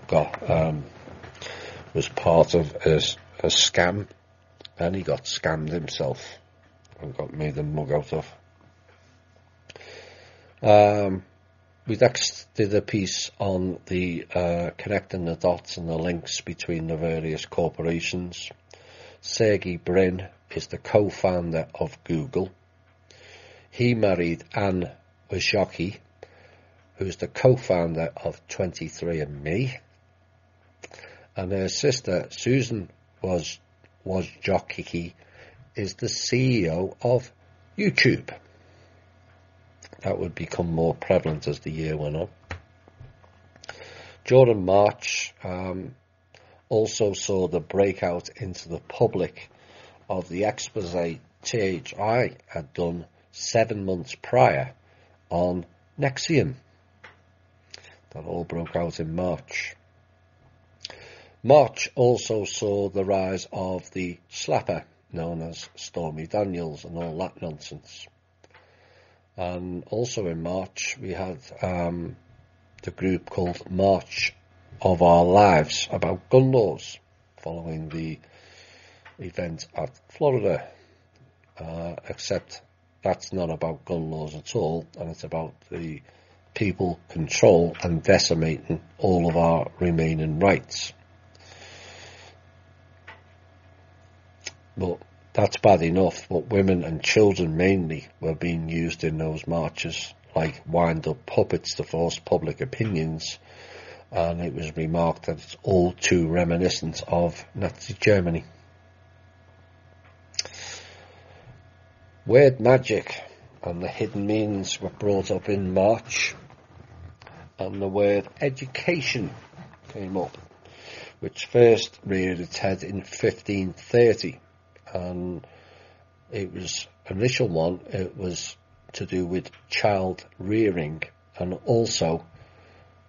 was part of a scam, and he got scammed himself and got made a mug out of. We next did a piece on the connecting the dots and the links between the various corporations. Sergey Brin is the co-founder of Google. He married Anne Wojcicki, who's the co-founder of 23andMe, and her sister Susan Wojcicki is the CEO of YouTube. That would become more prevalent as the year went on. Jordan March also saw the breakout into the public of the expose THI had done 7 months prior on NXIVM. That all broke out in March. March also saw the rise of the slapper known as Stormy Daniels and all that nonsense. And also in March we had the group called March of Our Lives about gun laws following the event at Florida, except that's not about gun laws at all, and it's about the people control and decimating all of our remaining rights. But that's bad enough, but women and children mainly were being used in those marches like wind-up puppets to force public opinions, and it was remarked that it's all too reminiscent of Nazi Germany. Word magic and the hidden meanings were brought up in March, and the word education came up, which first reared its head in 1530, and it was initial one. It was to do with child rearing and also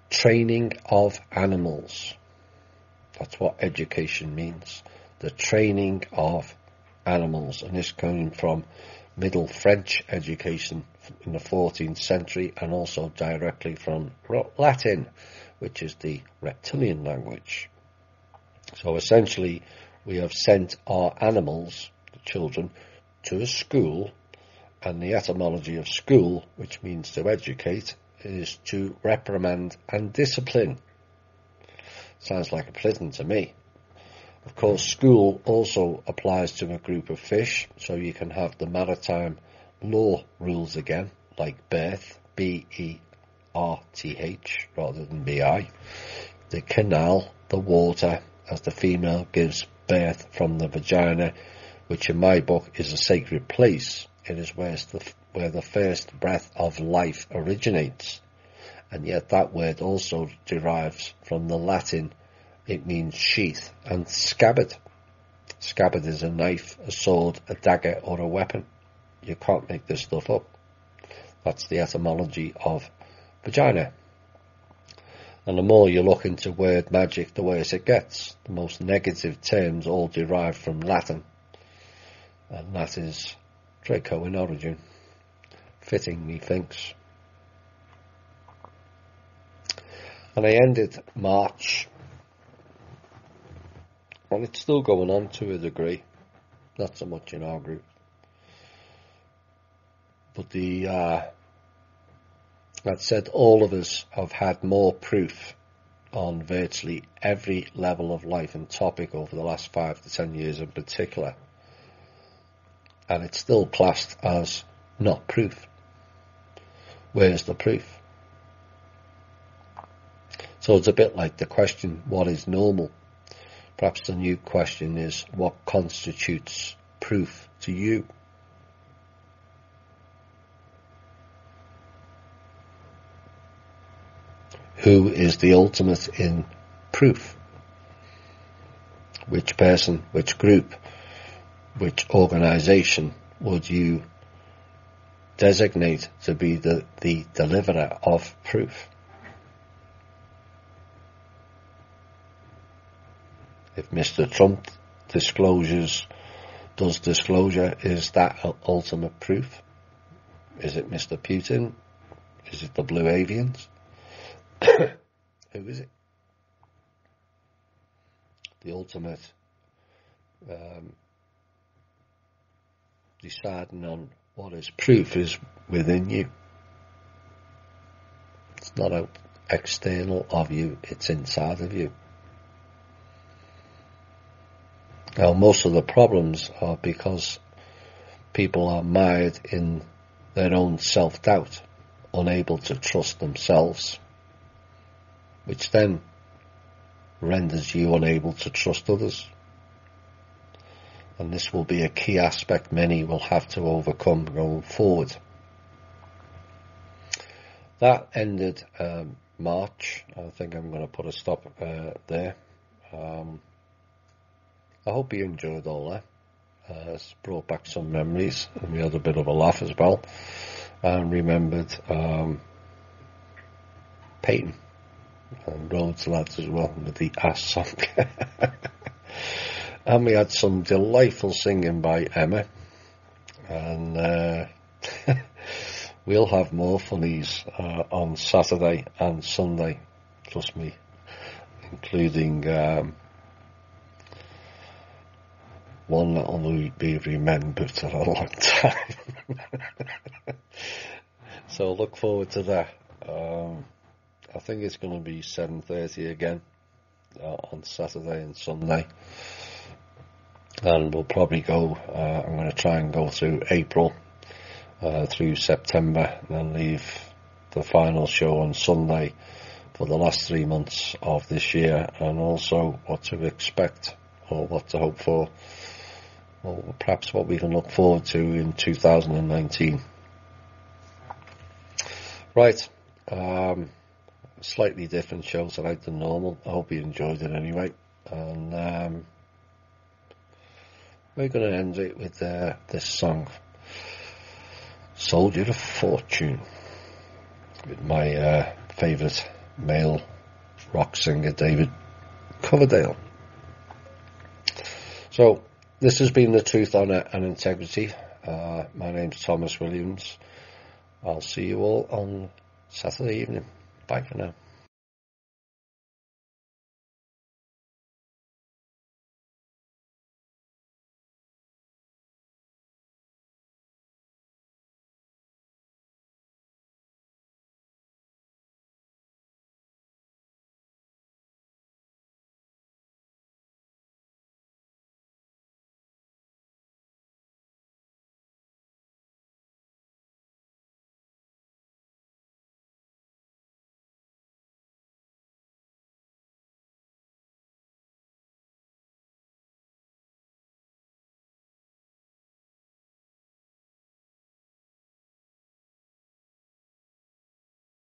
training of animals. That's what education means, the training of animals, and this came from Middle French education in the 14th century and also directly from Latin, which is the reptilian language. So essentially we have sent our animals, the children, to a school, and the etymology of school, which means to educate, is to reprimand and discipline. Sounds like a prison to me. Of course, school also applies to a group of fish, so you can have the maritime law rules again, like birth, B-E-R-T-H, rather than B-I. The canal, the water, as the female gives birth from the vagina, which in my book is a sacred place. It is where the first breath of life originates. And yet that word also derives from the Latin. It means sheath and scabbard. Scabbard is a knife, a sword, a dagger, or a weapon. You can't make this stuff up. That's the etymology of vagina. And the more you look into word magic, the worse it gets. The most negative terms all derive from Latin. And that is Draco in origin. Fitting, methinks. And I ended March, and it's still going on to a degree, not so much in our group, but that said, all of us have had more proof on virtually every level of life and topic over the last 5 to 10 years in particular, and it's still classed as not proof. Where's the proof? So it's a bit like the question, what is normal? Perhaps the new question is, what constitutes proof to you? Who is the ultimate in proof? Which person, which group, which organisation would you designate to be the deliverer of proof. If Mr. Trump does disclosure, is that ultimate proof? Is it Mr. Putin? Is it the Blue Avians? Who is it? The ultimate deciding on what is proof is within you. It's not out external of you, it's inside of you. Now, most of the problems are because people are mired in their own self-doubt, unable to trust themselves, which then renders you unable to trust others. And this will be a key aspect many will have to overcome going forward. That ended March. I think I'm going to put a stop there. I hope you enjoyed all that. It's brought back some memories, and we had a bit of a laugh as well, and remembered Peyton and Rhodes lads as well with the ass song. And we had some delightful singing by Emma, and we'll have more funnies on Saturday and Sunday, trust me, including one that will be remembered for a long time. So look forward to that. I think it's going to be 7:30 again on Saturday and Sunday. And we'll probably go, I'm going to try and go through April, through September, and then leave the final show on Sunday for the last 3 months of this year, and also what to expect or what to hope for, or perhaps what we can look forward to in 2019. Right, slightly different show tonight than normal. I hope you enjoyed it anyway, and we're going to end it with this song, Soldier of Fortune, with my favourite male rock singer, David Coverdale. So, this has been The Truth, Honour and Integrity. My name's Thomas Williams. I'll see you all on Saturday evening. Bye for now.